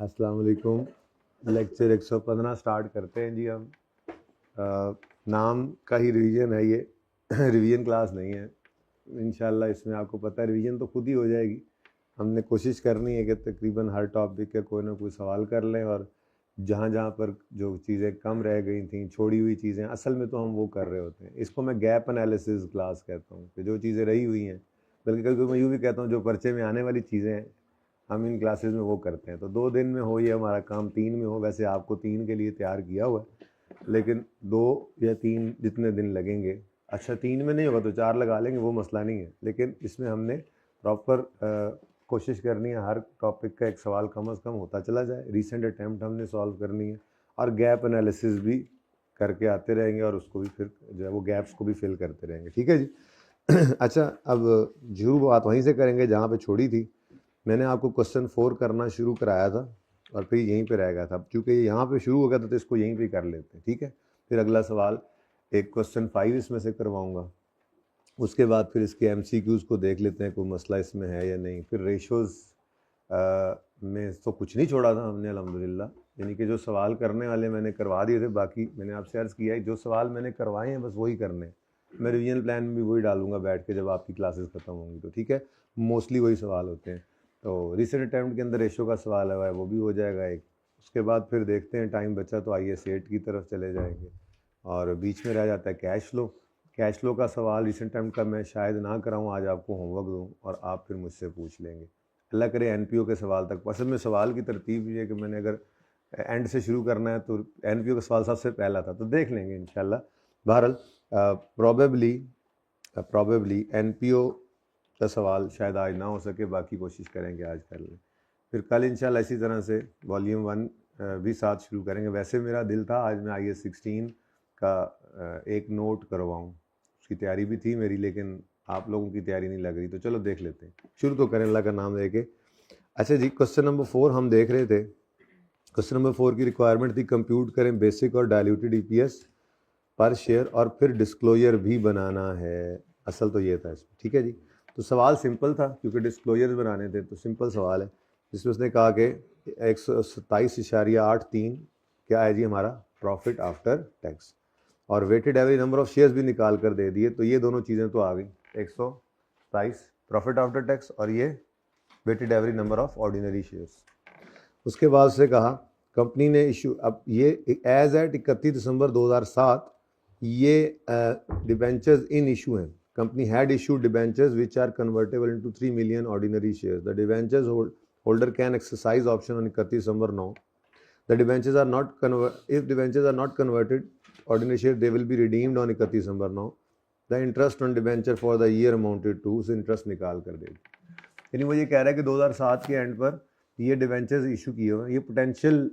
अस्सलाम वालेकुम। Lecture 115 start करते हैं जी हम। नाम का ही रिवीजन है ये रिवीजन क्लास नहीं है। इंशाल्लाह इसमें आपको पता है रिवीजन तो खुद ही हो जाएगी। हमने कोशिश करनी है कि तकरीबन हर टॉपिक के कोई ना कोई सवाल कर लें और जहाँ जहाँ पर जो चीज़ें कम रह गई थी, छोड़ी हुई चीज़ें, असल में तो हम वो कर रहे होते हैं। इसको मैं गैप एनालिसिस क्लास कहता हूँ कि जो चीज़ें रही हुई हैं, बल्कि कभी कभी मैं यूँ भी कहता हूँ जो पर्चे में आने वाली चीज़ें हैं हम इन क्लासेस में वो करते हैं। तो 2 दिन में हो ये हमारा काम, 3 में हो। वैसे आपको 3 के लिए तैयार किया हुआ है, लेकिन 2 या 3 जितने दिन लगेंगे, अच्छा 3 में नहीं होगा तो 4 लगा लेंगे, वो मसला नहीं है। लेकिन इसमें हमने प्रॉपर कोशिश करनी है हर टॉपिक का एक सवाल कम से कम होता चला जाए। रीसेंट अटैम्प्ट हमने सॉल्व करनी है और गैप एनालिसिस भी करके आते रहेंगे और उसको भी फिर जो है वो गैप्स को भी फिल करते रहेंगे। ठीक है जी। अच्छा, अब जो बात वहीं से करेंगे जहाँ पे छोड़ी थी। मैंने आपको क्वेश्चन 4 करना शुरू कराया था और फिर यहीं पे रह गया था। क्योंकि यहाँ पे शुरू हो गया था तो इसको यहीं पे कर लेते हैं, ठीक है। फिर अगला सवाल एक क्वेश्चन 5 इसमें से करवाऊंगा। उसके बाद फिर इसके MCQs को देख लेते हैं, कोई मसला इसमें है या नहीं। फिर रेशोज़ में तो कुछ नहीं छोड़ा था हमने अल्हम्दुलिल्लाह, यानी कि जो सवाल करने वाले मैंने करवा दिए थे। बाकी मैंने आपसे अर्ज़ किया है जो सवाल मैंने करवाए हैं बस वही करने हैं। मैं रिवीजन प्लान में भी वही डालूंगा बैठ के जब आपकी क्लासेस ख़त्म होंगी तो, ठीक है। मोस्टली वही सवाल होते हैं। तो रिसेंट अटैम्प्ट के अंदर रेशो का सवाल है वो भी हो जाएगा एक। उसके बाद फिर देखते हैं, टाइम बचा तो IAS 8 की तरफ चले जाएंगे। और बीच में रह जाता है कैश फ्लो। कैश फ्लो का सवाल रिसेंट टाइम का मैं शायद ना कराऊँ, आज आपको होमवर्क दूँ और आप फिर मुझसे पूछ लेंगे। अल्लाह करे NPO के सवाल तक। असल में सवाल की तरतीब ये है कि मैंने अगर एंड से शुरू करना है तो NPO का सवाल सबसे पहला था, तो देख लेंगे इंशाल्लाह। बहरहाल प्रॉबेबली NPO का सवाल शायद आज ना हो सके, बाकी कोशिश करेंगे आज कर लें। फिर कल इंशाल्लाह इसी तरह से वॉल्यूम 1 भी साथ शुरू करेंगे। वैसे मेरा दिल था आज मैं IAS 16 का एक नोट करवाऊँ, उसकी तैयारी भी थी मेरी, लेकिन आप लोगों की तैयारी नहीं लग रही, तो चलो देख लेते हैं। शुरू तो करें अल्लाह का नाम लेके। अच्छा जी, क्वेश्चन नंबर 4 हम देख रहे थे। क्वेश्चन नंबर 4 की रिक्वायरमेंट थी कंप्यूट करें बेसिक और डायल्यूटेड EPS पर शेयर और फिर डिस्क्लोजर भी बनाना है। असल तो ये था इसमें, ठीक है जी। तो सवाल सिंपल था क्योंकि डिस्क्लोजर बनाने थे, तो सिंपल सवाल है जिसमें उसने कहा कि 127.83 क्या है जी हमारा प्रॉफिट आफ्टर टैक्स, और weighted average number of shares भी निकाल कर दे दिए। तो ये दोनों चीज़ें तो आ गई, 127 प्रॉफिट आफ्टर टैक्स और ये weighted average number of ordinary shares. उसके बाद से कहा कंपनी ने इशू, अब ये एज एट 31 दिसंबर 2007 ये डिबेंचर्स इन इशू हैं। Company had issued debentures which are convertible into 3 million ordinary shares. The debentures holder can exercise option on 31 December 9। The debentures are not if debentures are not converted ordinary share, they will be redeemed on 31 December 9. The interest on debenture for the year amounted to, उस interest निकाल कर देगी। यानी वो ये कह रहा है कि 2007 के एंड पर ये डिवेंचर्स इशू किए हुए हैं, ये पोटेंशियल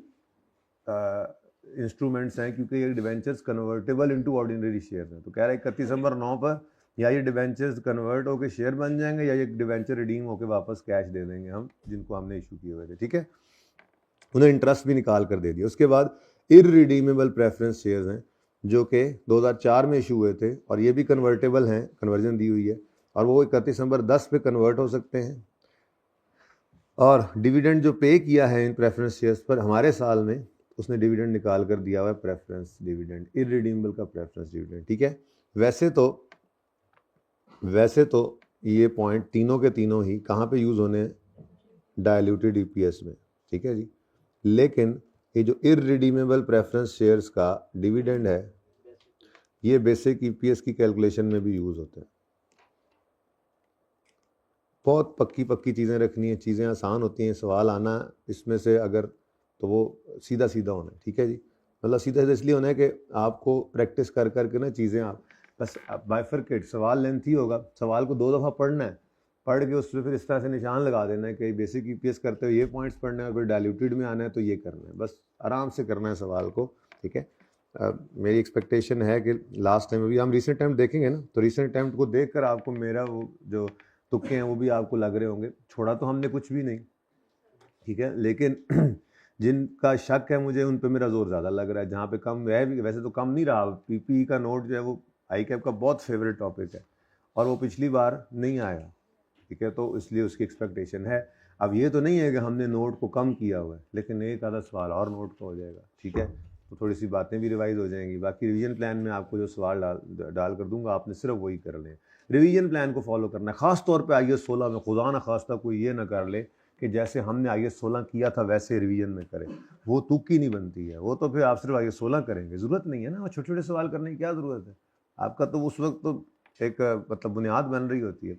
इंस्ट्रूमेंट्स हैं क्योंकि ये debentures convertible into ordinary share हैं। तो कह रहा है 31 दिसंबर 9 पर या ये डिवेंचर्स कन्वर्ट होकर शेयर बन जाएंगे या ये डिवेंचर रिडीम होकर वापस कैश दे देंगे हम जिनको हमने इशू किए हुए थे, ठीक है। उन्हें इंटरेस्ट भी निकाल कर दे दिया। उसके बाद इररिडीमेबल प्रेफरेंस शेयर्स हैं जो कि 2004 में इशू हुए थे और ये भी कन्वर्टेबल हैं, कन्वर्जन दी हुई है और वो 31 दिसंबर 10 पे कन्वर्ट हो सकते हैं। और डिविडेंड जो पे किया है इन प्रेफरेंस शेयर्स पर हमारे साल में, उसने डिविडेंड निकाल कर दिया हुआ है प्रेफरेंस डिविडेंड, इररिडीमेबल का प्रेफरेंस डिविडेंड, ठीक है। वैसे तो ये पॉइंट तीनों के तीनों ही कहाँ पे यूज़ होने हैं, डायल्यूटेड EPS में, ठीक है जी। लेकिन ये जो इररिडीमेबल प्रेफरेंस शेयर्स का डिविडेंड है ये बेसिक EPS की कैलकुलेशन में भी यूज़ होता है। बहुत पक्की चीज़ें रखनी है, चीज़ें आसान होती हैं, सवाल आना इसमें से अगर तो वो सीधा होना है, ठीक है जी। मतलब सीधा इसलिए होना है कि आपको प्रैक्टिस कर करके ना चीज़ें आप बस बाइफरकेट, सवाल लेंथी होगा, सवाल को 2 दफ़ा पढ़ना है, पढ़ के उस पर फिर इस तरह से निशान लगा देना है कि बेसिक EPS करते हुए ये पॉइंट्स पढ़ना है, फिर डायल्यूटेड में आना है तो ये करना है, बस आराम से करना है सवाल को, ठीक है। मेरी एक्सपेक्टेशन है कि लास्ट टाइम अभी हम रिसेंट टाइम देखेंगे ना, तो रिसेंट टाइम को देख कर आपको मेरा वो जो तुक्के हैं वो भी आपको लग रहे होंगे। छोड़ा तो हमने कुछ भी नहीं, ठीक है, लेकिन जिनका शक है मुझे उन पे मेरा जोर ज़्यादा लग रहा है। जहाँ पे कम है भी, वैसे तो कम नहीं रहा, PPE का नोट जो है वो ICAP का बहुत फेवरेट टॉपिक है और वो पिछली बार नहीं आया, ठीक है, तो इसलिए उसकी एक्सपेक्टेशन है। अब ये तो नहीं है कि हमने नोट को कम किया हुआ है, लेकिन एक आधा सवाल और नोट का हो जाएगा, ठीक है, तो थोड़ी सी बातें भी रिवाइज हो जाएंगी। बाकी रिवीजन प्लान में आपको जो सवाल डाल कर दूंगा, आपने सिर्फ वही कर लें, रिवीजन प्लान को फॉलो करना है। ख़ास तौर पे IAS 16 में खुदा ना खास्ता कोई ये ना कर ले कि जैसे हमने IAS 16 किया था वैसे रिवीजन में करें, वो तुक्की नहीं बनती है, वो तो फिर आप सिर्फ IAS 16 करेंगे, ज़रूरत नहीं है ना, वो छोटे छोटे सवाल करने की क्या ज़रूरत है। आपका तो उस वक्त तो एक मतलब बुनियाद बन रही होती है,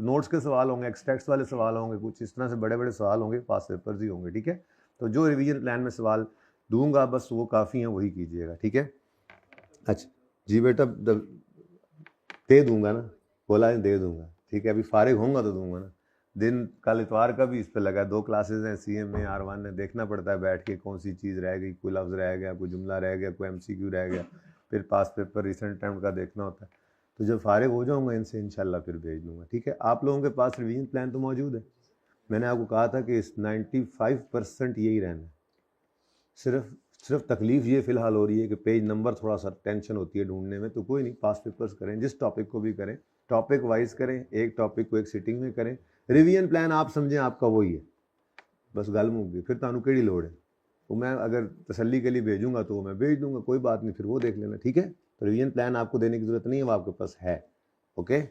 नोट्स के सवाल होंगे, एक्सट्रैक्ट्स वाले सवाल होंगे, कुछ इस तरह से बड़े बड़े सवाल होंगे, पास पेपर्स ही होंगे, ठीक है। तो जो रिवीजन प्लान में सवाल दूंगा बस वो काफ़ी हैं, वही कीजिएगा, ठीक है। अच्छा जी बेटा, दे दूंगा ना, बोला है दे दूंगा, ठीक है, अभी फारिग होऊंगा तो दूंगा ना। दिन कल इतवार का भी इस पर लगा, 2 क्लासेज हैं CM में, R1 में, देखना पड़ता है बैठ के कौन सी चीज़ रह गई, कोई लफ्ज़ रह गया, कोई जुमला रह गया, कोई MCQ रह गया, फिर पास पेपर रिसेंट अटेम्प्ट का देखना होता है। तो जब फारिग हो जाऊंगा इनसे इंशाल्लाह फिर भेज दूंगा, ठीक है। आप लोगों के पास रिवीजन प्लान तो मौजूद है, मैंने आपको कहा था कि इस 95% यही रहना है। सिर्फ तकलीफ़ ये फ़िलहाल हो रही है कि पेज नंबर थोड़ा सा टेंशन होती है ढूंढने में, तो कोई नहीं, पास पेपर्स करें, जिस टॉपिक को भी करें टॉपिक वाइज करें, एक टॉपिक को एक सिटिंग में करें। रिवीजन प्लान आप समझें आपका वही है, बस गल मुक गई, फिर तानू केड़ी लोड़ है, वो मैं अगर तसल्ली के लिए भेजूंगा तो मैं भेज दूंगा, कोई बात नहीं, फिर वो देख लेना, ठीक है। तो रिवीजन प्लान आपको देने की ज़रूरत नहीं है, वो आपके पास है, ओके।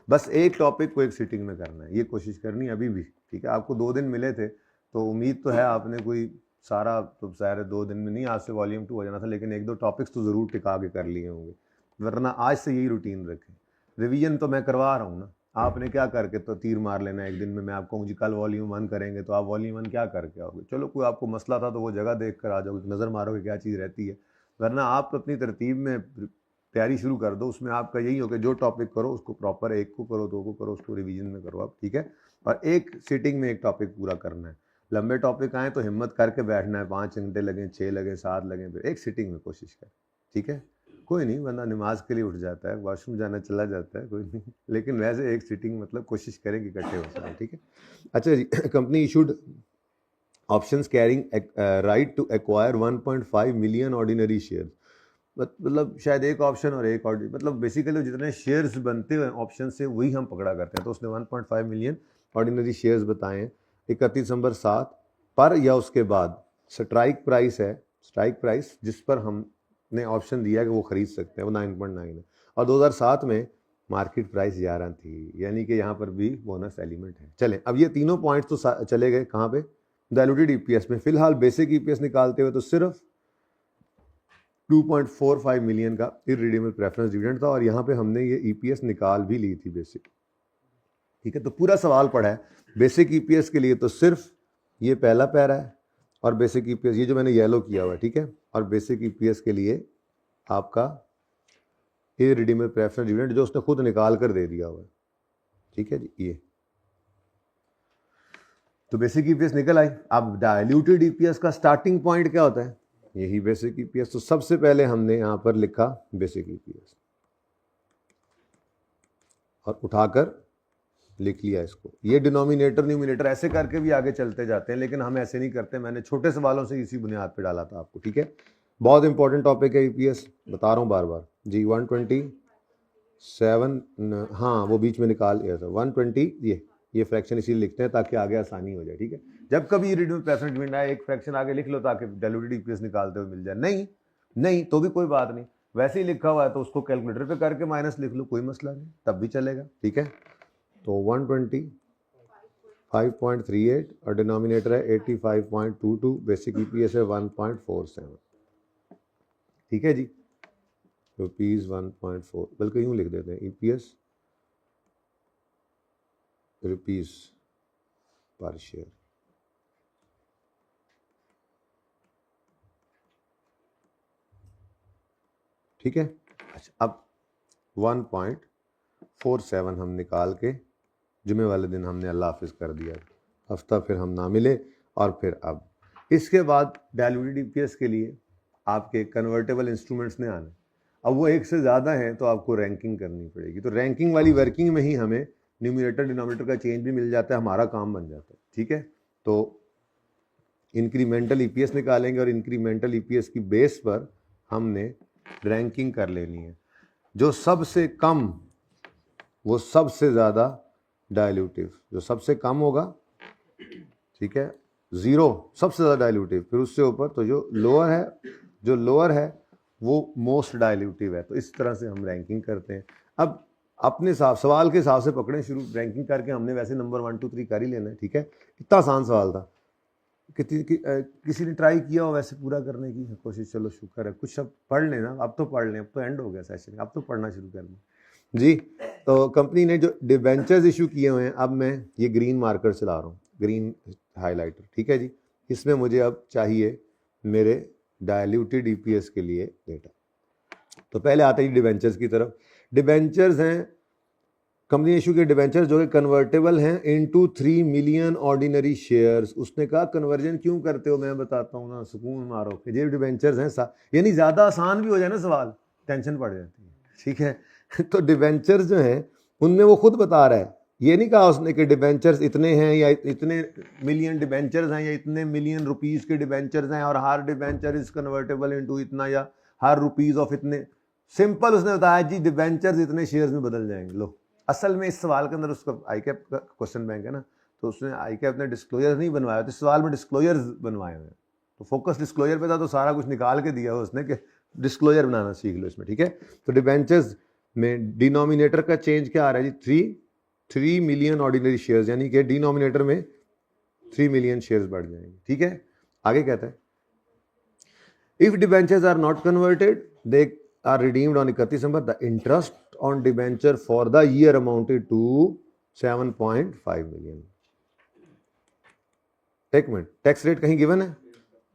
बस एक टॉपिक को एक सिटिंग में करना है, ये कोशिश करनी है अभी भी, ठीक है। आपको 2 दिन मिले थे तो उम्मीद तो है आपने कोई सारा, तो सारे 2 दिन में नहीं, आज से वॉल्यूम 2 हो जाना था, लेकिन 1-2 टॉपिक्स तो ज़रूर टिका के कर लिए होंगे, वरना आज से यही रूटीन रखें। रिवीजन तो मैं करवा रहा हूँ ना, आपने क्या करके तो तीर मार लेना एक दिन में, मैं आपको जी कल वॉल्यूम 1 करेंगे तो आप वॉल्यूम 1 क्या करके आओगे, चलो कोई आपको मसला था तो वो जगह देख कर आ जाओगे, नज़र मारोगे क्या चीज़ रहती है, वरना आप अपनी तरतीब में तैयारी शुरू कर दो, उसमें आपका यही हो कि जो टॉपिक करो उसको प्रॉपर, एक को करो, 2 को करो, उसको रिवीजन में करो आप, ठीक है। और एक सिटिंग में एक टॉपिक पूरा करना है। लंबे टॉपिक आए तो हिम्मत करके बैठना है, 5 घंटे लगें, 6 लगें, 7 लगें, फिर एक सिटिंग में कोशिश कर, ठीक है। कोई नहीं, बंदा नमाज के लिए उठ जाता है, वॉशरूम जाना चला जाता है, कोई नहीं, लेकिन वैसे एक सिटिंग मतलब कोशिश करें कि इकट्ठे हो सकें, ठीक है। अच्छा जी, company issued options carrying right to acquire 1.5 million ordinary share, मतलब शायद एक ऑप्शन और एक ऑर्डर, मतलब बेसिकली जितने शेयर्स बनते हुए ऑप्शन से वही हम पकड़ा करते हैं, तो उसने 1.5 मिलियन ऑर्डिनरी शेयर्स बताए हैं। 31 दिसंबर 7 पर या उसके बाद स्ट्राइक प्राइस है, स्ट्राइक प्राइस जिस पर हमने ऑप्शन दिया कि वो खरीद सकते हैं वो 9.9 है, और 2007 में मार्केट प्राइस 11 थी, यानी कि यहाँ पर भी बोनस एलिमेंट है। चलें, अब ये तीनों पॉइंट्स तो चले गए कहाँ पे, डायलूटेड EPS में। फिलहाल बेसिक EPS निकालते हुए तो सिर्फ 2.45 मिलियन का इररिडीमेबल प्रेफरेंस डिविडेंड था, और यहाँ पे हमने ये EPS निकाल भी ली थी बेसिक, ठीक है। तो पूरा सवाल पड़ा है बेसिक EPS के लिए, तो सिर्फ ये पहला पैरा है, और बेसिक EPS ये जो मैंने येलो किया हुआ है, ठीक है, और बेसिक EPS के लिए आपका इररिडीमेबल प्रेफरेंस डिविडेंड जो उसने खुद निकाल कर दे दिया हुआ है, ठीक है जी। ये तो बेसिक EPS निकल आई। अब डायल्यूटेड EPS का स्टार्टिंग पॉइंट क्या होता है, यही बेसिक EPS। तो सबसे पहले हमने यहां पर लिखा बेसिक EPS और उठाकर लिख लिया इसको, ये डिनोमिनेटर न्यूमिनेटर ऐसे करके भी आगे चलते जाते हैं, लेकिन हम ऐसे नहीं करते, मैंने छोटे सवालों से इसी बुनियाद पे डाला था आपको, ठीक है। बहुत इंपॉर्टेंट टॉपिक है EPS, बता रहा हूँ बार बार जी। 127, हाँ वो बीच में निकाल लिया था 120, ये फ्रैक्शन इसीलिए लिखते हैं ताकि आगे आसानी हो जाए, ठीक है। जब कभी इररिडीमेबल प्रेफरेंस डिविडेंड आए एक फ्रैक्शन आगे लिख लो ताकि डायल्यूटेड EPS निकालते हुए मिल जाए, नहीं तो भी कोई बात नहीं, वैसे ही लिखा हुआ है तो उसको कैलकुलेटर पे करके माइनस लिख लो, कोई मसला नहीं, तब भी चलेगा, ठीक है। तो 125.38 और डिनोमिनेटर है 85.22, बेसिक EPS है 1.47, ठीक है जी, ₹1.4, बल्कि यूँ लिख देते हैं EPS रुपीज़ पर शेयर, ठीक है। अच्छा, अब 1.47 हम निकाल के जुमे वाले दिन हमने अल्लाह हाफिज़ कर दिया, हफ्ता फिर हम ना मिले, और फिर अब इसके बाद डायल्यूटेड EPS के लिए आपके कन्वर्टेबल इंस्ट्रूमेंट्स ने आने, अब वो एक से ज़्यादा हैं तो आपको रैंकिंग करनी पड़ेगी, तो रैंकिंग वाली वर्किंग में ही हमें न्यूमिनेटर डिनोमिनेटर का चेंज भी मिल जाता है, हमारा काम बन जाता है, ठीक है। तो इंक्रीमेंटल EPS निकालेंगे और इंक्रीमेंटल EPS की बेस पर हमने रैंकिंग कर लेनी है, जो सबसे कम वो सबसे ज़्यादा डायल्यूटिव, जो सबसे कम होगा ठीक है, 0 सबसे ज़्यादा डाइल्यूटिव, फिर उससे ऊपर तो जो लोअर है वो मोस्ट डाइल्यूटिव है। तो इस तरह से हम रैंकिंग करते हैं। अब अपने सवाल के हिसाब से पकड़ें, शुरू रैंकिंग करके हमने वैसे नंबर 1 2 3 कर ही लेना है। ठीक है, इतना आसान सवाल था। किसी ने ट्राई किया हो वैसे पूरा करने की कोशिश? चलो शुक्र है, कुछ अब पढ़ लेना। अब तो पढ़ लें, अब तो एंड हो गया सेशन, अब तो पढ़ना शुरू कर लें जी। तो कंपनी ने जो डिबेंचर्स इशू किए हुए हैं, अब मैं ये ग्रीन मार्कर चला रहा हूँ, ग्रीन हाईलाइटर। ठीक है जी, इसमें मुझे अब चाहिए मेरे डायल्यूटेड ईपीएस के लिए डेटा। तो पहले आते हैं डिबेंचर्स की तरफ। डिबेंचर्स हैं कंपनी इशू के डिबेंचर्स जो कि कन्वर्टेबल हैं इनटू 3 मिलियन ऑर्डिनरी शेयर्स। उसने कहा कन्वर्जन क्यों करते हो, मैं बताता हूँ ना, सुकून मारो कि ये डिबेंचर्स हैं। यानी ज़्यादा आसान भी हो जाए ना सवाल, टेंशन पड़ जाती है। ठीक है तो डिबेंचर्स जो हैं उनमें वो खुद बता रहा है, ये नहीं कहा उसने कि डिबेंचर्स इतने हैं या इतने मिलियन डिबेंचर्स हैं या इतने मिलियन रुपीज़ के डिबेंचर्स हैं और हर डिबेंचर इज कन्वर्टेबल इनटू इतना या हर रुपीज़ ऑफ इतने। सिंपल उसने बताया जी डिबेंचर्स इतने शेयर्स में बदल जाएंगे। लो, असल में इस सवाल के अंदर उसका आईकैप का क्वेश्चन बैंक है ना, तो उसने आईकैप ने डिस्क्लोजर नहीं बनवाया, तो इस सवाल में डिस्क्लोजर्स बनवाए हुए हैं। तो फोकस डिस्क्लोजर पे था, तो सारा कुछ निकाल के दिया उसने कि डिस्क्लोजर बनाना सीख लो इसमें। ठीक है, तो डिबेंचर्स में डिनोमिनेटर का चेंज क्या आ रहा है जी, 3 मिलियन ऑर्डिनरी शेयर्स, यानी कि डिनोमिनेटर में 3 मिलियन शेयर्स बढ़ जाएंगे। ठीक है, आगे कहता है if debentures are not converted they are redeemed on 31 December, the interest on debenture for the year amounted to 7.5 million। एक मिनट, टैक्स रेट कहीं गिवन है?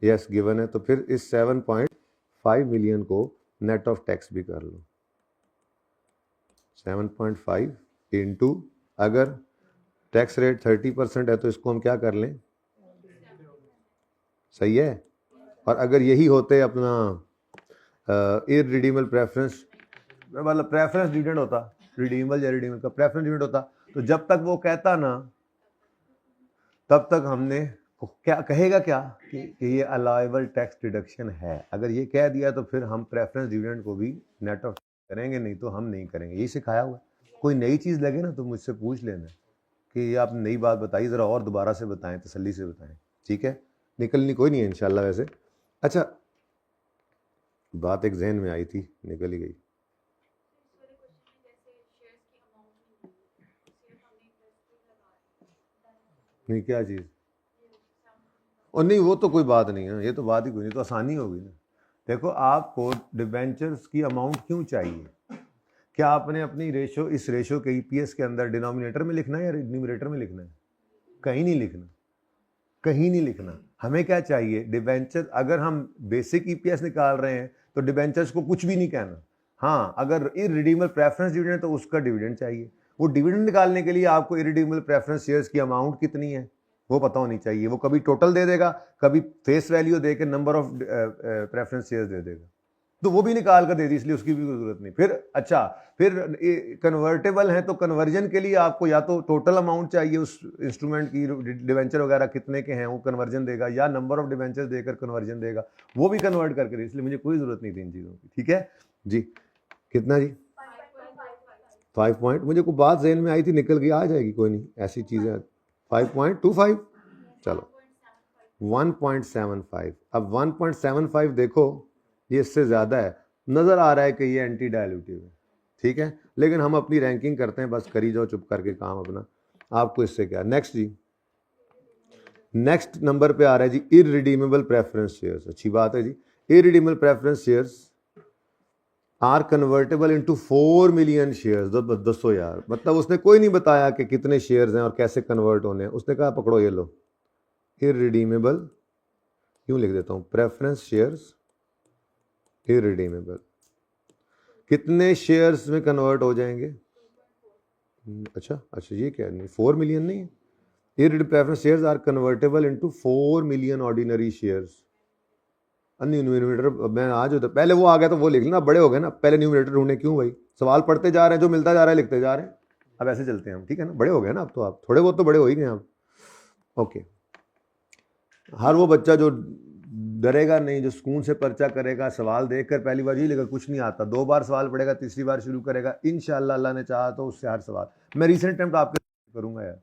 यस गिवन है, तो फिर इस 7.5 मिलियन को नेट ऑफ टैक्स भी कर लो। 7.5 इंटू, अगर टैक्स रेट 30% है तो इसको हम क्या कर लें, सही है। और अगर यही होते अपना इररिडीमेबल प्रेफरेंस, मतलब प्रेफरेंस डिविडेंड होता, रिडीमेबल या रिडीमेबल का प्रेफरेंस डिविडेंड होता, तो जब तक वो कहता ना तब तक हमने क्या कहेगा, क्या कि ये अलाउएबल टैक्स डिडक्शन है। अगर ये कह दिया तो फिर हम प्रेफरेंस डिविडेंड को भी नेट ऑफ करेंगे, नहीं तो हम नहीं करेंगे। यही सिखाया हुआ है। कोई नई चीज़ लगे ना तो मुझसे पूछ लेना कि ये आपने नई बात बताई, ज़रा और दोबारा से बताएं, तसल्ली से बताएं। ठीक है, निकलनी कोई नहीं है इंशाल्लाह। वैसे अच्छा, बात एक जहन में आई थी, निकल ही गई। नहीं, क्या चीज़? और नहीं, वो तो कोई बात नहीं है, ये तो बात ही कोई नहीं, तो आसानी होगी ना। देखो, आपको डिबेंचर्स की अमाउंट क्यों चाहिए? क्या आपने अपनी रेशो, इस रेशो के ईपीएस के अंदर डिनोमिनेटर में लिखना है या न्यूमरेटर में लिखना है? कहीं नहीं लिखना, कहीं नहीं लिखना। हमें क्या चाहिए, डिबेंचर। अगर हम बेसिक ईपीएस निकाल रहे हैं तो डिबेंचर्स को कुछ भी नहीं कहना। हाँ, अगर इररिडीमेबल प्रेफरेंस डिविडेंड तो उसका डिविडेंड चाहिए। वो डिविडेंड निकालने के लिए आपको इररिडीमेबल प्रेफरेंस शेयर्स की अमाउंट कितनी है वो पता होनी चाहिए। वो कभी टोटल दे देगा, कभी फेस वैल्यू दे के नंबर ऑफ प्रेफरेंस शेयर्स दे देगा, तो वो भी निकाल कर दे दी, इसलिए उसकी भी कोई जरूरत नहीं। फिर अच्छा, फिर कन्वर्टेबल है तो कन्वर्जन के लिए आपको या तो टोटल अमाउंट चाहिए उस इंस्ट्रूमेंट की, डिवेंचर वगैरह कितने के हैं वो कन्वर्जन देगा, या नंबर ऑफ डिवेंचर देकर कन्वर्जन देगा, वो भी कन्वर्ट करके दे। इसलिए मुझे कोई जरूरत नहीं थी इन चीज़ों की। ठीक है जी, कितना जी? 5 पॉइंट। मुझे कोई बात जहन में आई थी, निकल गई, आ जाएगी, कोई नहीं, ऐसी चीज़ें। 5.25, चलो 1.75। अब 1.75 देखो, ये इससे ज़्यादा है, नज़र आ रहा है कि ये एंटी डायल्यूटिव है। ठीक है, लेकिन हम अपनी रैंकिंग करते हैं, बस करी जाओ चुप करके काम अपना। आपको इससे क्या, नेक्स्ट जी, नेक्स्ट नंबर पे आ रहा है जी इररिडीमेबल प्रेफरेंस शेयर्स। अच्छी बात है जी, irredeemable preference shares are convertible into 4 million shares. दोस्तों यार, मतलब उसने कोई नहीं बताया कि कितने शेयर्स हैं और कैसे कन्वर्ट होने हैं। उसने कहा पकड़ो ये लो, इररिडीमेबल, यूं लिख देता हूं, प्रेफरेंस शेयर्स इररिडीमेबल, कितने शेयर्स में कन्वर्ट हो जाएंगे? अच्छा, ये क्या नहीं, 4 मिलियन नहीं है। Irredeemable preference shares are convertible into 4 million ordinary shares. Numerator मैं आज होता, पहले वो आ गया तो वो लिख लेना, बड़े हो गए ना, पहले न्यूमरेटर ढूंढे क्यों भाई? सवाल पढ़ते जा रहे हैं, जो मिलता जा रहा है लिखते जा रहे हैं। अब ऐसे चलते हैं हम, ठीक है ना, बड़े हो गए ना अब तो, आप थोड़े बहुत तो बड़े हो ही गए आप। ओके, हर वो बच्चा जो डरेगा नहीं, जो सुकून से पर्चा करेगा, सवाल देखकर पहली बार यही लेकर कुछ नहीं आता, 2 बार सवाल पढ़ेगा, तीसरी बार शुरू करेगा, इंशाअल्लाह अल्लाह ने चाहा तो उससे हर सवाल। मैं रीसेंट अटेम्प्ट आपके करूंगा यार,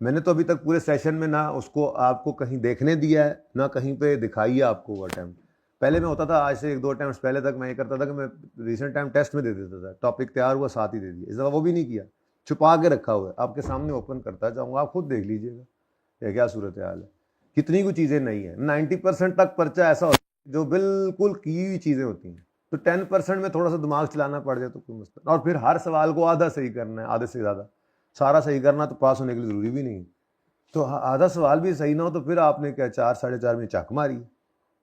मैंने तो अभी तक पूरे सेशन में ना उसको आपको कहीं देखने दिया है, ना कहीं पे दिखाई है आपको वो अटैम्प्ट। पहले मैं होता था, आज से 1-2 अटैम्प्ट्स पहले तक मैं ये करता था कि मैं रिसेंट टाइम टेस्ट में दे देता था, टॉपिक तैयार हुआ साथ ही दे दिया। इस दफ़ा वो भी नहीं किया, छुपा के रखा हुआ है, आपके सामने ओपन करता जाऊँगा, आप खुद देख लीजिएगा ये क्या सूरत हाल है। कितनी कुछ चीज़ें नहीं है। 90% तक पर्चा ऐसा होता है जो बिल्कुल की हुई चीज़ें होती हैं, तो 10% में थोड़ा सा दिमाग चलाना पड़ जाए तो कोई मसला। और फिर हर सवाल को आधा सही करना है, आधे से ज़्यादा सारा सही करना तो पास होने के लिए ज़रूरी भी नहीं। तो आधा सवाल भी सही ना हो तो फिर आपने क्या 4 साढ़े 4 में चाक मारी,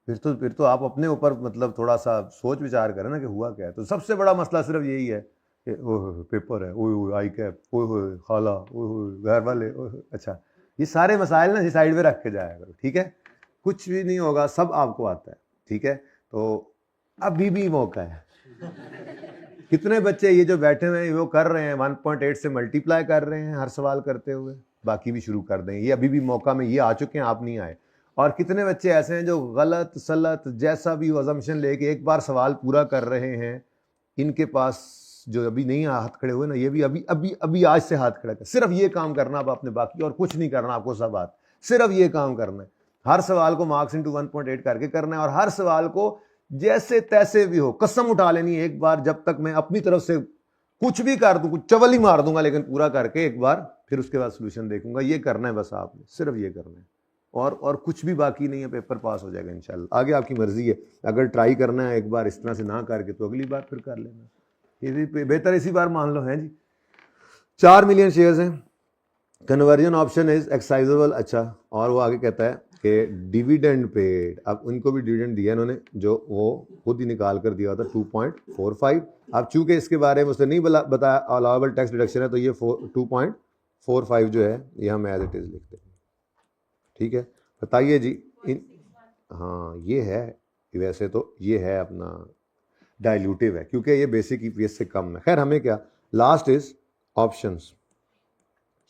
फिर तो आप अपने ऊपर मतलब थोड़ा सा सोच विचार करें ना कि हुआ क्या है। तो सबसे बड़ा मसला सिर्फ यही है कि ओह पेपर है, ओह ओह आई कैप, ओह ओह खाला, ओह ओह घर वाले, ओह। अच्छा, ये सारे मसाइल ना साइड में रख के जाया करो, ठीक है। कुछ भी नहीं होगा, सब आपको आता है, ठीक है। तो अभी भी मौका है। कितने बच्चे ये जो बैठे हुए हैं वो कर रहे हैं, 1.8 से मल्टीप्लाई कर रहे हैं हर सवाल करते हुए, बाकी भी शुरू कर दें। ये अभी भी मौका में ये आ चुके हैं, आप नहीं आए। और कितने बच्चे ऐसे हैं जो गलत सलत जैसा भी अजम्पशन लेके एक बार सवाल पूरा कर रहे हैं। इनके पास जो अभी नहीं हाथ खड़े हुए ना, ये भी अभी अभी अभी आज से हाथ खड़ा कर, सिर्फ ये काम करना अब आपने, बाकी और कुछ नहीं करना आपको, सब बात सिर्फ ये काम करना है। हर सवाल को मार्क्स इंटू 1.8 करके करना है, और हर सवाल को जैसे तैसे भी हो कसम उठा लेनी है एक बार, जब तक मैं अपनी तरफ से कुछ भी कर दूं, कुछ चवल ही मार दूंगा, लेकिन पूरा करके एक बार फिर उसके बाद सोल्यूशन देखूंगा। ये करना है बस आपने, सिर्फ ये करना है, और कुछ भी बाकी नहीं है। पेपर पास हो जाएगा इंशाल्लाह। आगे आपकी मर्जी है, अगर ट्राई करना है एक बार इस तरह से ना करके तो अगली बार फिर कर लेना। ये भी बेहतर इसी बार मान लो है जी। 4 मिलियन शेयर्स हैं, कन्वर्जन ऑप्शन इज एक्साइजेबल। अच्छा, और वो आगे कहता है कि डिविडेंड पेड, अब उनको भी डिविडेंड दिया इन्होंने, जो वो खुद ही निकाल कर दिया था 2.45। अब चूंकि इसके बारे में उसने नहीं बताया अलाउेबल टैक्स डिडक्शन है, तो ये 2.45 जो है ये हम एज इट इज लिखते हैं, ठीक है। बताइए जी हाँ ये है, वैसे तो ये है अपना डाइल्यूटिव है क्योंकि ये बेसिक ईपीएस से कम है। खैर हमें क्या, last is options.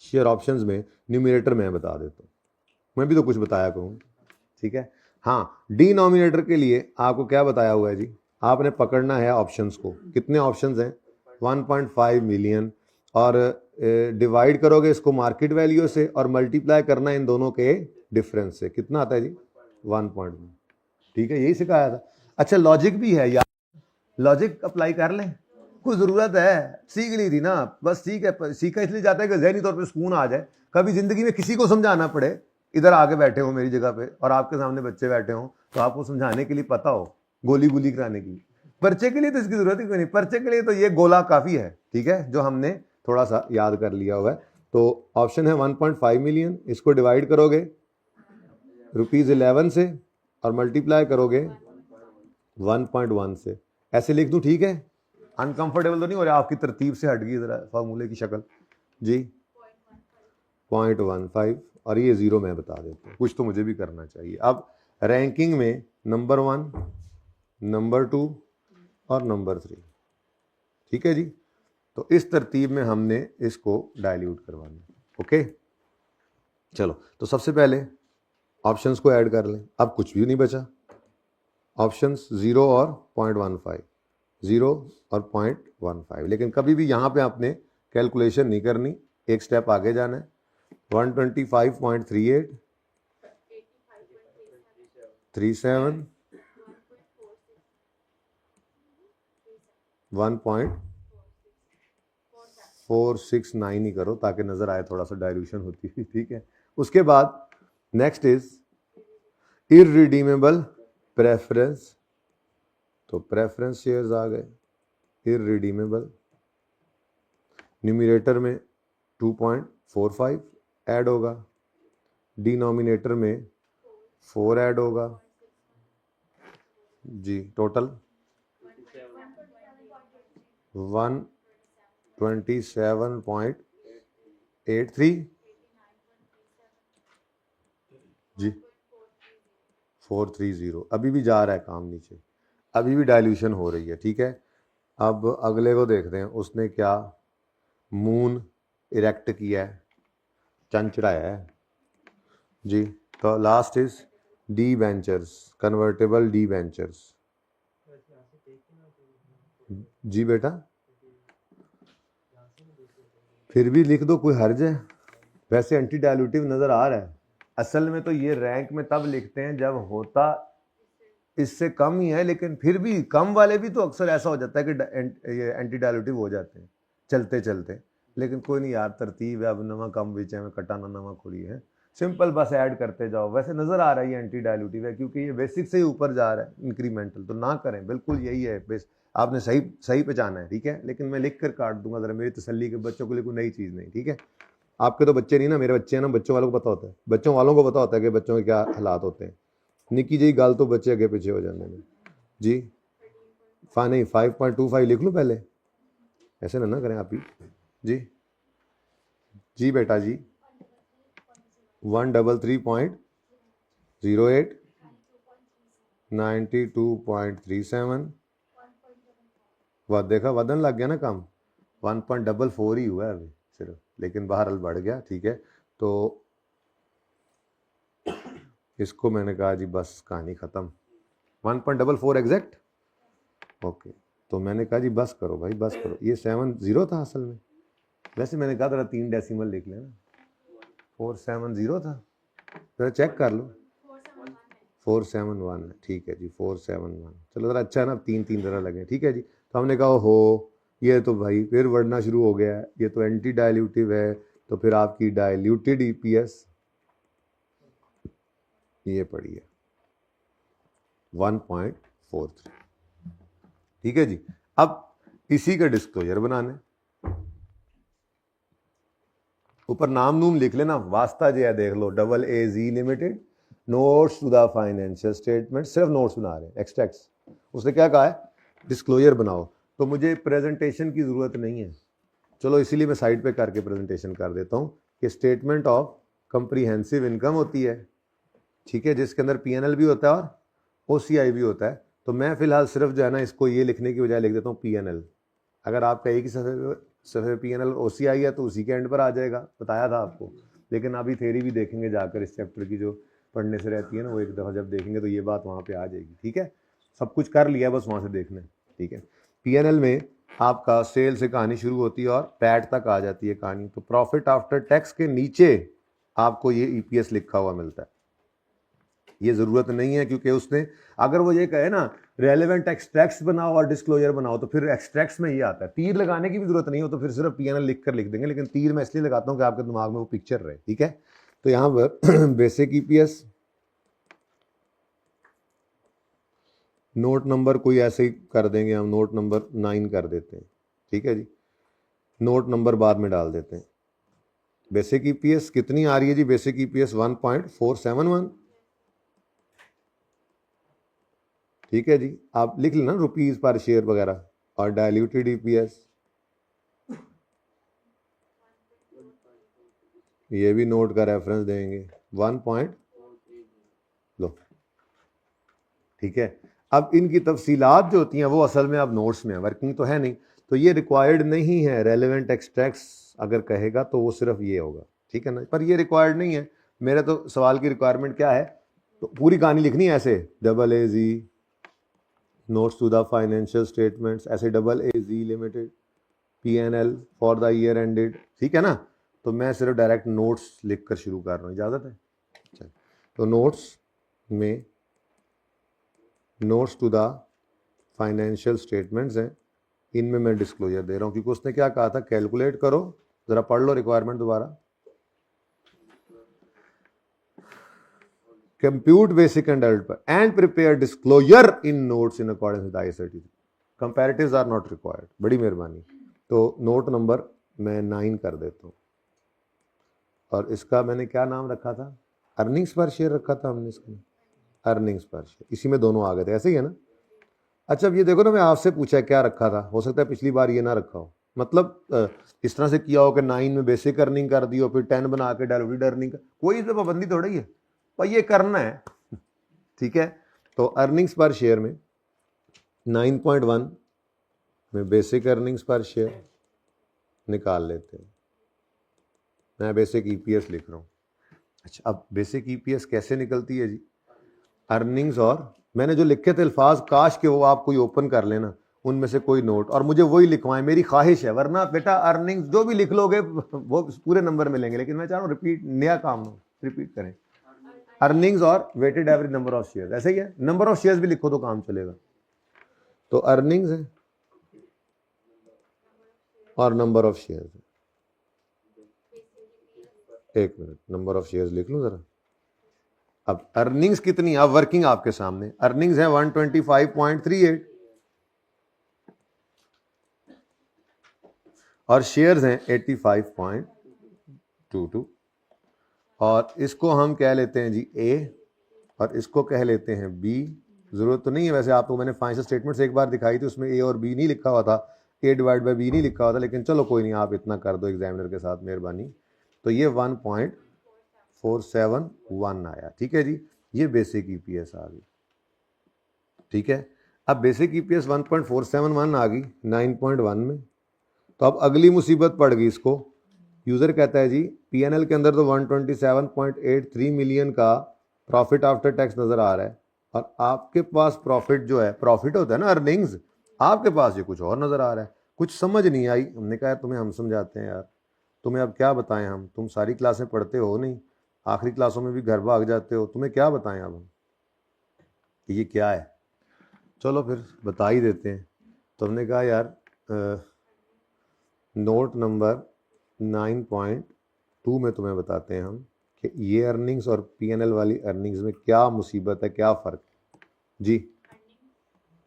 Share options में न्यूमरेटर मैं बता देता हूँ, मैं भी तो कुछ बताया कहूँ, ठीक है। हाँ, डिनोमिनेटर के लिए आपको क्या बताया हुआ है जी, आपने पकड़ना है ऑप्शंस को। कितने ऑप्शंस हैं, 1.5 मिलियन, और डिवाइड करोगे इसको मार्केट वैल्यू से और मल्टीप्लाई करना इन दोनों के डिफरेंस से। कितना आता है जी, 1.1, ठीक है, यही सिखाया था। अच्छा लॉजिक भी है यार, लॉजिक अप्लाई कर लें, कोई ज़रूरत है, सीख ली थी ना बस, ठीक है। सीखा इसलिए जाता है कि ज़हनी तौर पे सुकून आ जाए, कभी ज़िंदगी में किसी को समझाना पड़े, इधर आके बैठे हो मेरी जगह पे और आपके सामने बच्चे बैठे हो तो आपको समझाने के लिए पता हो, गोली गुली कराने की। पर्चे के लिए तो इसकी ज़रूरत ही कोई नहीं, पर्चे के लिए तो ये गोला काफ़ी है, ठीक है, जो हमने थोड़ा सा याद कर लिया हुआ है। तो ऑप्शन है 1.5 मिलियन, इसको डिवाइड करोगे ₹11 से और मल्टीप्लाई करोगे 1.1 से, ऐसे लिख दूं, ठीक है। अनकंफर्टेबल तो नहीं हो रहा, आपकी तरतीब से हट गई जरा फार्मूले की शक्ल जी। 0.15 और ये 0 मैं बता देता हूँ, कुछ तो मुझे भी करना चाहिए। अब रैंकिंग में नंबर 1, नंबर 2 और नंबर 3, ठीक है जी। तो इस तरतीब में हमने इसको डाइल्यूट करवाना, ओके। चलो तो सबसे पहले ऑप्शंस को ऐड कर लें, अब कुछ भी नहीं बचा। ऑप्शंस 0 और 0.15, 0 और 0.15, लेकिन कभी भी यहाँ पे आपने कैलकुलेशन नहीं करनी, एक स्टेप आगे जाना है। 125.38, 37, 1.469 ही करो ताकि नजर आए थोड़ा सा डाइल्यूशन होती है, ठीक है। उसके बाद नेक्स्ट इज इररिडीमेबल प्रेफरेंस, तो प्रेफरेंस शेयर्स आ गए, इररिडीमेबल। न्यूमरेटर में 2.45 ऐड होगा, डिनोमिनेटर में 4 ऐड होगा जी, टोटल 127.83 जी, 430। अभी भी जा रहा है काम नीचे, अभी भी डाइल्यूशन हो रही है, ठीक है। अब अगले को देखते हैं, उसने क्या मून इरेक्ट किया है, चंद चढ़ाया है जी। तो last is debentures, convertible debentures जी बेटा, फिर भी लिख दो, कोई हर्ज है। वैसे एंटी डायल्यूटिव नज़र आ रहा है, असल में तो ये रैंक में तब लिखते हैं जब होता इससे कम ही है, लेकिन फिर भी कम वाले भी तो अक्सर ऐसा हो जाता है कि ये एंटी डायल्यूटिव हो जाते हैं चलते चलते। लेकिन कोई नहीं यार, तरतीब है, अब नवा कम विचय में कटाना नवा खुली है, सिंपल बस ऐड करते जाओ। वैसे नज़र आ रहा है ये एंटी डायल्यूटिव है क्योंकि ये बेसिक से ही ऊपर जा रहा है, इंक्रीमेंटल तो ना करें, बिल्कुल यही है बेस, आपने सही सही पहचाना है, ठीक है। लेकिन मैं लिख कर काट दूंगा ज़रा मेरी तसल्ली के, बच्चों को लिए कोई नई चीज़ नहीं, ठीक है। आपके तो बच्चे नहीं ना, मेरे बच्चे हैं ना, बच्चों वालों को पता होता है, बच्चों वालों को पता होता है कि बच्चों के क्या हालात होते हैं। निकी जी गाल तो बच्चे आगे पीछे हो जाने में जी। नहीं 5.25 लिख लूँ पहले, ऐसे ना करें आप ही जी। जी बेटा जी 133.08 92.37 देखा वजन लग गया ना कम, 1.44 ही हुआ है अभी सिर्फ, लेकिन बहरहाल बढ़ गया, ठीक है। तो इसको मैंने कहा जी बस कहानी ख़त्म, 1.44 एग्जैक्ट, ओके। तो मैंने कहा जी बस करो भाई बस करो, ये 70 था असल में, वैसे मैंने कहा था 3 डेसिमल लिख लेना, 470 था, जरा चेक कर लो, 471 है, ठीक है जी 471, चलो ज़रा अच्छा है ना, 3 ज़रा लगे, ठीक है जी। तो हमने कहा हो ये तो भाई फिर बढ़ना शुरू हो गया है, ये तो एंटी डायल्यूटिव है, तो फिर आपकी डायल्यूटेड ईपीएस ये पड़ी है 1.43, ठीक है जी। अब इसी का डिस्क्लोजर बनाने, ऊपर नाम नूम लिख लेना, वास्ता जो है देख लो, AAZ limited notes to the financial statement, सिर्फ नोट्स बना रहे हैं, एक्सट्रैक्ट्स। उसने क्या कहा है, डिस्क्लोजर बनाओ, तो मुझे प्रेजेंटेशन की ज़रूरत नहीं है, चलो इसीलिए मैं साइड पे करके प्रेजेंटेशन कर देता हूँ कि स्टेटमेंट ऑफ कंप्रीहेंसिव इनकम होती है, ठीक है, जिसके अंदर PNL भी होता है और OCI भी होता है। तो मैं फिलहाल सिर्फ जो है ना इसको ये लिखने की बजाय लिख देता हूँ PNL। अगर आपका एक ही सफ़े PNL OCI है तो उसी के एंड पर आ जाएगा, बताया था आपको। लेकिन अभी थेरी भी देखेंगे जाकर, इस चैप्टर की जो पढ़ने से रहती है ना, वो एक दफ़ा जब देखेंगे तो ये बात वहाँ पे आ जाएगी, ठीक है। सब कुछ कर लिया, बस वहाँ से देखना है, ठीक है। PNL में आपका सेल से कहानी शुरू होती है और पैट तक आ जाती है कहानी। तो प्रॉफिट आफ्टर टैक्स के नीचे आपको ये EPS लिखा हुआ मिलता है, ये ज़रूरत नहीं है, क्योंकि उसने अगर वो ये कहे ना रेलेवेंट एक्सट्रैक्ट्स बनाओ और डिस्क्लोजर बनाओ, तो फिर एक्सट्रैक्ट्स में ये आता है, तीर लगाने की भी जरूरत नहीं हो, तो फिर सिर्फ PNL लिख कर लिख देंगे। लेकिन तीर मैं इसलिए लगाता हूँ कि आपके दिमाग में वो पिक्चर रहे, ठीक है। तो यहाँ पर बेसिक EPS, नोट नंबर कोई ऐसे ही कर देंगे हम, नोट नंबर 9 कर देते हैं, ठीक है जी, नोट नंबर बाद में डाल देते हैं। बेसिक EPS कितनी आ रही है जी, बेसिक EPS 1.471, ठीक है जी। आप लिख लेना रुपीज़ पर शेयर वगैरह, और डायल्यूटेड EPS ये भी नोट का रेफरेंस देंगे 1 पॉइंट लो, ठीक है। अब इनकी तफसीलात जो होती हैं वो असल में अब नोट्स में है, वर्किंग तो है नहीं, तो ये रिक्वायर्ड नहीं है। रेलेवेंट एक्सट्रैक्ट्स अगर कहेगा तो वो सिर्फ ये होगा, ठीक है ना, पर ये रिक्वायर्ड नहीं है। मेरा तो सवाल की रिक्वायरमेंट क्या है, तो पूरी कहानी लिखनी है ऐसे, AAZ notes to the financial statements, ऐसे AAZ limited PNL for the year ended, ठीक है ना। तो मैं सिर्फ डायरेक्ट नोट्स लिख कर शुरू कर रहा हूँ, इजाज़त है। चल, तो नोट्स में notes to the financial statements हैं, इनमें मैं डिस्क्लोजर दे रहा हूँ, क्योंकि उसने क्या कहा था, कैलकुलेट करो, ज़रा पढ़ लो रिक्वायरमेंट दोबारा। Compute basic and prepare disclosure in notes in accordance with ISRT। Comparatives are not required, बड़ी मेहरबानी। तो नोट नंबर मैं 9 कर देता हूँ, और इसका मैंने क्या नाम रखा था, अर्निंग्स पर शेयर रखा था हमने, इसका अर्निंग्स पर शेयर, इसी में दोनों आ गए थे, ऐसे ही है ना। अच्छा अब ये देखो ना, मैं आपसे पूछा क्या रखा था, हो सकता है पिछली बार ये ना रखा हो, मतलब इस तरह से किया हो कि 9 में बेसिक अर्निंग कर दी हो, फिर 10 बना के डायल्यूटेड अर्निंग, कोई तो पाबंदी थोड़ी है, पर ये करना है, ठीक है। तो अर्निंग्स पर शेयर में 9.1 में बेसिक अर्निंग्स पर शेयर निकाल लेते हैं, मैं बेसिक EPS लिख रहा हूँ। अच्छा अब बेसिक EPS कैसे निकलती है जी, अर्निंग्स, और मैंने जो लिखे थे अल्फाज, काश के वो आप कोई ओपन कर लेना, उनमें से कोई नोट और मुझे वही लिखवाएं, मेरी ख्वाहिश है, वरना बेटा अर्निंग्स जो भी लिख लोगे वो पूरे नंबर मिलेंगे, लेकिन मैं चाह रहा हूँ रिपीट, नया काम हो, रिपीट करें। अर्निंग्स और weighted average number of shares, ऐसे ही है, नंबर ऑफ शेयर्स भी लिखो तो काम चलेगा। तो अर्निंग्स है और नंबर ऑफ शेयर्स है। एक मिनट, नंबर ऑफ शेयर्स लिख लूं जरा। अब अर्निंग्स कितनी, अब वर्किंग आपके सामने, अर्निंग्स है 125.38 और शेयर्स हैं 85.22 और इसको हम कह लेते हैं जी ए और इसको कह लेते हैं बी। जरूरत तो नहीं है वैसे, आपको मैंने फाइनेंशियल स्टेटमेंट्स एक बार दिखाई थी, उसमें ए और बी नहीं लिखा हुआ था, ए डिवाइड बाय बी नहीं लिखा हुआ था, लेकिन चलो कोई नहीं, आप इतना कर दो एग्जामिनर के साथ मेहरबानी। तो ये 1.471 आया, ठीक है जी, ये बेसिक ईपीएस आ गई, ठीक है। अब बेसिक ईपीएस 1.471 आ गई 9.1 में, तो अब अगली मुसीबत पड़ गई इसको। यूजर कहता है जी पीएनएल के अंदर तो 127.83 मिलियन का प्रॉफिट आफ्टर टैक्स नजर आ रहा है और आपके पास प्रॉफिट जो है, प्रॉफिट होता है ना अर्निंग्स, आपके पास ये कुछ और नजर आ रहा है, कुछ समझ नहीं आई। हमने कहा तुम्हें हम समझाते हैं यार, तुम्हें अब क्या बताएं हम, तुम सारी क्लासें पढ़ते हो नहीं, आखिरी क्लासों में भी घर भाग जाते हो, तुम्हें क्या बताएं अब हम कि ये क्या है। चलो फिर बता ही देते हैं। तो हमने कहा यार नोट नंबर 9.2 में तुम्हें बताते हैं हम कि ये अर्निंग्स और पीएनएल वाली अर्निंग्स में क्या मुसीबत है, क्या फ़र्क जी।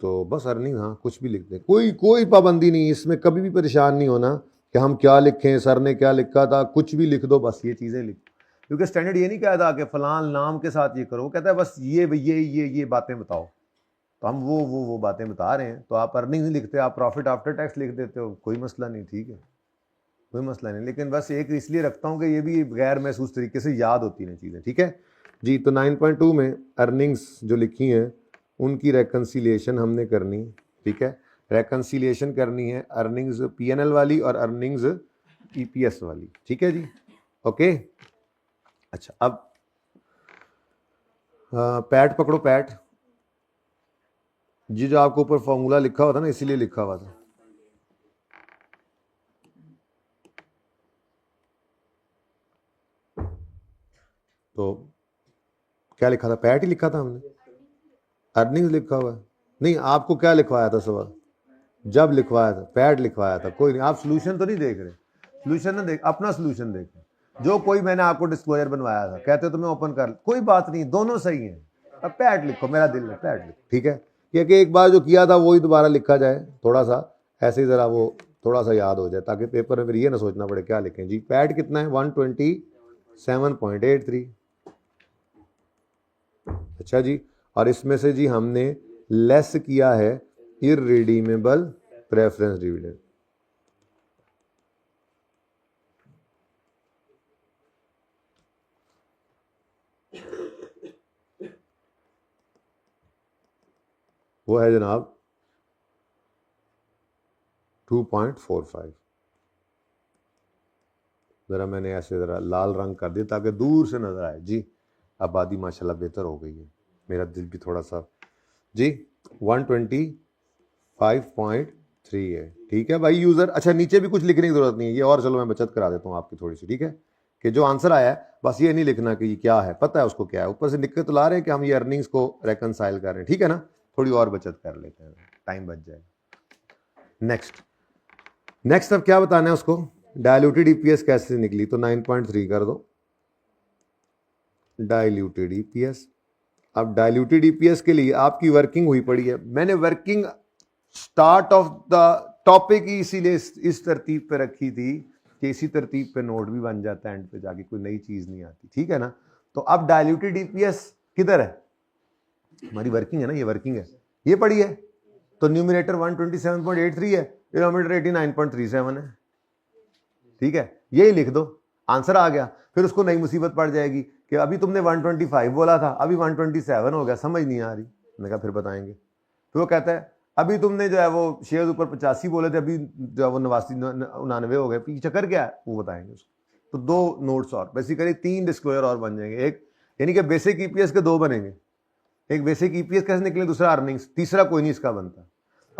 तो बस अर्निंग, हाँ कुछ भी लिख दें, कोई पाबंदी नहीं, इसमें कभी भी परेशान नहीं होना कि हम क्या लिखें, सर ने क्या लिखा था, कुछ भी लिख दो, बस ये चीज़ें लिख, क्योंकि स्टैंडर्ड ये नहीं कहता कि फलान नाम के साथ ये करो, वो कहता है बस ये बातें बताओ, तो हम वो बातें बता रहे हैं। तो आप अर्निंग नहीं लिखते, आप प्रॉफिट आफ्टर टैक्स लिख देते हो, कोई मसला नहीं, ठीक है, कोई मसला नहीं, लेकिन बस एक इसलिए रखता हूँ कि ये भी गैर महसूस तरीके से याद होती हैं चीज़ें, ठीक है जी। तो 9.2 में अर्निंग्स जो लिखी हैं उनकी रेकन्सिलिएशन हमने करनी, ठीक है, रेकन्सिलिएशन करनी है अर्निंग्स पीएनएल वाली और अर्निंग्स ईपीएस वाली, ठीक है जी, ओके। अच्छा अब पैट पकड़ो, पैट जी, जो आपको ऊपर फॉर्मूला लिखा हुआ था ना, इसीलिए लिखा हुआ था। तो क्या लिखा था, पैट ही लिखा था हमने, अर्निंग्स लिखा हुआ है नहीं, आपको क्या लिखवाया था सवाल, जब लिखवाया था पैट लिखवाया था, कोई नहीं, आप सोल्यूशन तो नहीं देख रहे, सोल्यूशन ना देख, अपना सोल्यूशन देख, जो कोई मैंने आपको डिस्क्लोजर बनवाया था, कहते हो तो मैं ओपन कर, कोई बात नहीं, दोनों सही हैं, अब पैट लिखो, मेरा दिल है पैट लिखो, ठीक है, क्योंकि एक बार जो किया था वही दोबारा लिखा जाए, थोड़ा सा ऐसे ही ज़रा वो थोड़ा सा याद हो जाए, ताकि पेपर में फिर ये ना सोचना पड़े क्या लिखें जी। पैट कितना है 127.83, अच्छा जी, और इसमें से जी हमने लेस किया है इररिडीमेबल प्रेफरेंस डिविडेंड, वो है जनाब 2.45। ज़रा मैंने ऐसे ज़रा लाल रंग कर दिया ताकि दूर से नज़र आए जी। आबादी माशाल्लाह बेहतर हो गई है, मेरा दिल भी थोड़ा सा जी 125.3 है, ठीक है भाई यूज़र। अच्छा नीचे भी कुछ लिखने की ज़रूरत नहीं है ये, और चलो मैं बचत करा देता हूँ आपकी थोड़ी सी, ठीक है, कि जो आंसर आया है बस ये नहीं लिखना कि ये क्या है, पता है उसको क्या है, ऊपर से लिख के तो ला रहे हैं कि हम ये अर्निंग्स को रेकनसाइल कर रहे हैं, ठीक है ना, थोड़ी और बचत कर लेते हैं, टाइम बच जाएगा। नेक्स्ट अब क्या बताना है उसको, डायल्यूटेड ईपीएस कैसे निकली, तो 9.3 कर दो डायल्यूटेड ईपीएस। अब डायल्यूटेड ईपीएस के लिए आपकी वर्किंग हुई पड़ी है, मैंने working start of the topic ही इसीलिए इस तरतीब पे रखी थी कि इसी तरतीब पे नोट भी बन जाता है एंड पे जाके, कोई नई चीज नहीं आती, ठीक है ना। तो अब डायल्यूटेड ईपीएस किधर है, हमारी वर्किंग है ना, ये वर्किंग है, ये पड़ी है, तो न्यूमरेटर 127.83 है, डिनोमिनेटर 89.37 है, ठीक है, यही लिख दो, आंसर आ गया। फिर उसको नई मुसीबत पड़ जाएगी कि अभी तुमने 125 बोला था, अभी 127 हो गया, समझ नहीं आ रही, मैंने कहा फिर बताएंगे। फिर वो कहता है अभी तुमने जो है वो शेयर ऊपर 85 बोले थे, अभी जो है वो 89 हो गए, पीछे चक्कर क्या है वो बताएंगे उसको। तो 2 नोट्स और बेसिकली 3 डिस्क्लोजर और बन जाएंगे, एक यानी कि बेसिक ईपीएस के 2 बनेंगे, एक बेसिक ईपीएस कैसे निकले, दूसरा अर्निंग्स, तीसरा कोई नहीं इसका बनता।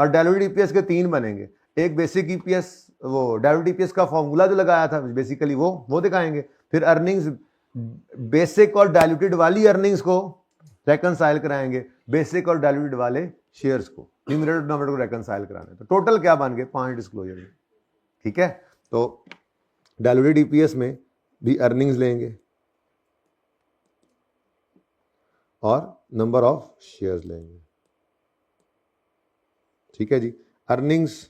और डायलूटेड ईपीएस के 3 बनेंगे। एक बेसिक ईपीएस, वो डायलूटेड ईपीएस का फॉर्मूला जो लगाया था बेसिकली वो दिखाएंगे। फिर अर्निंग्स, बेसिक और डायलूटेड वाली अर्निंग्स को रेकनसाइल कराएंगे, बेसिक और डायलूटेड वाले शेयर्स को, न्यूमरेटर डिनोमिनेटर को रेकनसाइल कराने। तो टोटल क्या बन गए 5 डिस्क्लोजर में, ठीक है। तो डायलूटेड ईपीएस में भी अर्निंग्स लेंगे और नंबर ऑफ शेयर्स लेंगे, ठीक है जी। अर्निंग्स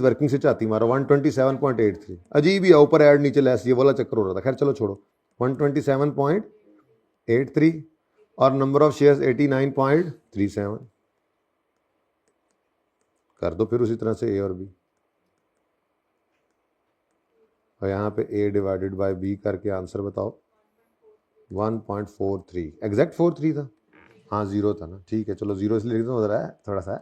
वर्किंग से चाहती मारो 127.83, अजीब ही है, ऊपर ऐड नीचे लेस, ये वाला चक्कर हो रहा था। खैर चलो छोड़ो, 127.83 और नंबर ऑफ शेयर्स 89.37 कर दो फिर उसी तरह से ए और बी, और यहाँ पे ए डिवाइडेड बाय बी करके आंसर बताओ। 1.43, एग्जैक्ट 43 था, हाँ 0 था ना, ठीक है चलो 0 इसलिए लिख दो, जरा थोड़ा सा,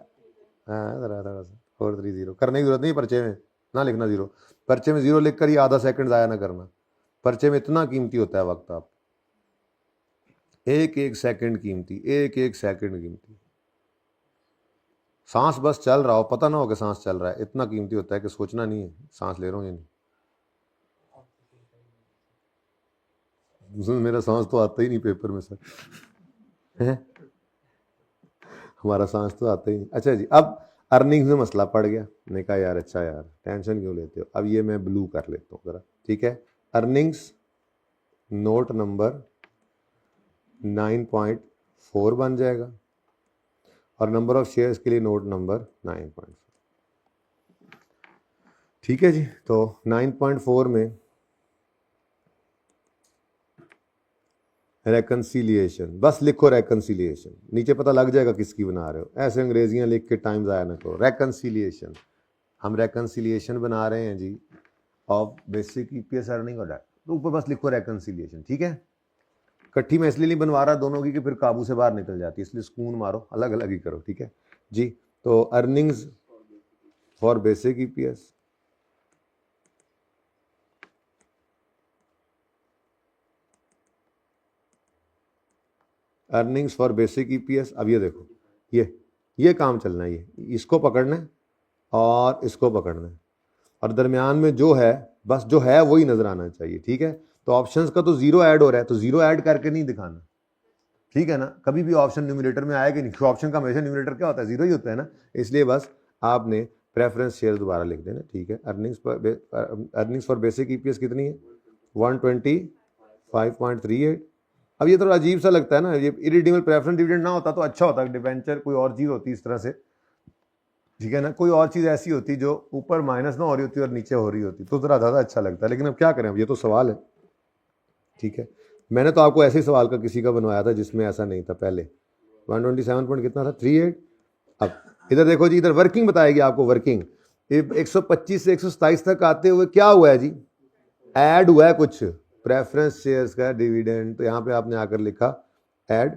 हाँ थोड़ा सा 430 करने की जरूरत नहीं, पर्चे में ना लिखना 0, पर्चे में 0 लिख कर ही आधा सेकंड ज़ाया ना करना, पर्चे में इतना कीमती होता है वक्त, आप एक एक सेकंड कीमती, एक एक सेकंड कीमती। सांस बस चल रहा हो, पता ना हो कि सांस चल रहा है, इतना कीमती होता है कि सोचना नहीं है सांस ले रहा हूँ या नहीं। मेरा सांस तो आता ही नहीं पेपर में सर, है हमारा सांस तो आता ही नहीं। अच्छा जी, अब अर्निंग्स में मसला पड़ गया, मैंने कहा यार अच्छा यार टेंशन क्यों लेते हो, अब ये मैं ब्लू कर लेता हूँ ज़रा, ठीक है। अर्निंग्स नोट नंबर 9.4 बन जाएगा और नंबर ऑफ शेयर्स के लिए नोट नंबर 9.4, ठीक है जी। तो 9.4 में रेकन्सिलिएशन, बस लिखो रेकन्सिलिएशन, नीचे पता लग जाएगा किसकी बना रहे हो, ऐसे अंग्रेजियां लिख के टाइम ज़ाया ना करो। रेकन्सिलिएशन, हम रेकन्सिलिएशन बना रहे हैं जी ऑफ बेसिक ईपीएस अर्निंग और तो ऊपर बस लिखो रेकन्सिलिएशन, ठीक है। इकट्ठी मैं इसलिए नहीं बनवा रहा दोनों की कि फिर काबू से बाहर निकल जाती है, इसलिए स्कून मारो, अलग अलग ही करो, ठीक है जी। तो earnings for basic EPS, earnings for basic EPS, अब ये देखो ये काम चलना है, ये इसको पकड़ना है और इसको पकड़ना है, और दरमियान में जो है बस जो है वही नजर आना चाहिए, ठीक है। तो ऑप्शंस का तो 0 ऐड हो रहा है, तो 0 ऐड करके नहीं दिखाना, ठीक है ना। कभी भी ऑप्शन न्यूमरेटर में आएगा नहीं, ऑप्शन का हमेशा न्यूमरेटर क्या होता है 0 ही होता है ना, इसलिए बस आपने प्रेफरेंस शेयर दोबारा लिख देना, ठीक है। अर्निंग्स फॉर बेसिक ईपीएस कितनी है 125.38। अब ये थोड़ा अजीब सा लगता है ना, ये इरिडीमेबल प्रेफरेंस डिविडेंड ना होता तो अच्छा होता, डिवेंचर कोई और चीज़ होती इस तरह से, ठीक है ना, कोई और चीज़ ऐसी होती जो ऊपर माइनस ना हो रही होती और नीचे हो रही होती तो ज़रा ज़्यादा अच्छा लगता है, लेकिन अब क्या करें, अब ये तो सवाल है, ठीक है। मैंने तो आपको ऐसे ही सवाल का किसी का बनवाया था जिसमें ऐसा नहीं था पहले, 127 पॉइंट कितना था 38। अब इधर देखो जी, इधर वर्किंग बताएगी आपको, वर्किंग 125 से 127 तक आते हुए क्या हुआ है जी, ऐड हुआ है कुछ प्रेफरेंस शेयर्स का डिविडेंड, तो यहां पे आपने आकर लिखा ऐड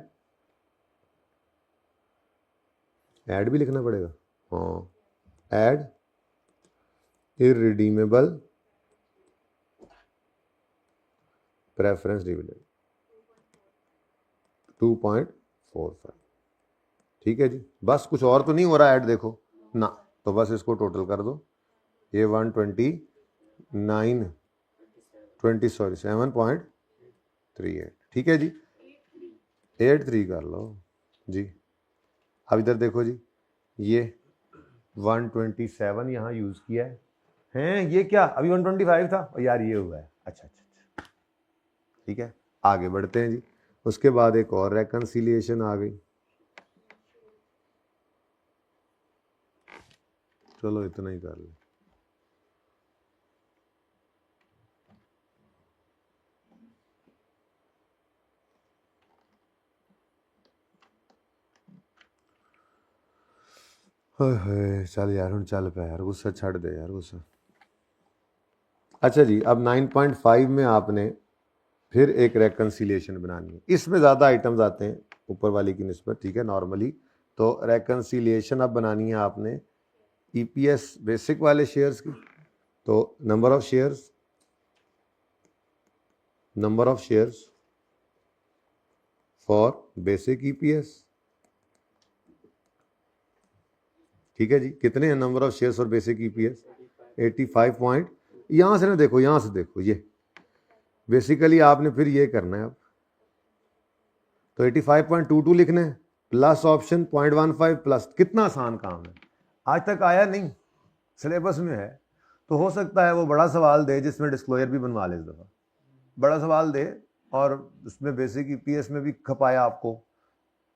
भी लिखना पड़ेगा, हाँ ऐड इररिडीमेबल प्रेफरेंस डिविडेंड 2.45, ठीक है जी। बस कुछ और तो नहीं हो रहा ऐड, देखो ना, तो बस इसको टोटल कर दो, ये 7.38, ठीक है जी, 83 कर लो जी। अब इधर देखो जी, ये 127 यहाँ यूज किया है, ये क्या अभी 125 था और यार ये हुआ है, अच्छा, ठीक है। आगे बढ़ते हैं जी, उसके बाद एक और रेकन्सिलिएशन आ गई, चलो इतना ही कर ले। चल यार हूँ चल पे यार, गुस्सा छड़ दे यार गुस्सा। अच्छा जी, अब 9.5 में आपने फिर एक रेकन्सिलिएशन बनानी है, इसमें ज़्यादा आइटम्स आते हैं ऊपर वाली की निस्बत, ठीक है नॉर्मली। तो रेकन्सिलिएशन अब बनानी है आपने ईपीएस बेसिक वाले शेयर्स की, तो number of shares for basic EPS, ठीक है जी, कितने हैं नंबर ऑफ शेयर्स और बेसिक ईपीएस 85 पॉइंट। यहाँ से ना देखो, यहाँ से देखो, ये बेसिकली आपने फिर ये करना है अब, तो 85.22 लिखना है प्लस ऑप्शन 0.15 प्लस। कितना आसान काम है, आज तक आया नहीं, सिलेबस में है, तो हो सकता है वो बड़ा सवाल दे जिसमें डिस्क्लोजर भी बनवा ले। इस दफ़ा बड़ा सवाल दे और उसमें बेसिक ईपीएस में भी खपाया आपको,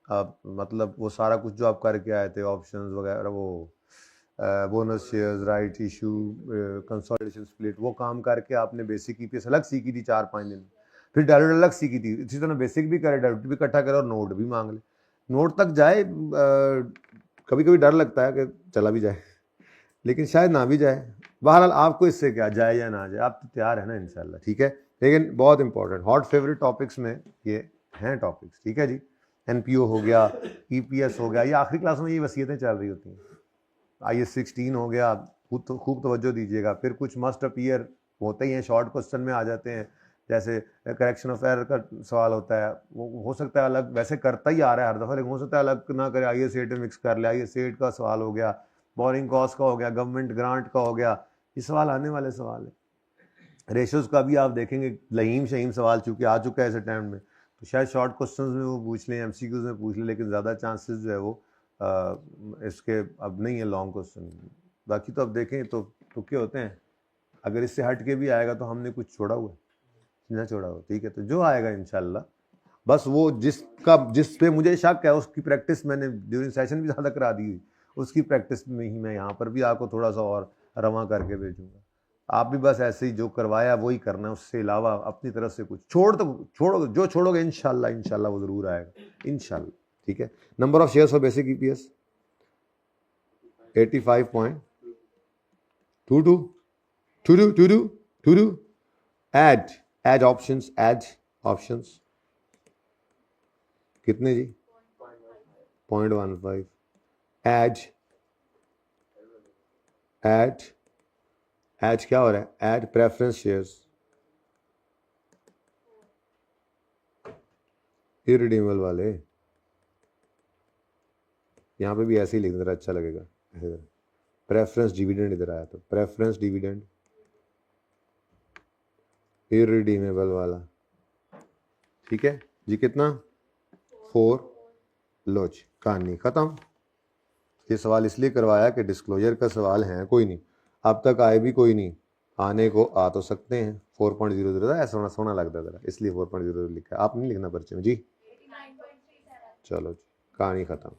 मतलब वो सारा कुछ जो आप करके आए थे, ऑप्शंस वगैरह, वो bonus shares, right issue, consolidation split, वो काम करके आपने बेसिक ईपीएस अलग सीखी थी 4-5 दिन, फिर डायलूट अलग सीखी थी। इसी तरह बेसिक भी करे, डायलूट भी इकट्ठा करे और नोट भी मांग ले, नोट तक जाए। कभी कभी डर लगता है कि चला भी जाए, लेकिन शायद ना भी जाए। बहरहाल आपको इससे क्या, जाए या ना जाए, आप तो तैयार है ना इंशाल्लाह, ठीक है। लेकिन बहुत इंपॉर्टेंट हॉट फेवरेट टॉपिक्स में ये हैं टॉपिक्स, ठीक है जी। एनपीओ हो गया, ईपीएस हो गया, ये आखिरी क्लास में ये वसीयतें चल रही होती हैं। IAS 16 हो गया, खूब तवज्जो दीजिएगा। फिर कुछ मस्ट अपीयर होते ही हैं, शॉर्ट क्वेश्चन में आ जाते हैं, जैसे करेक्शन ऑफ एरर का सवाल होता है, वो हो सकता है अलग, वैसे करता ही आ रहा है हर दफ़ा, लेकिन हो सकता है अलग ना करे, IAS 8 में मिक्स कर ले। IAS 8 का सवाल हो गया, बोरिंग कॉस्ट का हो गया, गवर्नमेंट ग्रांट का हो गया, ये सवाल आने वाले सवाल है। रेशोज़ का भी आप देखेंगे, लहीम शहीम सवाल चूँकि आ चुका है इस अटैम्प्ट में, तो शायद शॉर्ट क्वेश्चंस में वो पूछ लें, MCQs में पूछ लें, लेकिन ज़्यादा चांसेस जो है वो इसके अब नहीं है लॉन्ग क्वेश्चन। बाकी तो अब देखें तो तुक्के होते हैं, अगर इससे हट के भी आएगा तो हमने कुछ छोड़ा हुआ ना छोड़ा हो, ठीक है। तो जो आएगा इंशाल्लाह, बस वो जिस पे मुझे शक है उसकी प्रैक्टिस मैंने ड्यूरिंग सेशन भी ज़्यादा करा दी हुई, उसकी प्रैक्टिस में ही मैं यहाँ पर भी आपको थोड़ा सा और रवा करके भेजूँगा। आप भी बस ऐसे ही जो करवाया वही करना है, उससे अलावा अपनी तरफ से कुछ छोड़ोगे, जो छोड़ोगे इंशाल्लाह वो ज़रूर आएगा इंशाल्लाह, ठीक है। Number of shares for basic EPS 85.22 add options कितने जी 0.15 ऐड क्या हो रहा है, ऐड प्रेफरेंस शेयर्स इररिडीमेबल वाले, यहाँ पे भी ऐसे ही लिख देना, अच्छा लगेगा। प्रेफरेंस डिविडेंड इधर आया तो प्रेफरेंस डिविडेंड इररिडीमेबल वाला, ठीक है जी। कितना 4, लो जी कहानी खत्म। ये सवाल इसलिए करवाया कि डिस्क्लोजर का सवाल है कोई नहीं, अब तक आए भी कोई नहीं, आने को आ तो सकते हैं। 4.00 ऐसा सोना लगता है, इसलिए 4.00 लिखा है, आप नहीं लिखना पर्चे में जी। चलो जी कहानी खत्म।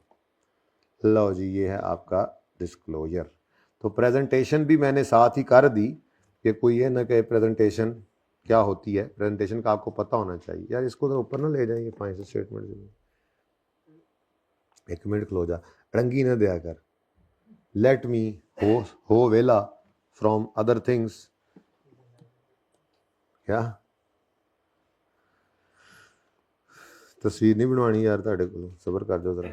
लो जी ये है आपका डिस्क्लोजर। तो प्रेजेंटेशन भी मैंने साथ ही कर दी कि कोई ये ना कि प्रेजेंटेशन क्या होती है, प्रेजेंटेशन का आपको पता होना चाहिए। यार इसको तो ऊपर ना ले जाएंगे फाइनेंशियल स्टेटमेंट, एक मिनट क्लोज आ, रंगी ना दिया कर। लेट मी हो वेला फ्रॉम अदर थिंग्स। क्या तस्वीर नहीं बनवानी यार ਤੁਹਾਡੇ को, सबर कर जाओ जरा।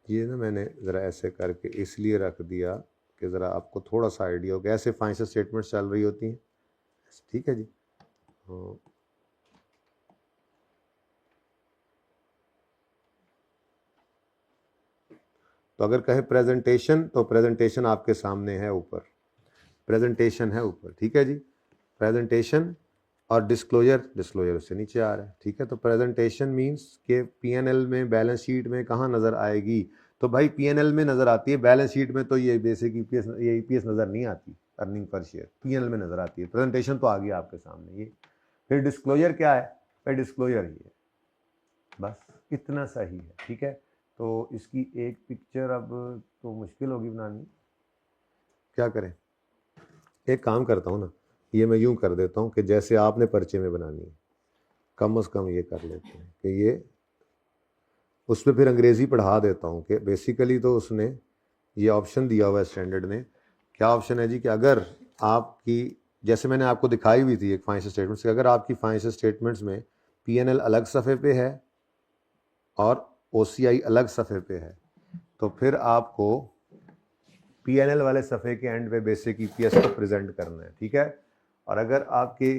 ये ना मैंने ज़रा ऐसे करके इसलिए रख दिया कि ज़रा आपको थोड़ा सा आइडिया हो, ऐसे फाइनेंशियल स्टेटमेंट्स चल रही होती हैं, ठीक है जी। हाँ तो अगर कहे प्रेजेंटेशन, तो प्रेजेंटेशन आपके सामने है ऊपर, प्रेजेंटेशन है ऊपर, ठीक है जी। प्रेजेंटेशन और डिस्क्लोजर उससे नीचे आ रहा है, ठीक है। तो प्रेजेंटेशन मींस के पीएनएल में, बैलेंस शीट में कहाँ नज़र आएगी, तो भाई पीएनएल में नज़र आती है, बैलेंस शीट में तो ये बेसिक ईपीएस नज़र नहीं आती, अर्निंग पर शेयर पीएनएल में नज़र आती है। प्रेजेंटेशन तो आ गया आपके सामने ये। फिर डिस्क्लोजर क्या है, फिर डिस्क्लोजर ही है, बस इतना सही है, ठीक है। तो इसकी एक पिक्चर अब तो मुश्किल होगी बनानी, क्या करें, एक काम करता हूँ ना, ये मैं यूँ कर देता हूँ कि जैसे आपने पर्चे में बनानी है, कम से कम ये कर लेते हैं कि ये उस पर फिर अंग्रेज़ी पढ़ा देता हूँ कि बेसिकली तो उसने ये ऑप्शन दिया हुआ है स्टैंडर्ड ने। क्या ऑप्शन है जी कि अगर आपकी, जैसे मैंने आपको दिखाई हुई थी एक फाइनेंशियल स्टेटमेंट्स, अगर आपकी फाइनेंशियल स्टेटमेंट्स में पीएनएल अलग सफ़े पे है और ओसीआई अलग सफ़े पे है, तो फिर आपको पीएनएल वाले सफ़े के एंड पे बेसिक ईपीएस को प्रेजेंट करना है, ठीक है। और अगर आपके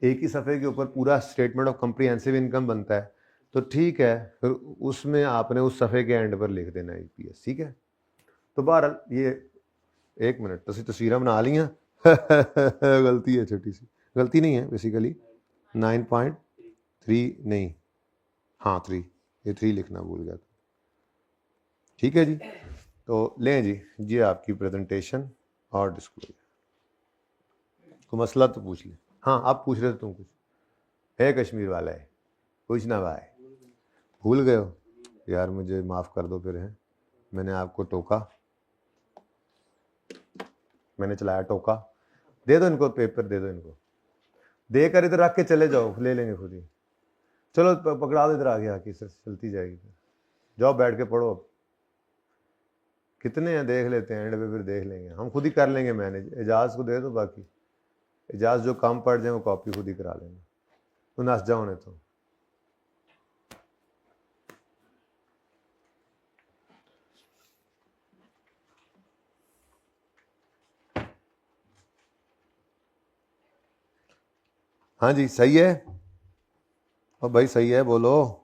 एक ही सफ़े के ऊपर पूरा स्टेटमेंट ऑफ कॉम्प्रिहेंसिव इनकम बनता है, तो ठीक है, फिर उसमें आपने उस सफ़े के एंड पर लिख देना ईपीएस, ठीक है। तो बहरहाल ये 1 मिनट तो तस्वीरें बना लिया गलती है, छोटी सी गलती नहीं है बेसिकली, 9.3 नहीं, हाँ 3, ये 3 लिखना भूल गया था, ठीक है जी। तो लें जी, ये आपकी प्रेजेंटेशन और डिस्क्लोजर। कोई मसला तो पूछ ले। हाँ आप पूछ रहे थे तुम कुछ, है कश्मीर वाला है, कुछ ना भाई, भूल गए हो यार, मुझे माफ़ कर दो फिर, है मैंने आपको टोका, मैंने चलाया टोका। दे दो इनको पेपर, दे दो इनको, दे कर इधर रख के चले जाओ, ले लेंगे खुद ही। चलो पकड़ा दो इधर आगे आके, सर चलती जाएगी, जाओ बैठ के पढ़ो। अब कितने हैं देख लेते हैं, एंड पे फिर देख लेंगे, हम खुद ही कर लेंगे मैनेज। एजाज को दे दो, बाकी एजाज जो कम पड़ जाए वो कॉपी खुद ही करा लेंगे, तो नस जाओ ने तो। हाँ जी सही है, और भाई सही है बोलो।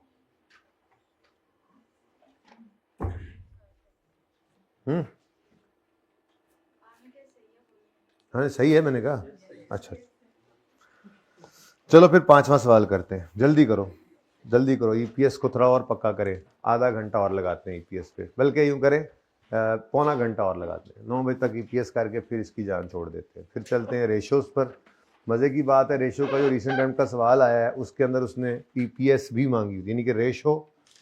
हाँ सही है मैंने कहा, अच्छा चलो फिर 5वां सवाल करते हैं, जल्दी करो जल्दी करो, ईपीएस को थोड़ा और पक्का करें, आधा घंटा और लगाते हैं ईपीएस पे, बल्कि यूँ करें पौना घंटा और लगाते हैं, 9 बजे तक ईपीएस करके फिर इसकी जान छोड़ देते हैं, फिर चलते हैं रेशोज़ पर। मज़े की बात है, रेशो का जो रिसेंट टाइम का सवाल आया है उसके अंदर उसने ईपीएस भी मांगी, यानी कि रेशो,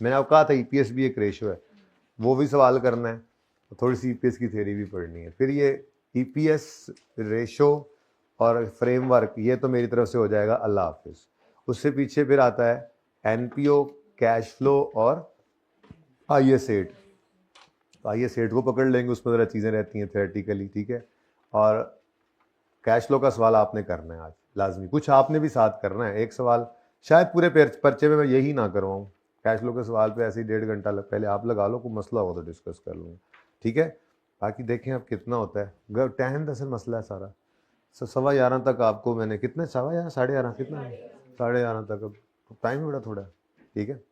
मैंने आपको कहा था ईपीएस भी एक रेशो है, वो भी सवाल करना है, थोड़ी सी ईपीएस की थ्योरी भी पढ़नी है। फिर ये ईपीएस, रेशो और फ्रेमवर्क, ये तो मेरी तरफ से हो जाएगा, अल्लाह हाफिज़। उससे पीछे फिर आता है एनपीओ, कैश फ्लो और आईएस8। तो आईएस8 को पकड़ लेंगे, उसमें ज़रा चीज़ें रहती हैं थ्योरेटिकली, ठीक है। और कैश फ्लो का सवाल आपने करना है आज लाजमी, कुछ आपने भी साथ करना है, एक सवाल शायद पूरे पर्चे में मैं यही ना करवाऊँ, कैश फ्लो के सवाल पे ऐसे ही 1.5 घंटा पहले आप लगा लो, कोई मसला हो तो डिस्कस कर लूँगा, ठीक है। बाकी देखें अब कितना होता है, टाइम दरअसल मसला है सारा। 11:15 तक आपको मैंने, कितने 11:15 11:30 कितना, 11:30 तक, अब टाइम बड़ा थोड़ा, ठीक है।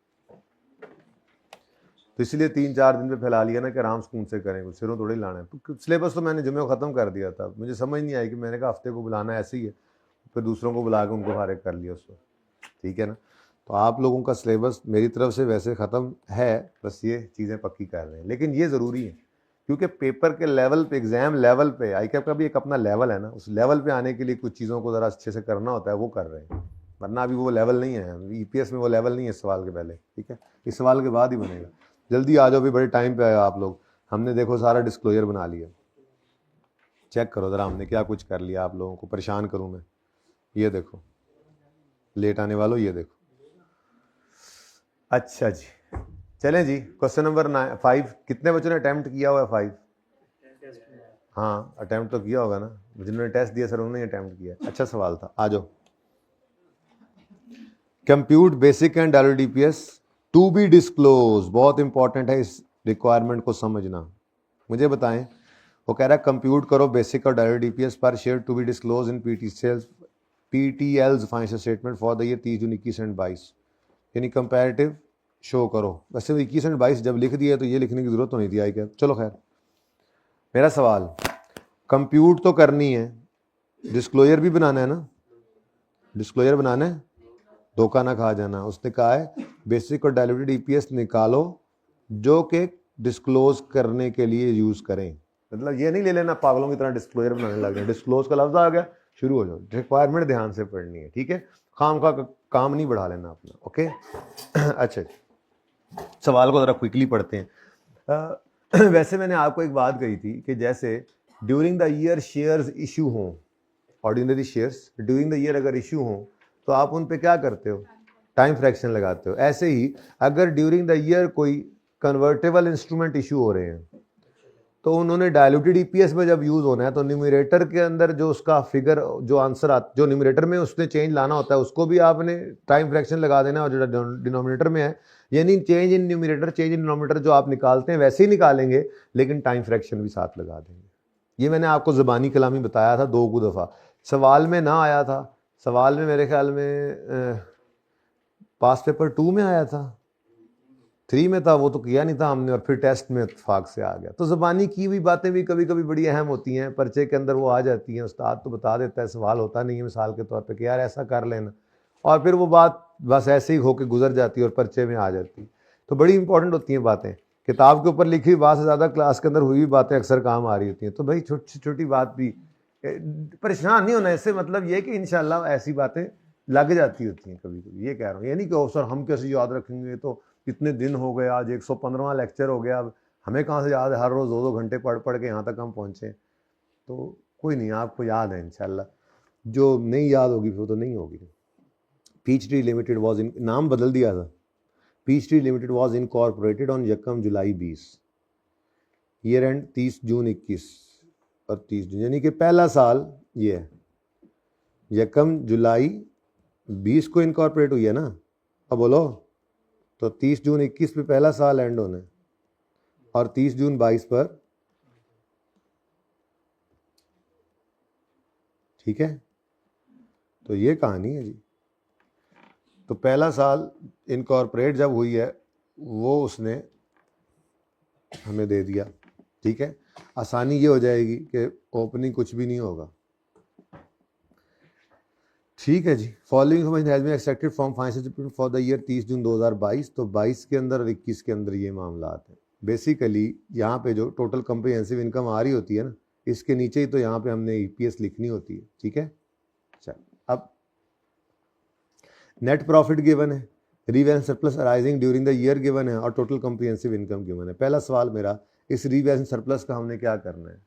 तो इसलिए 3-4 दिन पे फैला लिया ना कि आराम सुकून से करें, कुछ सिरों थोड़ी लाना है। तो सिलेबस तो मैंने जुम्मे को ख़त्म कर दिया था, मुझे समझ नहीं आई कि मैंने कहा हफ्ते को बुलाना ऐसे ही है, फिर दूसरों को बुला के उनको फारिग कर लिया उसको, ठीक है ना। तो आप लोगों का सिलेबस मेरी तरफ से वैसे ख़त्म है, बस ये चीज़ें पक्की कर रहे हैं, लेकिन ये ज़रूरी है क्योंकि पेपर के लेवल पे, एग्ज़ाम लेवल पे, आईकैप का भी एक अपना लेवल है ना, उस लेवल पे आने के लिए कुछ चीज़ों को ज़रा अच्छे से करना होता है, वो कर रहे हैं, वरना अभी वो लेवल नहीं है, ईपीएस में वो लेवल नहीं है इस सवाल के पहले, ठीक है, इस सवाल के बाद ही बनेगा। जल्दी आ जाओ, भी बड़े टाइम पे आए आप लोग, हमने देखो सारा डिस्क्लोजर बना लिया, चेक करो ज़रा हमने क्या कुछ कर लिया, आप लोगों को परेशान करूँ मैं, ये देखो लेट आने वालों, ये देखो। अच्छा जी चलें जी, क्वेश्चन नंबर 5, कितने बच्चों ने अटैम्प्ट किया हुआ है 5? हाँ अटैम्प्ट तो किया होगा ना, जिन्होंने टेस्ट दिया सर उन्होंने अटैम्प्ट किया, अच्छा सवाल था, आ जाओ। Compute basic and DPS to be disclose, बहुत इंपॉर्टेंट है, इस रिक्वायरमेंट को समझना। मुझे बताएं, वो कह रहा है कंप्यूट करो बेसिक और डीपीएस पर share to be disclose in PTLs financial statement for the year 30 June 21 and 22, यानी कंपैरेटिव शो करो। वैसे 21 एंड 22 जब लिख दिया तो ये लिखने की जरूरत तो नहीं थी, आई क्या, चलो खैर। मेरा सवाल, कंप्यूट तो करनी है, डिस्क्लोजर भी बनाना है ना, डिस्क्लोजर बनाना है, धोखा ना खा जाना। उसने कहा है बेसिक और डायल्यूटेड ईपीएस निकालो जो कि डिस्क्लोज करने के लिए यूज करें, मतलब ये नहीं ले लेना पागलों की तरह डिस्क्लोजर बनाने लग गए, डिस्क्लोज का लफ्ज आ गया शुरू हो जाओ, रिक्वायरमेंट ध्यान से पढ़नी है, ठीक है, काम का काम नहीं बढ़ा लेना अपना, ओके। अच्छा सवाल को ज़रा क्विकली पढ़ते हैं। वैसे मैंने आपको एक बात कही थी कि जैसे during the year shares issue हों, ordinary shares during the year अगर इशू हों तो आप उन पे क्या करते हो, टाइम फ्रैक्शन लगाते हो। ऐसे ही अगर ड्यूरिंग द ईयर कोई कन्वर्टेबल इंस्ट्रूमेंट इशू हो रहे हैं तो उन्होंने डायल्यूटेड ईपीएस में जब यूज होना है तो न्यूमरेटर के अंदर जो उसका फिगर, जो आंसर आता, जो न्यूमरेटर में उसने चेंज लाना होता है उसको भी आपने टाइम फ्रैक्शन लगा देना, और जो डिनोमिनेटर में है, यानी change in numerator change in denominator जो आप निकालते हैं वैसे ही निकालेंगे, लेकिन टाइम फ्रैक्शन भी साथ लगा देंगे। ये मैंने आपको ज़बानी कलामी बताया था 2 दफ़ा, सवाल में ना आया था, सवाल में मेरे ख्याल में पास पेपर 2 में आया था, 3 में था, वो तो किया नहीं था हमने, और फिर टेस्ट में इत्तेफाक से आ गया। तो ज़बानी की हुई बातें भी कभी कभी बड़ी अहम होती हैं, पर्चे के अंदर वो आ जाती हैं, उस्ताद तो बता देता है, सवाल होता नहीं है मिसाल के तौर पे कि यार ऐसा कर लेना, और फिर वो बात बस ऐसे ही होकर गुजर जाती है और पर्चे में आ जाती है। तो बड़ी इंपॉर्टेंट होती हैं बातें, किताब के ऊपर लिखी हुई बात से ज़्यादा क्लास के अंदर हुई हुई बातें अक्सर काम आ रही होती हैं। तो भाई छोटी छोटी बात भी परेशान नहीं होना, इससे मतलब ये कि इंशाल्लाह ऐसी बातें लग जाती होती हैं कभी कभी। ये कह रहा हूँ, ये नहीं कि सर हम कैसे याद रखेंगे, तो कितने दिन हो गए, आज 115वां लेक्चर हो गया, अब हमें कहाँ से याद है, हर रोज़ 2-2 घंटे पढ़ पढ़ के यहाँ तक हम पहुँचे। तो कोई नहीं, आपको याद है इंशाल्लाह, जो नहीं याद होगी वो तो नहीं होगी। Peach tree limited was in, नाम बदल दिया था, peach tree limited was incorporated on 1 July 20, year end 30 June 21 और 30 जून, यानी कि पहला साल ये है, 1 जुलाई 20 को इनकॉर्पोरेट हुई है ना। अब बोलो, तो 30 जून 21 पे पहला साल एंड होना है, और 30 जून 22 पर, ठीक है। तो ये कहानी है जी। तो पहला साल इनकॉर्पोरेट जब हुई है वो उसने हमें दे दिया, ठीक है। आसानी ये हो जाएगी कि ओपनिंग कुछ भी नहीं होगा, ठीक है जी। Following information has been extracted from financial for the year 30 June 2022। तो 22 के अंदर और 21 के अंदर ये मामला हैं। बेसिकली यहाँ पे जो टोटल कम्प्रिहेंसिव इनकम आ रही होती है ना, इसके नीचे ही तो यहाँ पे हमने ईपीएस लिखनी होती है, ठीक है। चल, अब नेट प्रॉफिट गिवन है, revaluation surplus arising during the year given है, और टोटल कम्प्रिहेंसिव इनकम गिवन है। पहला सवाल मेरा, इस रीवैल्यूएशन सरप्लस का हमने क्या करना है?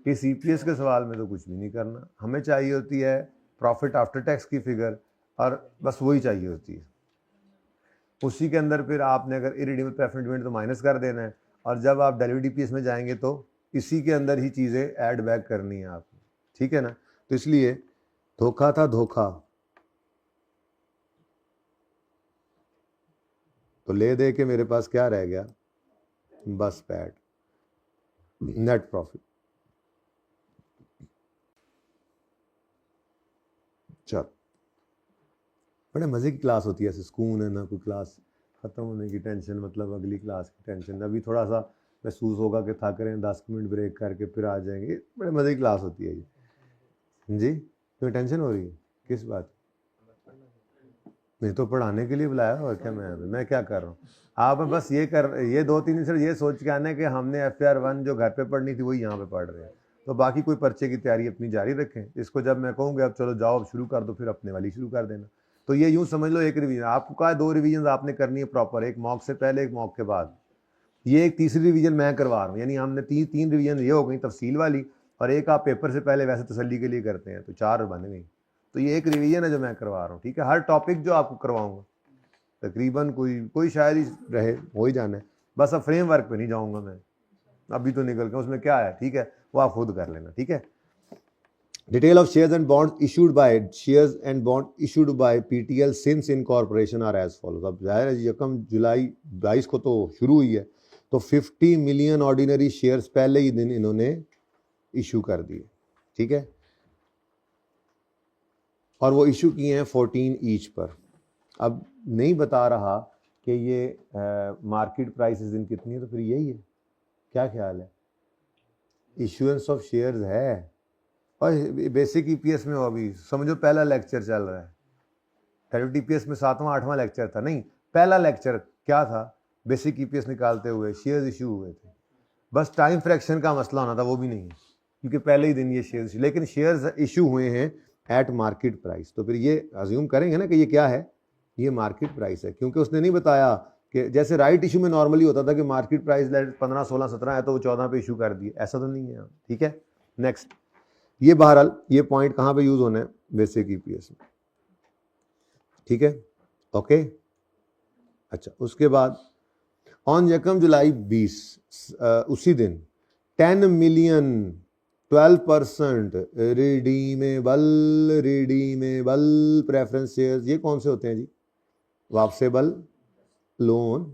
इस ईपीएस के सवाल में तो कुछ भी नहीं करना, हमें चाहिए होती है प्रॉफिट आफ्टर टैक्स की फिगर, और बस वही चाहिए होती है। उसी के अंदर फिर आपने अगर इरिडीमेबल प्रेफरेंस डिविडेंड तो माइनस कर देना है, और जब आप डाइल्यूटेड ईपीएस में जाएंगे तो इसी के अंदर ही चीज़ें ऐड बैक करनी है आपने, ठीक है ना। तो इसलिए धोखा था धोखा, तो ले दे के मेरे पास क्या रह गया, बस पैट नेट प्रॉफिट। चल, बड़े मज़े की क्लास होती है, ऐसे सुकून है ना, कोई क्लास ख़त्म होने की टेंशन, मतलब अगली क्लास की टेंशन। अभी थोड़ा सा महसूस होगा कि थक रहे हैं, 10 मिनट ब्रेक करके फिर आ जाएंगे। बड़े मज़े की क्लास होती है ये जी। तुम्हें टेंशन हो रही है किस बात? नहीं तो पढ़ाने के लिए बुलाया, और क्या मैं क्या कर रहा हूँ? आप बस ये 2-3 दिन से ये सोच के आना कि हमने FR1 जो घर पे पढ़नी थी वही यहाँ पे पढ़ रहे हैं, तो बाकी कोई पर्चे की तैयारी अपनी जारी रखें। इसको जब मैं कहूँगा अब चलो जाओ अब शुरू कर दो, फिर अपने वाली शुरू कर देना। तो ये यूँ समझ लो एक रिवीजन आपको कहा, 2 रिवीजन आपने करनी है प्रॉपर, एक मॉक से पहले एक मॉक के बाद। ये एक तीसरी रिवीजन मैं करवा रहा हूँ, यानी हमने 3 रिवीजन ये हो गई तफसील वाली, और एक आप पेपर से पहले वैसे तसल्ली के लिए करते हैं, तो 4 बन गई। तो ये एक रिवीजन है जो मैं करवा रहा हूँ, ठीक है। हर टॉपिक जो आपको करवाऊंगा तकरीबन कोई शायद ही रहे, हो ही जाना है। बस अब फ्रेमवर्क पे नहीं जाऊँगा मैं, अभी तो निकल के उसमें क्या है, ठीक है, वो आप खुद कर लेना, ठीक है। Detail of shares and bonds issued by shares and bond issued by PTL since incorporation are as follows. अब जाहिर है 1 जुलाई 22 को तो शुरू हुई है, तो 50 मिलियन ऑर्डिनरी शेयर्स पहले ही दिन इन्होंने इशू कर दिए, ठीक है, और वो इशू किए हैं 14 ईच पर। अब नहीं बता रहा कि ये मार्केट प्राइस इस दिन कितनी है, तो फिर यही है, क्या ख्याल है? इशुएंस ऑफ शेयर्स है, और बेसिक ईपीएस में हो, अभी समझो पहला लेक्चर चल रहा है। डाइल्यूटेड ईपीएस में 7वां 8वां लेक्चर था, नहीं पहला लेक्चर क्या था, बेसिक ईपीएस निकालते हुए शेयर्स इशू हुए थे। बस टाइम फ्रैक्शन का मसला होना था, वो भी नहीं है क्योंकि पहले ही दिन ये शेयर्स, लेकिन शेयर्स इशू हुए हैं एट मार्केट प्राइस। तो फिर ये अज्यूम करेंगे ना कि ये क्या है, ये मार्केट प्राइस है, क्योंकि उसने नहीं बताया कि जैसे राइट इशू में नॉर्मली होता था कि मार्केट प्राइस 15, 16, 17 है तो वो 14 पे इशू कर दिए, ऐसा तो नहीं है, ठीक है। नेक्स्ट, ये बहरहाल ये पॉइंट कहाँ पे यूज होना है, बेसिक ईपीएस में, ठीक है, ओके। अच्छा, उसके बाद ऑन 1 जुलाई 20 उसी दिन 10 मिलियन 12% रिडीमेबल प्रेफरेंस शेयर्स, ये कौन से होते हैं जी? वापसेबल लोन।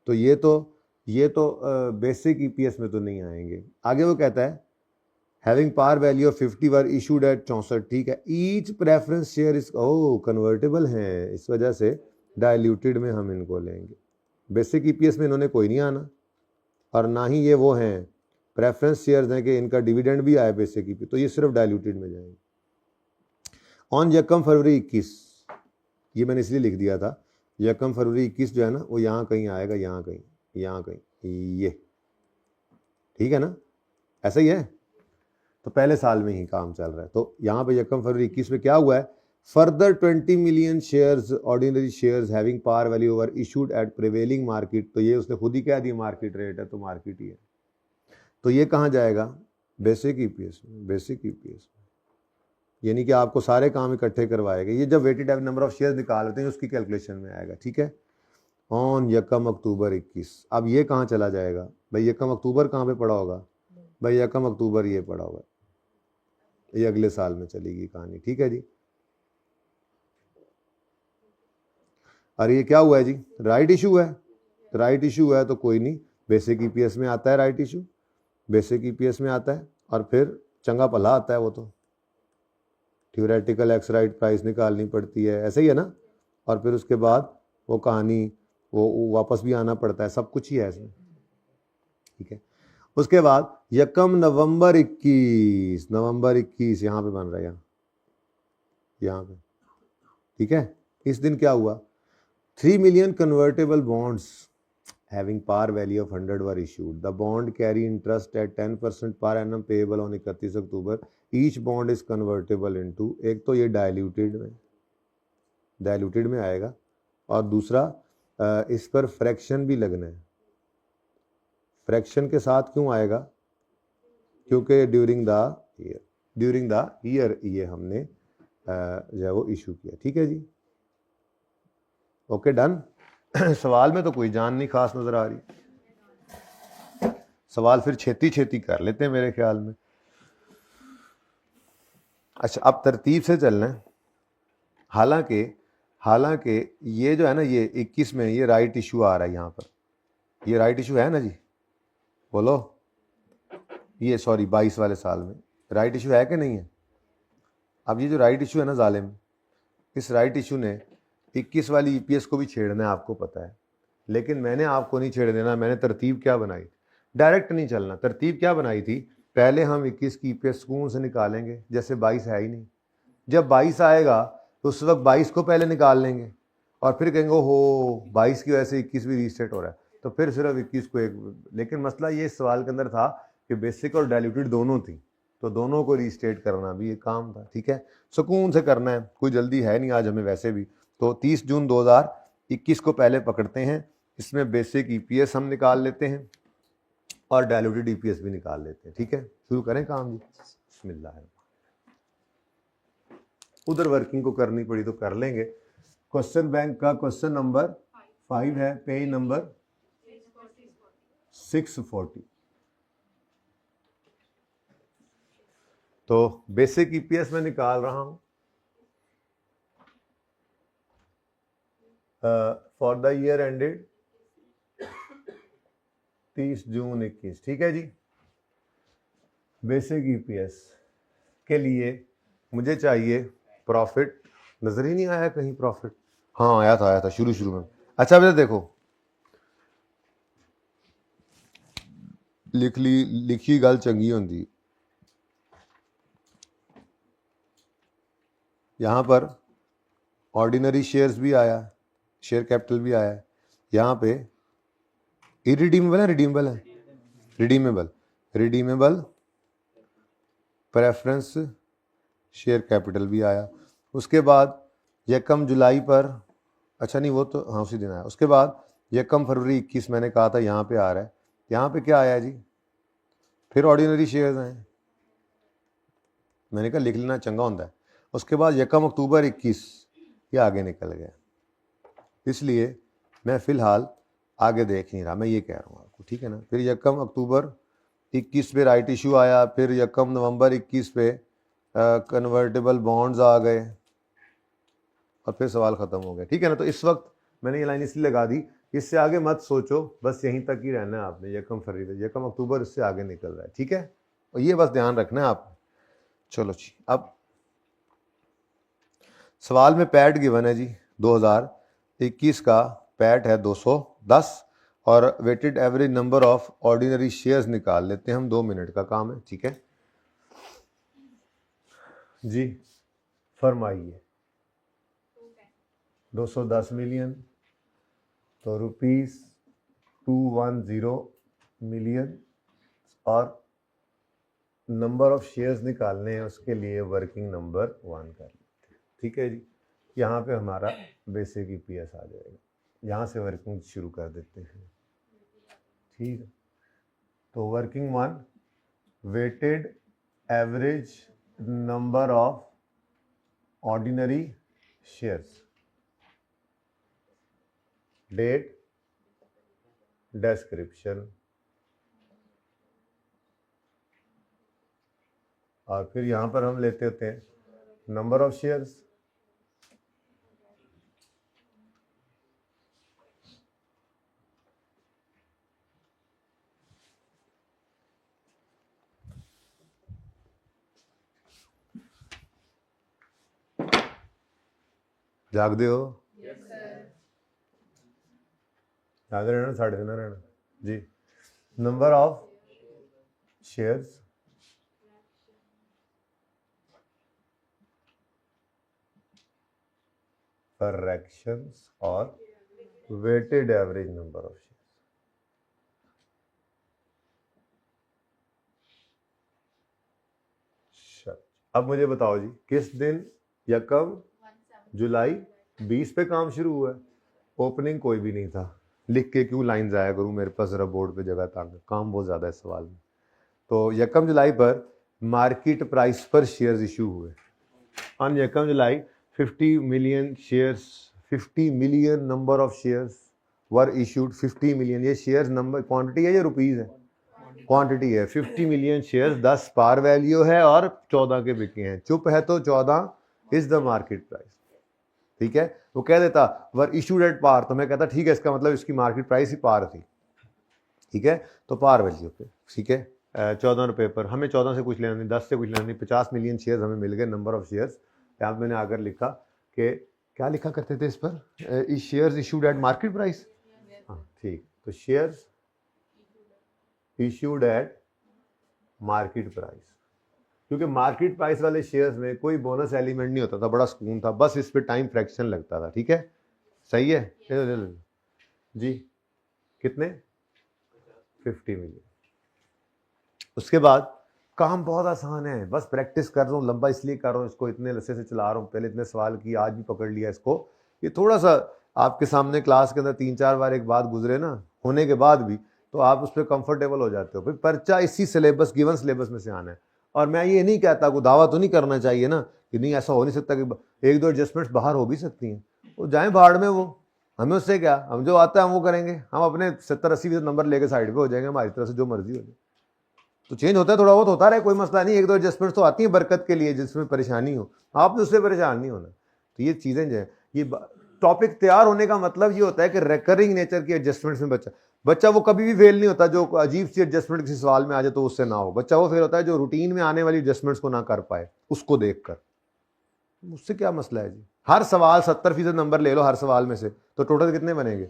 तो ये तो बेसिक ईपीएस में तो नहीं आएंगे। आगे वो कहता है having par value of 50 were issued at 64, ठीक है। Each preference share is convertible है, इस वजह से डाइल्यूटेड में हम इनको लेंगे। बेसिक ईपीएस में इन्होंने कोई नहीं आना, और ना ही ये वो हैं प्रेफरेंस शेयर्स हैं कि इनका डिविडेंड भी आए बेसिक ईपीएस, तो ये सिर्फ डाइल्यूटेड में जाएंगे। ऑन यकम फरवरी 21, ये मैंने इसलिए लिख दिया था, यकम फरवरी 21 जो है ना वो यहाँ कहीं आएगा, यहाँ कहीं, यहाँ कहीं, ये ठीक है ना, ऐसा ही है। तो पहले साल में ही काम चल रहा है। तो यहाँ पे यकम फरवरी 21 में क्या हुआ है, further 20 million shares ordinary shares having par value over issued at prevailing market, तो ये उसने खुद ही कह दिया मार्केट रेट है तो मार्केट ही है। तो ये कहाँ जाएगा, बेसिक ईपीएस में, बेसिक ईपीएस में, यानी कि आपको सारे काम इकट्ठे करवाएगा। ये जब weighted average number of shares निकाल लेते हैं उसकी कैलकुलेशन में आएगा, ठीक है। ऑन यकम अक्टूबर 21, अब ये कहाँ चला जाएगा भाई, यकम अक्टूबर कहाँ पे पड़ा होगा भाई, यकम अक्टूबर ये पड़ा होगा, ये अगले साल में चलेगी कहानी, ठीक है जी। अरे ये क्या हुआ है जी, राइट इशू है, राइट इशू है तो कोई नहीं, बेसिक ईपीएस में आता है राइट इशू, बेसिक ईपीएस में आता है, और फिर चंगा भला आता है वो तो, थ्योरेटिकल एक्स राइट प्राइस निकालनी पड़ती है, ऐसे ही है ना, और फिर उसके बाद वो कहानी वो वापस भी आना पड़ता है, सब कुछ ही है इसमें, ठीक है। उसके बाद यकम नवंबर 21, नवंबर 21 यहाँ पे बन रहा है, यहाँ पे, ठीक है। इस दिन क्या हुआ, 3 million convertible bonds having par value of 100 were issued. The bond carry interest at 10% per annum payable on 31 October. Each bond is convertible into, एक तो ये डाइल्यूटेड में आएगा, और दूसरा इस पर फ्रैक्शन भी लगना है। फ्रैक्शन के साथ क्यों आएगा, क्योंकि ड्यूरिंग द ईयर ये हमने जो है वो इशू किया, ठीक है जी। Okay done. सवाल में तो कोई जान नहीं खास नजर आ रही, सवाल फिर छेती छेती कर लेते हैं मेरे ख्याल में। अच्छा अब तरतीब से चलना है। हालांकि ये जो है ना, ये 21 में ये राइट इशू आ रहा है, यहाँ पर ये राइट इशू है ना जी, बोलो, ये सॉरी 22 वाले साल में राइट इशू है कि नहीं है। अब ये जो राइट इशू है ना जालिम, इस राइट इशू ने 21 वाली ईपीएस को भी छेड़ना है, आपको पता है, लेकिन मैंने आपको नहीं छेड़ देना। मैंने तरतीब क्या बनाई, डायरेक्ट नहीं चलना। तरतीब क्या बनाई थी, पहले हम 21 की ईपीएस सुकून से निकालेंगे, जैसे 22 है ही नहीं, जब 22 आएगा तो उस वक्त 22 को पहले निकाल लेंगे, और फिर कहेंगे हो 22 की वजह से 21 भी रीस्टेट हो रहा है, तो फिर सिर्फ 21 को एक। लेकिन मसला ये इस सवाल के अंदर था कि बेसिक और डाइल्यूटेड दोनों थी, तो दोनों को रीस्टेट करना भी एक काम था, ठीक है। सुकून से करना है, कोई जल्दी है नहीं आज हमें वैसे भी। तो 30 जून 2021 को पहले पकड़ते हैं, इसमें बेसिक ईपीएस हम निकाल लेते हैं और डाइल्यूटेड ईपीएस भी निकाल लेते हैं, ठीक है। शुरू करें काम जी, बिस्मिल्लाह। उधर वर्किंग को करनी पड़ी तो कर लेंगे। क्वेश्चन बैंक का क्वेश्चन नंबर 5 है, पेज नंबर 640। तो बेसिक ईपीएस में निकाल रहा हूं for the year ended 30 June 21, ठीक है जी। बेसिक ईपीएस के लिए मुझे चाहिए प्रॉफिट, नजर ही नहीं आया कहीं प्रॉफिट, हाँ आया था शुरू में। अच्छा बेटा देखो, लिखी गल चंगी होंगी। यहाँ पर ऑर्डिनरी शेयर्स भी आया, शेयर कैपिटल भी आया, यहाँ पे इरिडीमेबल है, रिडीमेबल प्रेफरेंस शेयर कैपिटल भी आया। उसके बाद यकम जुलाई पर, अच्छा नहीं वो तो हाँ उसी दिन आया। उसके बाद यकम फरवरी 21 मैंने कहा था यहाँ पे आ रहा है, यहाँ पे क्या आया जी, फिर ऑर्डिनरी शेयर्स आए, मैंने कहा लिख लेना चंगा होता है। उसके बाद यकम अक्टूबर 21 ये आगे निकल गया, इसलिए मैं फ़िलहाल आगे देख नहीं रहा, मैं ये कह रहा हूँ आपको, ठीक है ना। फिर यकम अक्टूबर 21 पे राइट इशू आया, फिर यकम नवंबर 21 पे कन्वर्टेबल बॉन्ड्स आ गए, और फिर सवाल ख़त्म हो गया, ठीक है ना। तो इस वक्त मैंने ये लाइन इसलिए लगा दी, इससे आगे मत सोचो, बस यहीं तक ही रहना है आपने। यकम फरवरी, यकम अक्टूबर इससे आगे निकल रहा है, ठीक है, और ये बस ध्यान रखना है आप। चलो जी, अब सवाल में पैड गिवन है जी 2000, 21 का पैट है 210 और weighted average number of ordinary shares निकाल लेते हैं हम, 2 मिनट का काम है, ठीक है जी। फरमाइए 210 मिलियन तो ₹210 मिलियन और नंबर ऑफ शेयर्स निकालने हैं, उसके लिए वर्किंग नंबर 1 कर लेते हैं, ठीक है जी। यहाँ पे हमारा बेसिक ईपीएस आ जाएगा, यहाँ से वर्किंग शुरू कर देते हैं, ठीक है। तो working 1, weighted average number of ordinary shares, date, description और फिर यहाँ पर हम लेते होते हैं नंबर ऑफ शेयर्स, जागदे हो? जागदे रहना, साढ़े देना रहना जी। नंबर ऑफ शेयर्स, फ्रैक्शंस और weighted average number of shares. अब मुझे बताओ जी, किस दिन या कब जुलाई 20 पे काम शुरू हुआ है? ओपनिंग कोई भी नहीं था, लिख के क्यों लाइन जाया करूं, मेरे पास जरा बोर्ड पे जगह तंग, काम बहुत ज़्यादा है सवाल में। तो 1 जुलाई पर मार्केट प्राइस पर शेयर्स इशू हुए। On 1 July 50 million shares, 50 million number of shares were issued. 50 million ये शेयर्स नंबर क्वांटिटी है या रुपीज़ है? क्वांटिटी है। 50 मिलियन शेयर्स 10 पार वैल्यू है और 14 के बिके हैं। चुप है तो 14 इज द मार्केट प्राइस, ठीक है। वो कह देता वर इशूड एट पार, तो मैं कहता ठीक है, इसका मतलब इसकी मार्केट प्राइस ही पार थी, ठीक है। तो पार वैल्यू पे, ठीक है, 14 रुपये पर। हमें 14 से कुछ लेना नहीं, 10 से कुछ लेना नहीं। 50 मिलियन शेयर्स हमें मिल गए, नंबर ऑफ शेयर्स। यहाँ मैंने आकर लिखा कि क्या लिखा करते थे इस पर, shares issued at market price. हाँ ठीक, तो shares issued at market price, क्योंकि मार्केट प्राइस वाले शेयर्स में कोई बोनस एलिमेंट नहीं होता था, बड़ा सुकून था, बस इस पे टाइम फ्रैक्शन लगता था, ठीक है, सही है जी। कितने? 50 मिलियन। उसके बाद काम बहुत आसान है, बस प्रैक्टिस कर रहा हूँ, लंबा इसलिए कर रहा हूँ इसको, इतने लस्से से चला रहा हूँ, पहले इतने सवाल किए, आज भी पकड़ लिया इसको। ये थोड़ा सा आपके सामने क्लास के अंदर 3-4 बार एक बात गुजरे ना होने के बाद भी, तो आप उस पर कंफर्टेबल हो जाते हो। फिर पर्चा इसी सिलेबस, गिवन सिलेबस में से आना है। और मैं ये नहीं कहता, को दावा तो नहीं करना चाहिए ना कि नहीं ऐसा हो नहीं सकता कि 1-2 एडजस्टमेंट्स बाहर हो भी सकती हैं, वो जाए भाड़ में, वो हमें उससे क्या, हम जो आता है हम वो करेंगे, हम अपने 70-80% नंबर लेके साइड पे हो जाएंगे, हमारी तरफ से जो मर्जी हो जाए। तो चेंज होता है, थोड़ा बहुत होता रहे, कोई मसला नहीं। 1-2 एडजस्टमेंट्स तो आती हैं बरकत के लिए, जिसमें परेशानी हो, आपने उससे परेशान नहीं होना। तो ये चीज़ें जो है, ये टॉपिक तैयार होने का मतलब ये होता है कि रिकरिंग नेचर की एडजस्टमेंट्स में बच्चा वो कभी भी फेल नहीं होता जो अजीब सी एडजस्टमेंट किसी सवाल में आ जाए तो उससे ना हो। बच्चा वो फेल होता है जो रूटीन में आने वाली एडजस्टमेंट्स को ना कर पाए, उसको देखकर। मुझसे क्या मसला है जी, हर सवाल 70% नंबर ले लो हर सवाल में से, तो टोटल कितने बनेंगे?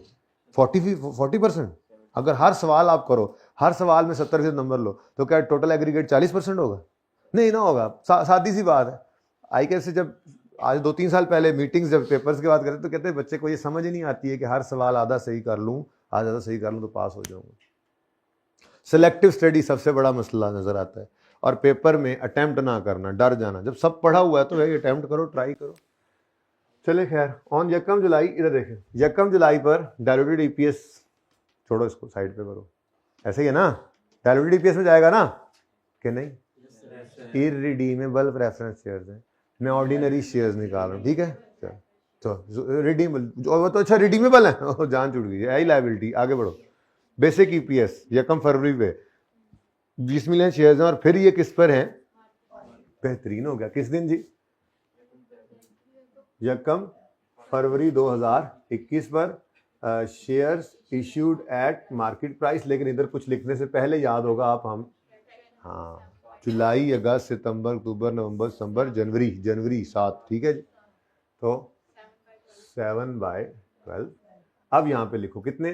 40%। अगर हर सवाल आप करो, हर सवाल में 70% नंबर लो, तो क्या टोटल एग्रीगेट 40% होगा? नहीं ना होगा। सादी सी बात है। ICAS से जब आज 2-3 साल पहले मीटिंग्स जब पेपर्स की बात करते तो कहते हैं बच्चे को ये समझ ही नहीं आती है कि हर सवाल आधा सही कर लूँ, आधा सही कर लूँ तो पास हो जाऊंगा। सिलेक्टिव स्टडी सबसे बड़ा मसला नजर आता है, और पेपर में अटेम्प्ट ना करना, डर जाना। जब सब पढ़ा हुआ है तो भाई अटेम्प्ट करो, ट्राई करो। चले खैर, ऑन 1 जुलाई, इधर देखें, 1 जुलाई पर डायलूटेड EPS, छोड़ो इसको साइड पे करो, ऐसे ही है ना, डायलूटेड EPS में जाएगा ना कि नहीं? इररिडीमेबल प्रेफरेंस शेयर्स है, मैं ऑर्डिनरी शेयर्स निकाल रहा हूँ, ठीक है। तो रिडीमेबल जो तो अच्छा रिडीमेबल है, जान छूट गई, आई लाइबिलिटी। आगे बढ़ो, बेसिक EPS 1 फरवरी पे 20 मिलियन शेयर्स हैं, और फिर ये किस पर हैं? बेहतरीन हो गया, किस दिन जी? 1 फरवरी 2021 पर shares issued at market price. लेकिन इधर कुछ लिखने से पहले याद होगा आप, हम हाँ जुलाई, अगस्त, सितंबर, अक्टूबर, नवंबर, दिसंबर, जनवरी 7, ठीक है जी। तो 7/12 12। अब यहाँ पे लिखो कितने,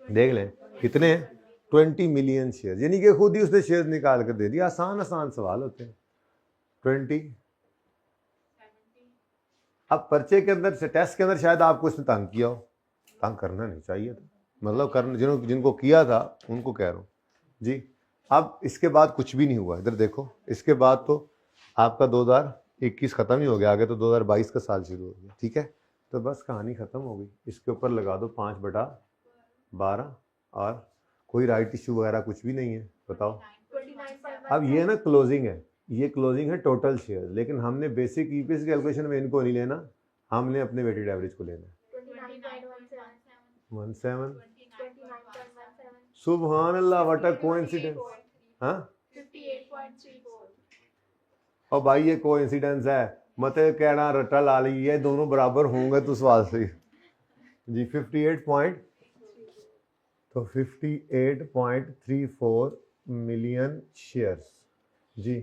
देख लें कितने, 20 मिलियन शेयर, यानी कि खुद ही उसने शेयर निकाल कर दे दिया। आसान आसान सवाल होते हैं। 20। अब पर्चे के अंदर से, टेस्ट के अंदर शायद आपको इसने तंग किया हो, तंग करना नहीं चाहिए था, मतलब करना जिनको किया था उनको कह रहा हूँ जी। अब इसके बाद कुछ भी नहीं हुआ, इधर देखो, इसके बाद तो आपका 2021 खत्म ही हो गया, आगे तो 2022 का साल शुरू हो गया, ठीक है। तो बस कहानी खत्म हो गई। इसके ऊपर लगा दो 5/12 और कोई राइट इशू वगैरह कुछ भी नहीं है, बताओ। अब ये ना क्लोजिंग है, ये क्लोजिंग है टोटल शेयर, लेकिन हमने बेसिक ईपीएस कैलकुलेशन में इनको नहीं लेना, हमने अपने वेटेड एवरेज को लेना है। 17 सुभान अल्लाह, व्हाट अ कोइंसिडेंस। हाँ 58.34। और भाई ये कोइंसिडेंस है, मत कहना रट्टा ला ली, ये दोनों बराबर होंगे तो सवाल से जी। 58.34 मिलियन शेयर्स जी,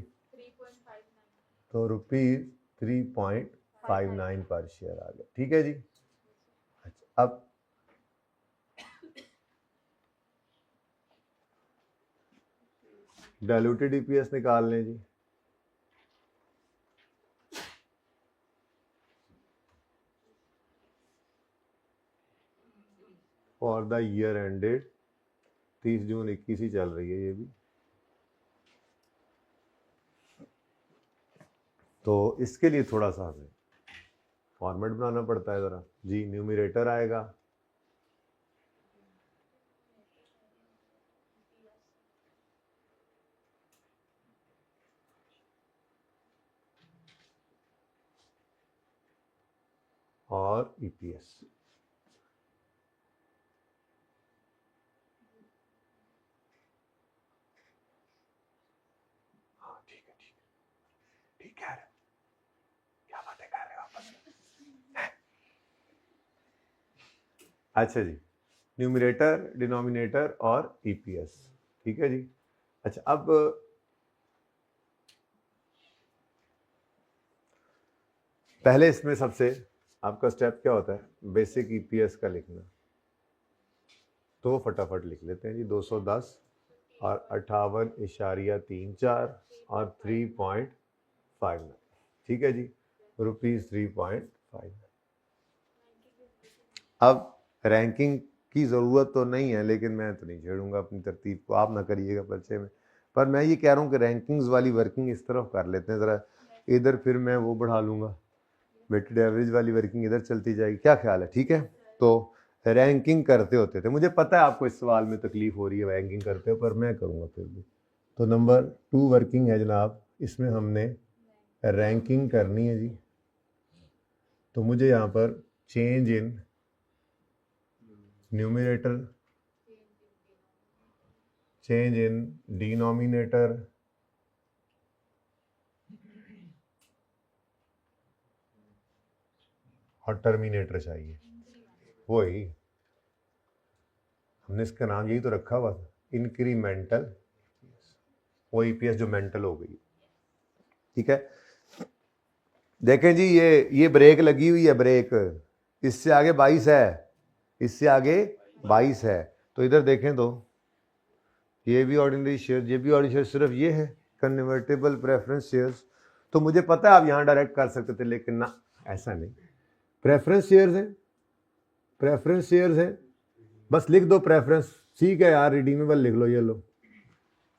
तो ₹3.59 पर शेयर आ गया, ठीक है जी। अच्छा, अब डाइल्यूटेड ईपीएस निकाल लें जी। For the year ended 30 June 21 ही चल रही है ये भी, तो इसके लिए थोड़ा सा हमें फॉर्मेट बनाना पड़ता है ज़रा जी। न्यूमरेटर आएगा और ईपीएस, हाँ ठीक है ठीक है ठीक है, क्या बातें कर रहे हो आपस में। अच्छा जी, न्यूमरेटर, डिनोमिनेटर और ईपीएस, ठीक है जी। अच्छा, अब पहले इसमें सबसे आपका स्टेप क्या होता है, बेसिक ईपीएस का लिखना, तो फटाफट लिख लेते हैं जी। 210 और 58.34 और 3.59, ठीक है जी, ₹3.59। अब रैंकिंग की ज़रूरत तो नहीं है, लेकिन मैं तो नहीं छेड़ूंगा अपनी तरतीब को, आप ना करिएगा पर्चे में, पर मैं ये कह रहा हूँ कि रैंकिंग्स वाली वर्किंग इस तरफ कर लेते हैं ज़रा, इधर फिर मैं वो बढ़ा लूँगा, वेटेड एवरेज वाली वर्किंग इधर चलती जाएगी, क्या ख्याल है, ठीक है। तो रैंकिंग करते होते थे, मुझे पता है आपको इस सवाल में तकलीफ हो रही है रैंकिंग करते हो, पर मैं करूँगा फिर भी। तो नंबर 2 वर्किंग है जनाब, इसमें हमने रैंकिंग करनी है जी। तो मुझे यहाँ पर change in numerator, change in denominator और टर्मिनेटर चाहिए। वही हमने इसका नाम यही तो रखा हुआ था, इंक्रीमेंटल, वो ईपीएस जो मेंटल हो गई, ठीक है। देखें जी, ये ब्रेक लगी हुई है, ब्रेक, इससे आगे 22 है, इससे आगे 22 है, तो इधर देखें तो ये भी ऑर्डिनरी शेयर, ये भी ऑर्डिनरी शेयर, सिर्फ ये है कन्वर्टेबल प्रेफरेंस शेयर्स। तो मुझे पता है आप यहाँ डायरेक्ट कर सकते थे, लेकिन ना, ऐसा नहीं, प्रेफरेंस शेयर्स है, प्रेफरेंस शेयर्स है, बस लिख दो प्रेफरेंस, ठीक है यार, रिडीमेबल लिख लो, ये लो,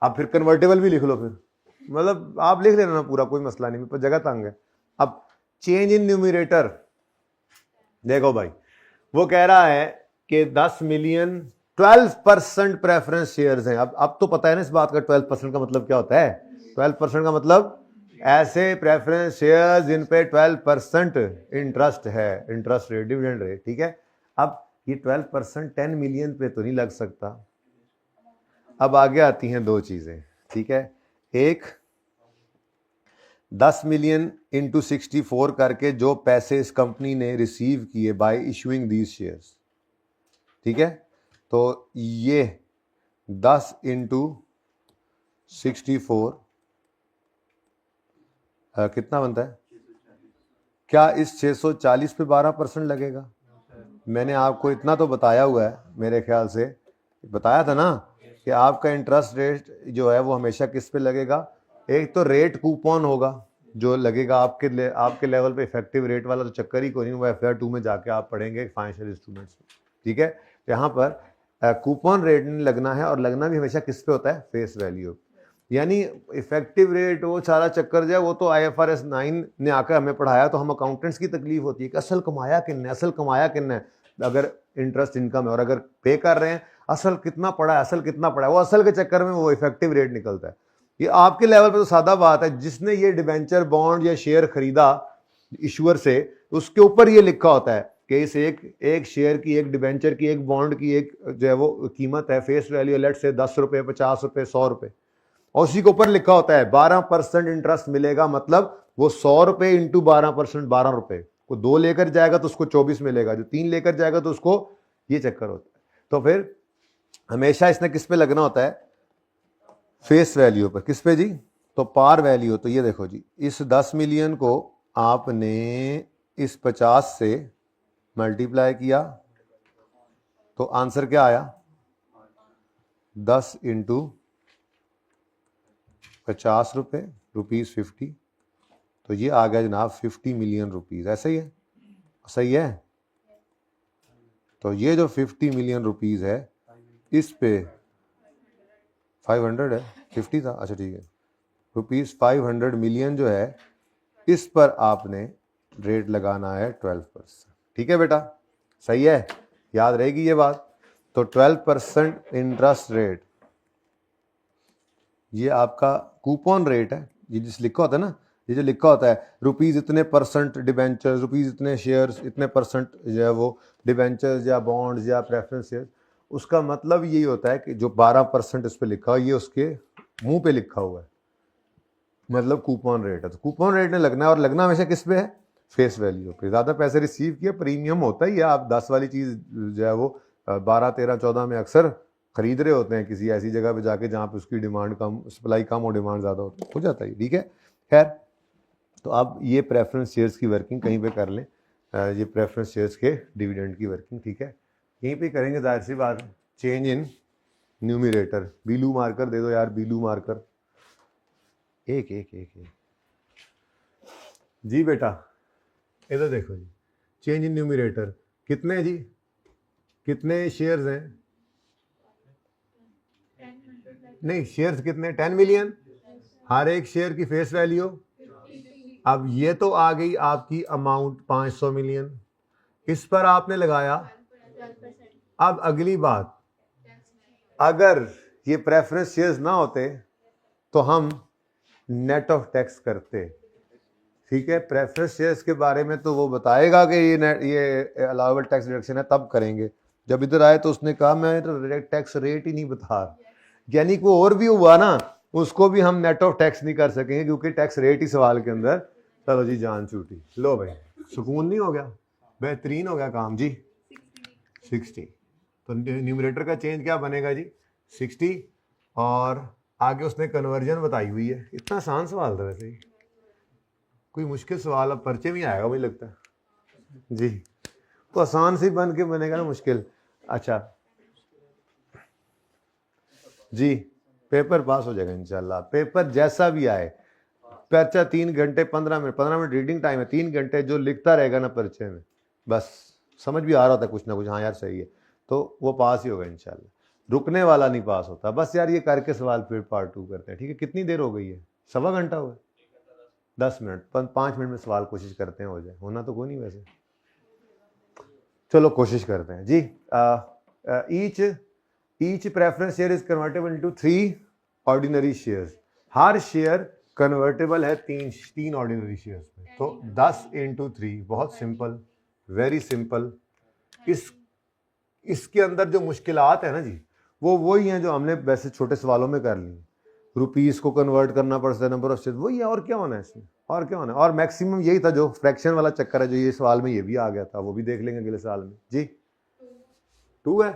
आप फिर कन्वर्टेबल भी लिख लो, फिर मतलब आप लिख लेना ना पूरा, कोई मसला नहीं, पर जगह तंग है। अब चेंज इन न्यूमरेटर, देखो भाई, वो कह रहा है कि 10 मिलियन 12% प्रेफरेंस शेयर्स हैं। अब तो पता है ना इस बात का 12% का मतलब क्या होता है। 12% का मतलब ऐसे प्रेफरेंस शेयर्स जिन पे 12% इंटरेस्ट है, इंटरेस्ट रेट, डिविडेंड रेट, ठीक है। अब ये 12% 10 मिलियन पे तो नहीं लग सकता। अब आगे आती हैं दो चीजें, ठीक है। एक 10 मिलियन इंटू 64 करके जो पैसे इस कंपनी ने रिसीव किए बाय इशूइंग दीज शेयर्स, ठीक है। तो ये 10 इंटू 64 कितना बनता है, क्या इस 640 पे 12% लगेगा, मैंने आपको इतना तो बताया हुआ है, मेरे ख्याल से बताया था ना कि आपका इंटरेस्ट रेट जो है वो हमेशा किस पे लगेगा। एक तो रेट कूपन होगा जो लगेगा आपके लेवल पे। इफेक्टिव रेट वाला तो चक्कर ही कोई नहीं, वो FR2 में जाके आप पढ़ेंगे फाइनेंशियल इंस्ट्रूमेंट्स में, ठीक है। यहाँ पर कूपन रेट नहीं लगना है, और लगना भी हमेशा किस पे होता है, फेस वैल्यू। यानी इफेक्टिव रेट वो सारा चक्कर जो है वो तो IFRS 9 ने आकर हमें पढ़ाया, तो हम अकाउंटेंट्स की तकलीफ होती है कि असल कमाया किन्ने, असल कमाया किन्ने। अगर इंटरेस्ट इनकम है और अगर पे कर रहे हैं, असल कितना पड़ा है, असल कितना पड़ा है, वो असल के चक्कर में वो इफेक्टिव रेट निकलता है। ये आपके लेवल पे तो सादा बात है, जिसने ये डिबेंचर बॉन्ड या शेयर खरीदा इशूअर से, उसके ऊपर ये लिखा होता है कि इस एक शेयर की, एक डिबेंचर की, एक बॉन्ड की एक जो है वो कीमत है, फेस वैल्यू लेट से 10 रुपए, 50 रुपए, 100 रुपए, और उसी के ऊपर लिखा होता है 12% इंटरेस्ट मिलेगा। मतलब वो 100 रुपए इंटू 12%, 12 रुपए। को 2 लेकर जाएगा तो उसको 24 मिलेगा, जो 3 लेकर जाएगा तो उसको, ये चक्कर होता है। तो फिर हमेशा इसने किस पे लगना होता है, फेस वैल्यू पर। किस पे जी, तो पार वैल्यू। तो ये देखो जी, इस 10 मिलियन को आपने इस 50 से मल्टीप्लाई किया तो आंसर क्या आया, 10 इंटू 50 रुपए, ₹50। तो ये आ गया जनाब 50 मिलियन रुपीस। ऐसा ही है, सही है। तो ये जो 50 मिलियन रुपीस है, इस पे 500 है, 50 था, अच्छा ठीक है, ₹500 मिलियन जो है, इस पर आपने रेट लगाना है 12%। ठीक है बेटा, सही है, याद रहेगी ये बात। तो 12% इंटरेस्ट रेट, ये आपका कूपन रेट है। ये जिस लिखा होता है ना, ये जो लिखा होता है रुपीज़ इतने परसेंट डिबेंचर्स, रुपीज़ इतने शेयर्स, इतने परसेंट जो है वो डिबेंचर्स या बॉन्ड्स या प्रेफरेंस शेयर्स, उसका मतलब यही होता है कि जो 12% इस पर लिखा हुआ है, ये उसके मुंह पे लिखा हुआ है, मतलब कूपन रेट है। तो कूपन रेट ने लगना है, और लगना हमेशा किस पे है, फेस वैल्यू पे। ज़्यादा पैसे रिसीव किया, प्रीमियम होता ही है। आप 10 वाली चीज़ जो है वो 12, 13, 14 में अक्सर खरीद रहे होते हैं किसी ऐसी जगह पे जाके जहाँ पे उसकी डिमांड कम, सप्लाई कम और डिमांड ज़्यादा हो जाता है, ठीक है। खैर, तो आप ये प्रेफरेंस शेयर्स की वर्किंग कहीं पे कर लें, ये प्रेफरेंस शेयर्स के डिविडेंड की वर्किंग, ठीक है, यहीं पे करेंगे। जाहिर सी बात है, चेंज इन न्यूमिरेटर, बीलू मार्कर दे दो यार, बीलू मार्कर, एक एक एक एक जी बेटा, इधर देखो जी, चेंज इन न्यूमिरेटर कितने जी, कितने शेयर्स हैं, नहीं शेयर्स कितने, 10 मिलियन, हर एक शेयर की फेस वैल्यू। अब ये तो आ गई आपकी अमाउंट 500 मिलियन, इस पर आपने लगाया। अब अगली बात, अगर ये प्रेफरेंस शेयर्स ना होते तो हम नेट ऑफ टैक्स करते, ठीक है। प्रेफरेंस शेयर्स के बारे में तो वो बताएगा कि ये अलाउबल टैक्स डिडक्शन है, तब करेंगे। जब इधर आए तो उसने कहा मैं तो टैक्स रेट ही नहीं बता, यानी कि वो और भी हुआ ना, उसको भी हम नेट ऑफ टैक्स नहीं कर सकेंगे क्योंकि टैक्स रेट ही सवाल के अंदर। चलो जी, जान छूटी, लो भाई, सुकून नहीं हो गया, बेहतरीन हो गया काम जी। 60, तो न्यूमरेटर का चेंज क्या बनेगा जी, 60, और आगे उसने कन्वर्जन बताई हुई है। इतना आसान सवाल था वैसे ही, कोई मुश्किल सवाल अब पर्चे में आएगा मुझे लगता है जी, तो आसान से बन के बनेगा ना मुश्किल। अच्छा जी, पेपर पास हो जाएगा इंशाल्लाह, पेपर जैसा भी आए। पर्चा 3 घंटे 15 मिनट रीडिंग टाइम है, 3 घंटे जो लिखता रहेगा ना पर्चे में, बस समझ भी आ रहा होता है कुछ ना कुछ, हाँ यार सही है, तो वो पास ही होगा इंशाल्लाह। रुकने वाला नहीं पास होता। बस यार ये करके सवाल फिर पार्ट 2 करते हैं, ठीक है। कितनी देर हो गई है, सवा घंटा हुआ, 10 मिनट, 5 मिनट में सवाल कोशिश करते हैं हो जाए, होना तो कोई नहीं वैसे, चलो कोशिश करते हैं जी। Each preference share is convertible into 3 ordinary shares. हर शेयर कन्वर्टेबल है तीन ऑर्डिनरी शेयर्स में। तो 10 इंटू 3, बहुत सिंपल, वेरी सिंपल। इसके अंदर जो मुश्किलात है ना जी, वो वही हैं जो हमने वैसे छोटे सवालों में कर ली। रुपीस को कन्वर्ट करना पड़ता है, नंबर ऑफ शेयर, वही है, और क्या होना है इसमें, और क्या होना है। और मैक्सिमम यही था, जो फ्रैक्शन वाला चक्कर है जो ये सवाल में ये भी आ गया था, वो भी देख लेंगे अगले साल में जी। 2 है,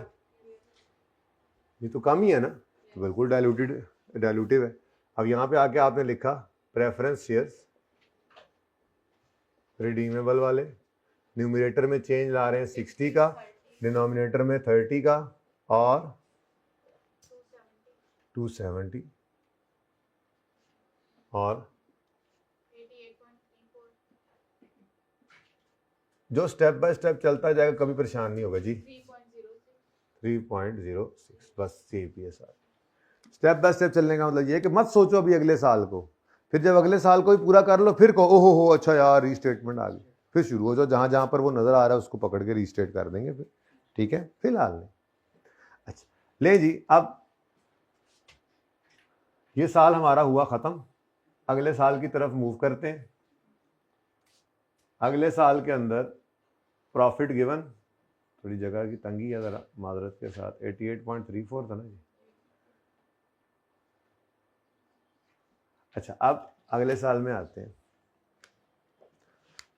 ये तो कम ही है ना, तो बिल्कुल डायलूटिव है। अब यहाँ पे आके आपने लिखा प्रेफरेंस शेयर्स रिडीमेबल वाले, न्यूमरेटर में चेंज ला रहे हैं 60 का, डिनोमिनेटर में 30 का और 270 और 88.34 जो स्टेप बाय स्टेप चलता जाएगा, कभी परेशान नहीं होगा जी। 3.06 3.06 बस CPS आ। स्टेप बाय स्टेप चलने का मतलब ये है कि मत सोचो अभी अगले साल को, फिर जब अगले साल को ही पूरा कर लो फिर कहो ओहो हो अच्छा यार रीस्टेटमेंट आ गई, फिर शुरू हो जाओ, जहाँ जहाँ पर वो नज़र आ रहा है उसको पकड़ के रीस्टेट कर देंगे फिर, ठीक है। फिलहाल नहीं। अच्छा ले जी, अब ये साल हमारा हुआ ख़त्म, अगले साल की तरफ मूव करते हैं। अगले साल के अंदर प्रॉफिट गिवन, थोड़ी जगह की तंगी है ज़रा माजरत के साथ, 88.34 था ना जी। अच्छा अब अगले साल में आते हैं।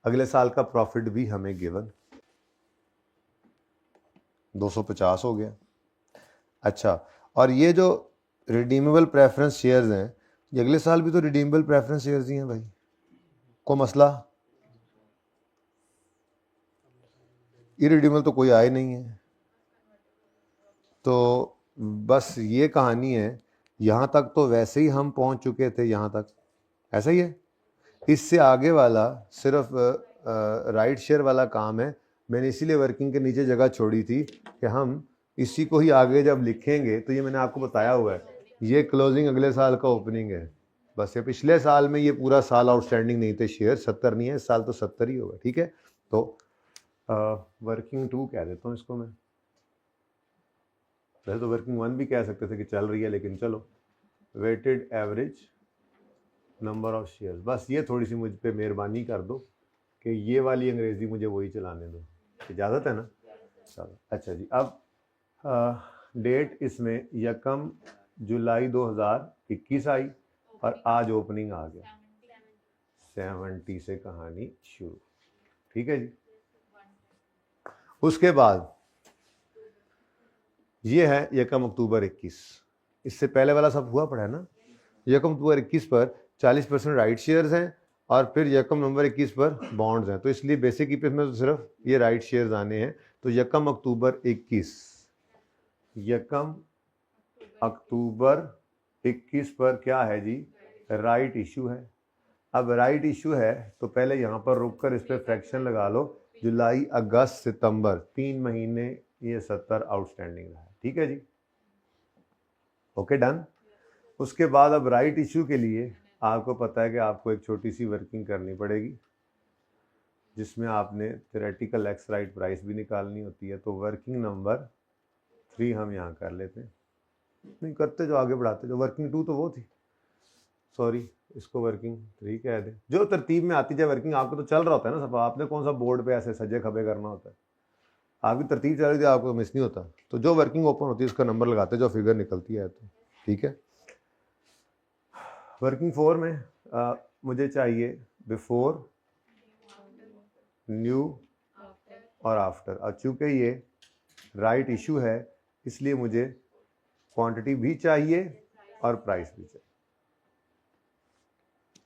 अगले साल का प्रॉफिट भी हमें गिवन 250 हो गया। अच्छा, और ये जो रिडीमेबल प्रेफरेंस शेयर्स हैं, ये अगले साल भी तो रिडीमेबल प्रेफरेंस शेयर्स ही हैं भाई, को मसला इरिडीमेबल तो कोई आए नहीं है, तो बस ये कहानी है। यहाँ तक तो वैसे ही हम पहुँच चुके थे, यहाँ तक ऐसा ही है। इससे आगे वाला सिर्फ राइट शेयर वाला काम है। मैंने इसीलिए वर्किंग के नीचे जगह छोड़ी थी कि हम इसी को ही आगे जब लिखेंगे तो ये मैंने आपको बताया हुआ है, ये क्लोजिंग अगले साल का ओपनिंग है। बस ये पिछले साल में ये पूरा साल आउटस्टैंडिंग नहीं थे शेयर, 70 नहीं है, इस साल तो 70 ही होगा, ठीक है। तो वर्किंग 2 कह देता हूँ इसको मैं, वैसे तो वर्किंग 1 भी कह सकते थे कि चल रही है, लेकिन चलो weighted average number of shares, बस ये थोड़ी सी मुझ पे मेहरबानी कर दो कि ये वाली अंग्रेज़ी मुझे वही चलाने दो, इजाज़त है ना। चलो अच्छा जी, अब डेट इसमें 1 जुलाई 2021 आई और आज ओपनिंग आ गया 70 से कहानी शुरू, ठीक है जी। उसके बाद ये है 1 अक्टूबर 21, इससे पहले वाला सब हुआ पड़ा है ना। 1 अक्टूबर 21 पर 40% राइट शेयर्स हैं और फिर 1 नवंबर 21 पर बॉन्ड्स हैं, तो इसलिए बेसिक ईपीएस में तो सिर्फ ये राइट शेयर्स आने हैं। तो 1 अक्टूबर 21, 1 अक्टूबर 21 पर क्या है जी, राइट इशू है। अब राइट इशू है तो पहले यहाँ पर रुककर इस पर फ्रैक्शन लगा लो, जुलाई अगस्त सितंबर 3 महीने ये 70 आउटस्टैंडिंग रहा, ठीक है जी, ओके डन। उसके बाद अब राइट इशू के लिए आपको पता है कि आपको एक छोटी सी वर्किंग करनी पड़ेगी, जिसमें आपने थ्योरेटिकल एक्स राइट प्राइस भी निकालनी होती है। तो वर्किंग नंबर 3 हम यहाँ कर लेते हैं, नहीं करते जो आगे बढ़ाते, जो वर्किंग 2 तो वो थी, सॉरी इसको वर्किंग 3 कह दे, जो तरतीब में आती जाए वर्किंग। आपको तो चल रहा होता है ना सब, आपने कौन सा बोर्ड पे ऐसे सजे खबे करना होता है, आपकी तरतीब चल रही थी, आपको मिस नहीं होता। तो जो वर्किंग ओपन होती है उसका नंबर लगाते जो फिगर निकलती है, तो ठीक है। वर्किंग 4 में मुझे चाहिए बिफोर, न्यू और आफ्टर। अब चूँकि ये राइट इशू है इसलिए मुझे क्वांटिटी भी चाहिए और प्राइस भी चाहिए।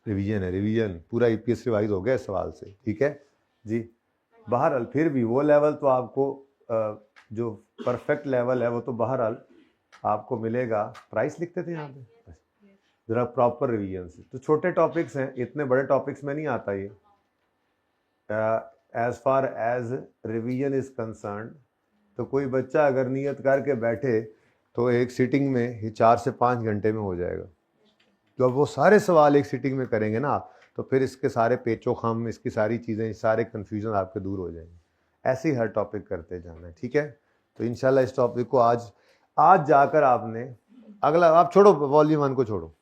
रिवीजन है, रिवीजन पूरा ईपीएस रिवाइज हो गया इस सवाल से, ठीक है जी। बहरहाल फिर भी वो लेवल तो आपको जो परफेक्ट लेवल है वो तो बहरहाल आपको मिलेगा। प्राइस लिखते थे यहाँ पे ज़रा प्रॉपर रिवीजन से। तो छोटे टॉपिक्स हैं, इतने बड़े टॉपिक्स में नहीं आता ये। As far as revision is concerned, तो कोई बच्चा अगर नियत करके बैठे तो एक सिटिंग में ही 4 से 5 घंटे में हो जाएगा। जब वो सारे सवाल एक सिटिंग में करेंगे ना आप, तो फिर इसके सारे पेचो खम, इसकी सारी चीज़ें, सारे कन्फ्यूजन आपके दूर हो जाएंगे। ऐसे ही हर टॉपिक करते जाना है, ठीक है। तो इंशाल्लाह इस टॉपिक को आज जाकर आपने अगला, आप छोड़ो वॉल्यूम 1 को छोड़ो,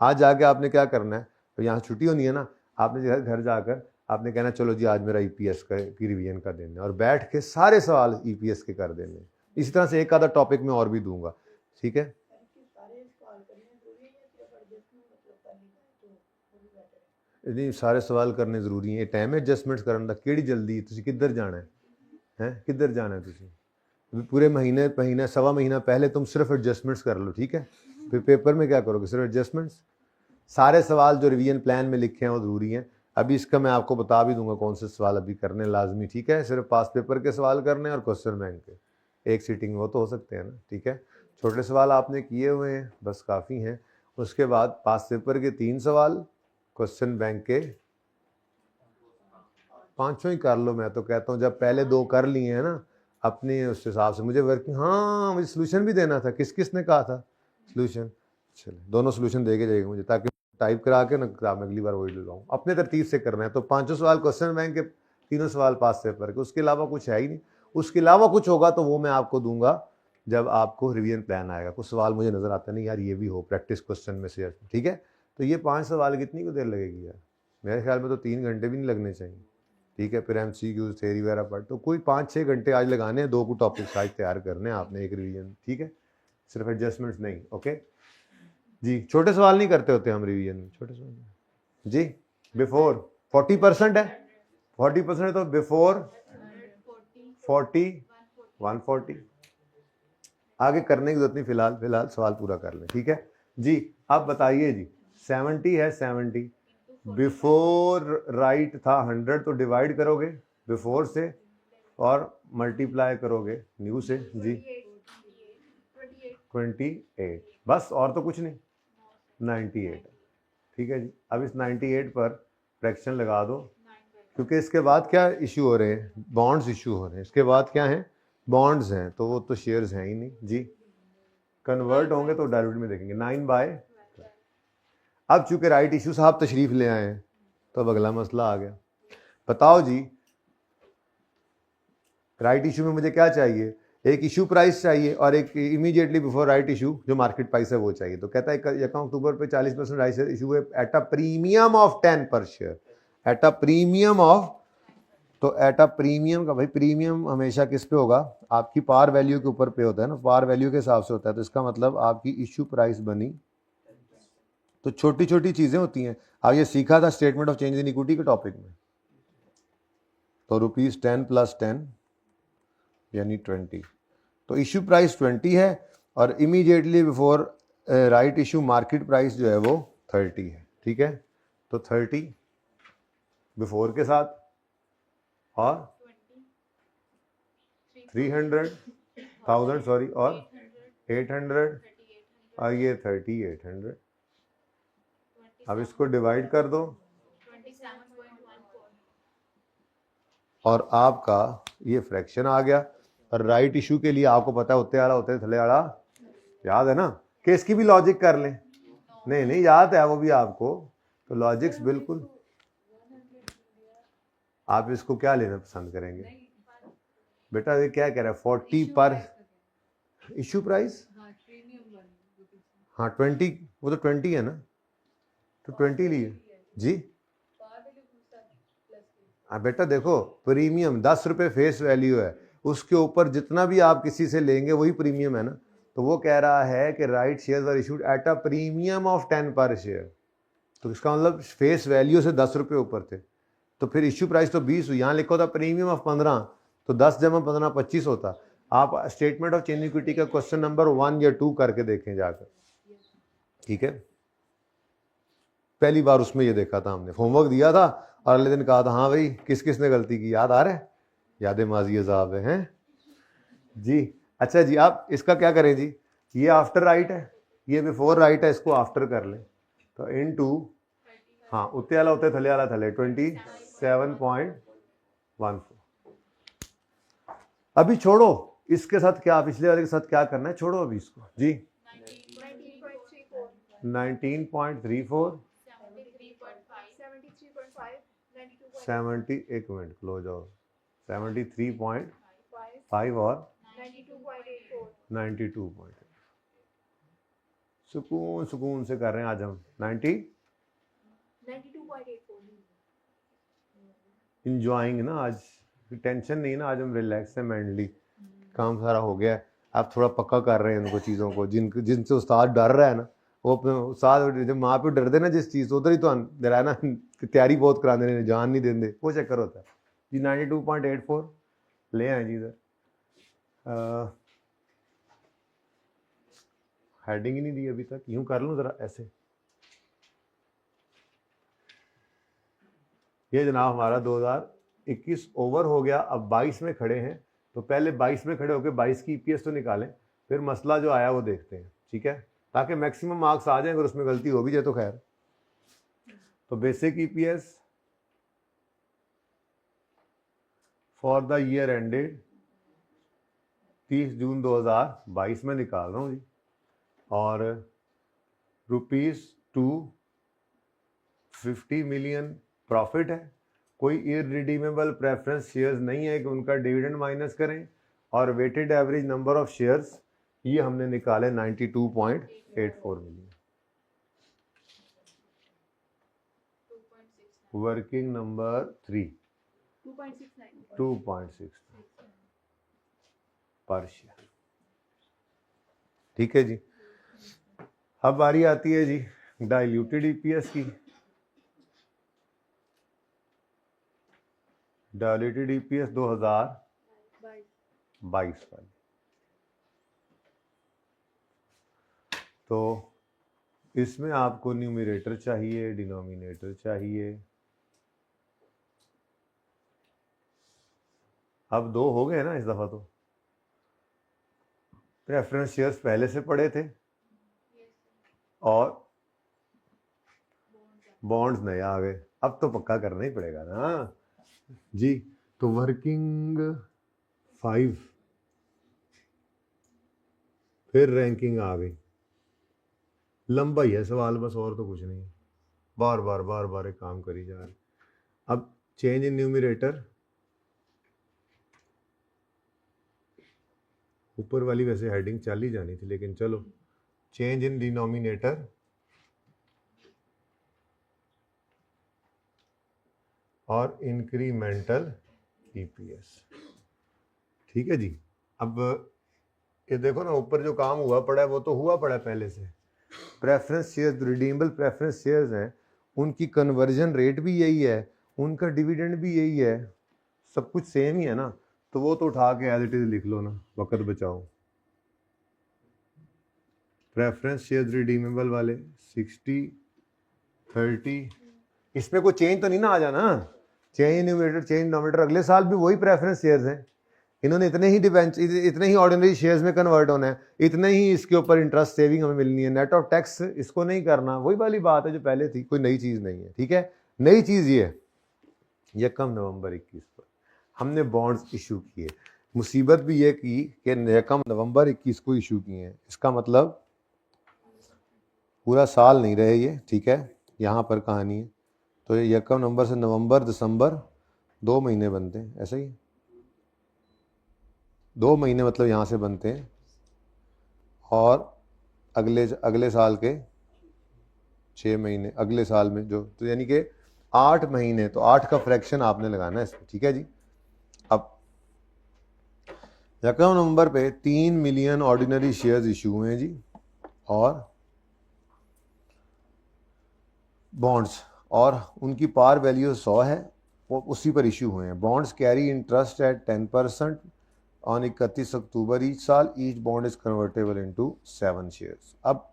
आज जाके आपने क्या करना है, तो यहाँ छुट्टी होनी है ना, आपने घर जाकर आपने कहना चलो जी आज मेरा ईपीएस की रिवीजन का दिन है, और बैठ के सारे सवाल ईपीएस के कर देने। इसी तरह से एक आधा टॉपिक में और भी दूंगा, ठीक है। नहीं सारे सवाल करने जरूरी है, टाइम एडजस्टमेंट्स करने का केड़ी जल्दी, तुसी किधर जाना है किधर जाना है तुसी पूरे महीने सवा महीना पहले तुम सिर्फ एडजस्टमेंट्स कर लो, ठीक है। फिर पेपर में क्या करोगे, सिर्फ एडजस्टमेंट्स। सारे सवाल जो रिवीजन प्लान में लिखे हैं वो ज़रूरी हैं। अभी इसका मैं आपको बता भी दूंगा कौन से सवाल अभी करने लाजमी, ठीक है। सिर्फ पास पेपर के सवाल करने और क्वेश्चन बैंक के एक सीटिंग में वो तो हो सकते हैं ना, ठीक है। छोटे सवाल आपने किए हुए हैं, बस काफ़ी हैं। उसके बाद पास पेपर के 3 सवाल, क्वेश्चन बैंक के 5 ही कर लो। मैं तो कहता हूँ जब पहले 2 कर लिए हैं ना अपने उस हिसाब से, मुझे वर्किंग, हाँ मुझे सोल्यूशन भी देना था। किस किस ने कहा था सोल्यूशन? चलो दोनों सोल्यूशन दे के जाएगा मुझे, ताकि टाइप करा के ना किताब में अगली बार वही लगाऊँ। अपने तरतीब से करना है। तो 5 सवाल क्वेश्चन बैंक के, 3 सवाल पास पेपर के, उसके अलावा कुछ है ही नहीं। उसके अलावा कुछ होगा तो वो मैं आपको दूंगा जब आपको रिवीजन प्लान आएगा। कुछ सवाल मुझे नजर आते नहीं यार, ये भी हो प्रैक्टिस क्वेश्चन में से, ठीक है। तो ये 5 सवाल कितनी को देर लगेगी यार? मेरे ख्याल में तो 3 घंटे भी नहीं लगने चाहिए, ठीक है। फिर MCQ थ्योरी वगैरह पढ़, तो कोई 5-6 घंटे आज लगाने हैं। 2 को टॉपिक्स आज तैयार करने हैं आपने, एक रिवीजन, ठीक है। सिर्फ एडजस्टमेंट्स नहीं, ओके जी। छोटे सवाल नहीं करते होते हम रिवीजन में, छोटे सवाल जी। बिफोर 40% है, 40% है तो बिफोर 40 140 आगे करने की जरूरत नहीं, फिलहाल सवाल पूरा कर लें, ठीक है जी। अब बताइए जी, 70 है, 70 बिफोर राइट था 100, तो डिवाइड करोगे बिफोर से और मल्टीप्लाई करोगे न्यू से जी। 28, बस और तो कुछ नहीं, 98, ठीक है जी। अब इस 98 पर फ्रैक्शन लगा दो, क्योंकि इसके बाद क्या इशू हो रहे हैं? बॉन्ड्स इशू हो रहे हैं। इसके बाद क्या है? बॉन्ड्स हैं, तो वो तो शेयर्स हैं ही नहीं जी। कन्वर्ट होंगे तो डायलूट में देखेंगे 9/। अब चूंकि राइट इशू साहब तशरीफ ले आए हैं, तो अब अगला मसला आ गया। बताओ जी, राइट इशू में मुझे क्या चाहिए? एक इशू प्राइस चाहिए और एक इमीडिएटली बिफोर राइट इशू जो मार्केट प्राइस है वो चाहिए। तो कहता है 1 अक्टूबर पे 40% राइट इशू है eight a premium of 10 per share, eight a premium of. तो एट अ प्रीमियम का भाई, प्रीमियम हमेशा किस पे होगा? आपकी पार वैल्यू के ऊपर पे होता है ना, पार वैल्यू के हिसाब से होता है। तो इसका मतलब आपकी इशू प्राइस बनी। तो छोटी छोटी चीजें होती हैं। अब ये सीखा था statement of change in equity के टॉपिक में। तो ₹10 + 10 यानी 20। तो इशू प्राइस 20 है और immediately before right issue market price जो है वो 30 है, ठीक है। तो 30 बिफोर के साथ और 300,000 सॉरी, और 800 और ये 3800। अब इसको डिवाइड कर दो और आपका ये फ्रैक्शन आ गया। और राइट इशू के लिए आपको पता है उत्ते वाला होते हैं थले वाला, याद है ना? कि इसकी भी लॉजिक कर लें। नहीं याद है वो भी आपको। तो लॉजिक्स बिल्कुल, आप इसको क्या लेना पसंद करेंगे बेटा? ये क्या कह रहा है? 40 पर इशू प्राइस, हाँ 20, वो तो 20 है ना, तो 20 लिए जी। हाँ बेटा देखो, प्रीमियम 10 रुपये फेस वैल्यू है, उसके ऊपर जितना भी आप किसी से लेंगे वही प्रीमियम है ना। तो वो कह रहा है कि right share are issued at a premium of 10 per share. तो इसका मतलब फेस वैल्यू से 10 रुपये ऊपर थे। तो फिर इश्यू प्राइस तो 20 हुई, यहाँ लिखा था प्रीमियम ऑफ 15, तो 10 जमा 15 25 होता। आप स्टेटमेंट ऑफ चेंज इक्विटी का क्वेश्चन नंबर 1 या 2 करके देखें जाकर, ठीक है। पहली बार उसमें ये देखा था हमने, होमवर्क दिया था और अगले दिन कहा था हाँ भाई किस किस ने गलती की, याद आ रहा है? याद माजी साहब हैं जी। अच्छा जी, आप इसका क्या करें जी? ये आफ्टर राइट है, ये बिफोर राइट है, इसको आफ्टर कर लें। तो इनटू, हाँ उत्ते वाला उत्ते थले वाला थले 27.14। अभी छोड़ो इसके साथ क्या, पिछले वाले के साथ क्या करना है, छोड़ो अभी इसको जी। 19.34 70, एक मिनट क्लोज हो, 73.5 और 92. सुकून से कर रहे हैं आज हम 92.84 इंजॉइंग ना, आज टेंशन नहीं ना, आज हम रिलैक्स है मेंटली, काम सारा हो गया है। आप थोड़ा पक्का कर रहे हैं उनको चीज़ों को जिनसे उस्ताद डर रहा है ना, वो अपने उस्ताद जब माँ पे डर देना जिस चीज़ उधर ही तो डरा ना, तैयारी बहुत करा देने, जान नहीं देंगे, वो चक्कर होता है जी। 92.84 ले आए जी इधर। हेडिंग ही नहीं दी अभी तक, यूं कर लूँ ज़रा ऐसे। ये जनाब हमारा 2021 ओवर हो गया, अब 22 में खड़े हैं, तो पहले 22 में खड़े होकर 22 की ईपीएस तो निकालें, फिर मसला जो आया वो देखते हैं, ठीक है, ताकि मैक्सिमम मार्क्स आ जाएं, अगर उसमें गलती हो भी जाए तो खैर। तो basic EPS for the year ended 30 June 2022 में निकाल रहा हूँ जी, और ₹250 मिलियन प्रॉफिट है। कोई इररिडीमेबल प्रेफरेंस शेयर्स नहीं है कि उनका डिविडेंड माइनस करें, और weighted average number of shares ये हमने निकाले 92.84 मिलियन। वर्किंग नंबर 3 2.6 पर शेयर, ठीक है जी। अब बारी आती है जी डाइल्यूटेड ईपीएस की। डाइल्यूटेड ईपीएस 2022 वाली। तो इसमें आपको न्यूमरेटर चाहिए, डिनोमिनेटर चाहिए। अब 2 हो गए ना इस दफा, तो प्रेफरेंस शेयर्स पहले से पड़े थे और बॉन्ड्स नए आ गए, अब तो पक्का करना ही पड़ेगा ना जी। तो वर्किंग 5, फिर रैंकिंग आ गई। लंबा ही है सवाल बस, और तो कुछ नहीं है, बार बार एक काम करी जा रहे। अब चेंज इन न्यूमरेटर, ऊपर वाली वैसे हेडिंग चल ही जानी थी, लेकिन चलो। चेंज इन डिनोमिनेटर और इंक्रीमेंटल ईपीएस, ठीक है जी। अब ये देखो ना, ऊपर जो काम हुआ पड़ा है वो तो हुआ पड़ा है पहले से। Preference shares, redeemable preference shares हैं, उनकी कन्वर्जन रेट भी यही है, उनका डिविडेंड भी यही है, सब कुछ सेम ही है ना, तो वो तो उठा के एज इट इज लिख लो ना, वक्त बचाओ। प्रेफरेंस शेयर्स रिडीमेबल वाले 60-30, इसमें कोई चेंज तो नहीं ना आ जाना। चेंज न्यूमरेटर, चेंज डिनोमिनेटर, अगले साल भी वही प्रेफरेंस शेयर्स हैं, इन्होंने इतने ही ऑर्डिनरी शेयर्स में कन्वर्ट होना है, इतने ही इसके ऊपर इंटरेस्ट सेविंग हमें मिलनी है, नेट ऑफ टैक्स इसको नहीं करना, वही वाली बात है जो पहले थी, कोई नई चीज़ नहीं है, ठीक है। नई चीज़ ये 1 नवंबर 21 पर हमने बॉन्ड्स इशू किए। मुसीबत भी ये की कि 1 नवंबर 21 को इशू किए हैं, इसका मतलब पूरा साल नहीं रहे ये, ठीक है, यहाँ पर कहानी है। तो ये 1 नवंबर से नवंबर दिसंबर 2 महीने बनते हैं, ऐसा ही 2 महीने मतलब यहाँ से बनते हैं, और अगले साल के 6 महीने अगले साल में जो, तो यानी कि 8 महीने, तो 8 का फ्रैक्शन आपने लगाना है इसमें, ठीक है जी। अब 1 नवंबर पे 3 मिलियन ऑर्डिनरी शेयर्स इशू हुए हैं जी, और बॉन्ड्स, और उनकी पार वैल्यू 100 है, वो उसी पर इशू हुए हैं। Bonds carry interest at 10% on 31 October each साल, each bond is convertible into 7 shares. अब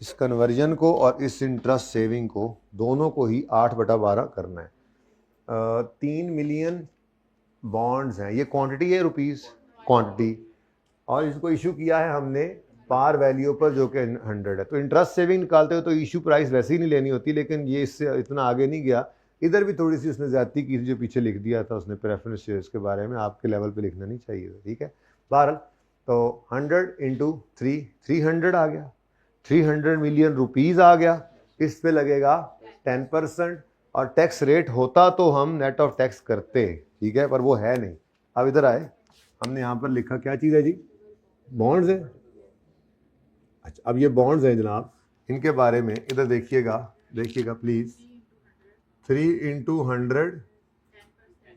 इस कन्वर्जन को और इस इंटरेस्ट सेविंग को दोनों को ही 8/12 करना है। 3 मिलियन बॉन्ड्स हैं, ये क्वांटिटी है रुपीस क्वांटिटी, और इसको इशू किया है हमने पार वैल्यू पर जो कि 100 है। तो इंटरेस्ट सेविंग निकालते हो तो इशू प्राइस वैसे ही नहीं लेनी होती, लेकिन ये इससे इतना आगे नहीं गया, इधर भी थोड़ी सी उसने ज्यादती की थी, जो पीछे लिख दिया था उसने प्रेफरेंस शेयर्स के बारे में, आपके लेवल पे लिखना नहीं चाहिए था, ठीक है। बहरहाल तो 100 इंटू 3 300 आ गया, 300 मिलियन रुपीस आ गया, इस पे लगेगा 10%, और टैक्स रेट होता तो हम नेट ऑफ टैक्स करते, ठीक है, पर वो है नहीं। अब इधर आए, हमने यहाँ पर लिखा क्या चीज़ है जी, बॉन्ड्स है। अच्छा, अब ये बॉन्ड्स हैं जनाब, इनके बारे में इधर देखिएगा प्लीज़। 3 इंटू 100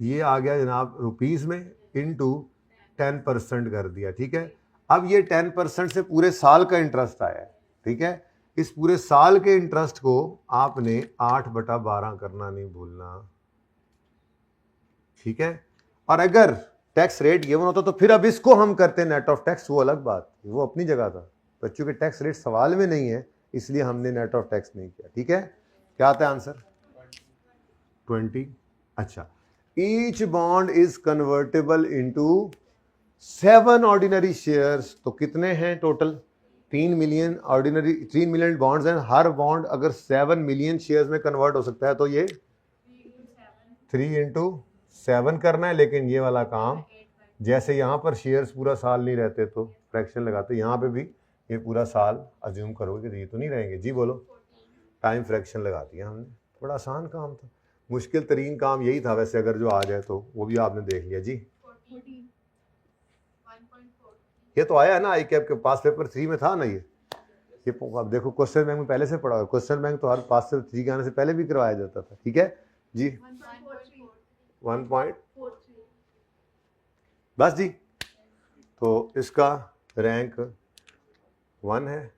ये आ गया जनाब रुपीस में, इंटू 10% कर दिया, ठीक है। अब ये 10% से पूरे साल का इंटरेस्ट आया है, ठीक है। इस पूरे साल के इंटरेस्ट को आपने 8/12 करना नहीं भूलना, ठीक है। और अगर टैक्स रेट गिवन होता तो फिर अब इसको हम करते नेट ऑफ टैक्स, वो अलग बात, वो अपनी जगह था, तो चूंकि टैक्स रेट सवाल में नहीं है इसलिए हमने नेट ऑफ टैक्स नहीं किया, ठीक है। क्या आता है आंसर 20। अच्छा, each bond is convertible into 7 ordinary shares. तो कितने हैं टोटल? 3 मिलियन बॉन्ड्स हैं। हर बॉन्ड अगर 7 मिलियन शेयर्स में कन्वर्ट हो सकता है तो ये 3 इंटू 7 करना है। लेकिन ये वाला काम जैसे यहाँ पर शेयर्स पूरा साल नहीं रहते तो फ्रैक्शन लगाते, यहाँ पे भी ये पूरा साल अज्यूम करोगे कि ये तो नहीं रहेंगे। जी बोलो, टाइम फ्रैक्शन लगा दिया हमने। बड़ा आसान काम था, मुश्किल तरीन काम यही था वैसे अगर जो आ जाए तो, वो भी आपने देख लिया। जी ये तो आया है ना, आई कैप के पास पेपर 3 में था ना ये अब देखो क्वेश्चन बैंक में पहले से पढ़ा हुआ। क्वेश्चन बैंक तो हर पास से 3 के आने से पहले भी करवाया जाता था। ठीक है जी, 1. बस जी, तो इसका रैंक 1 है।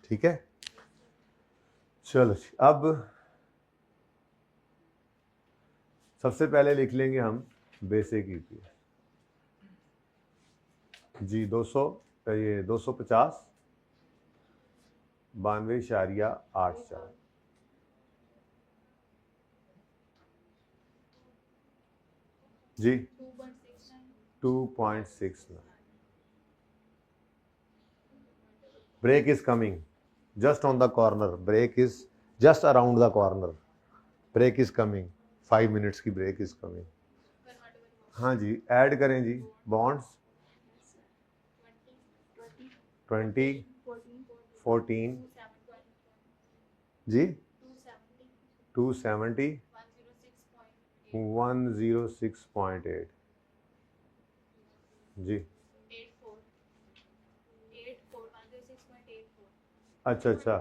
ठीक है, चलो जी, अब सबसे पहले लिख लेंगे हम बेसिक ईपीएस। जी 250 92.84 जी 2.69। break is coming just on the corner, break is just around the corner, break is coming, 5 minutes की break is coming। हाँ जी, ऐड करें जी बॉन्ड्स 20 14 जी 270 106.8 जी। अच्छा अच्छा,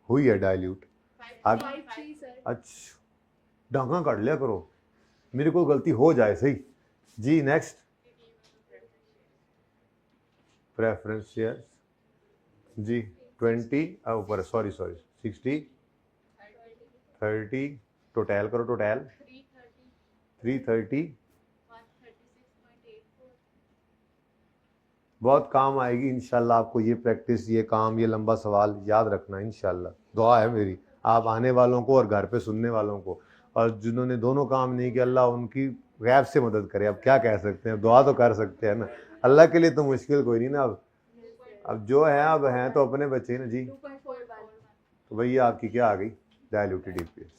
हुई है डाइल्यूट। अच्छा, ढंगा काट लिया करो, मेरे को गलती हो जाए सही। जी नेक्स्ट, प्रेफरेंस शेयर जी 20 ऊपर सॉरी 60 30 टोटल करो, टोटल 330। बहुत काम आएगी इंशाल्लाह आपको ये प्रैक्टिस, ये काम, ये लंबा सवाल याद रखना इंशाल्लाह। दुआ है मेरी आप आने वालों को और घर पे सुनने वालों को, और जिन्होंने दोनों काम नहीं किया अल्लाह उनकी गैब से मदद करे। अब क्या कह सकते हैं, दुआ तो कर सकते हैं ना, अल्लाह के लिए तो मुश्किल कोई नहीं ना। अब जो है अब हैं तो अपने बच्चे ना जी। तो भैया आपकी क्या आ गई, डाइल्यूटेड ईपीएस।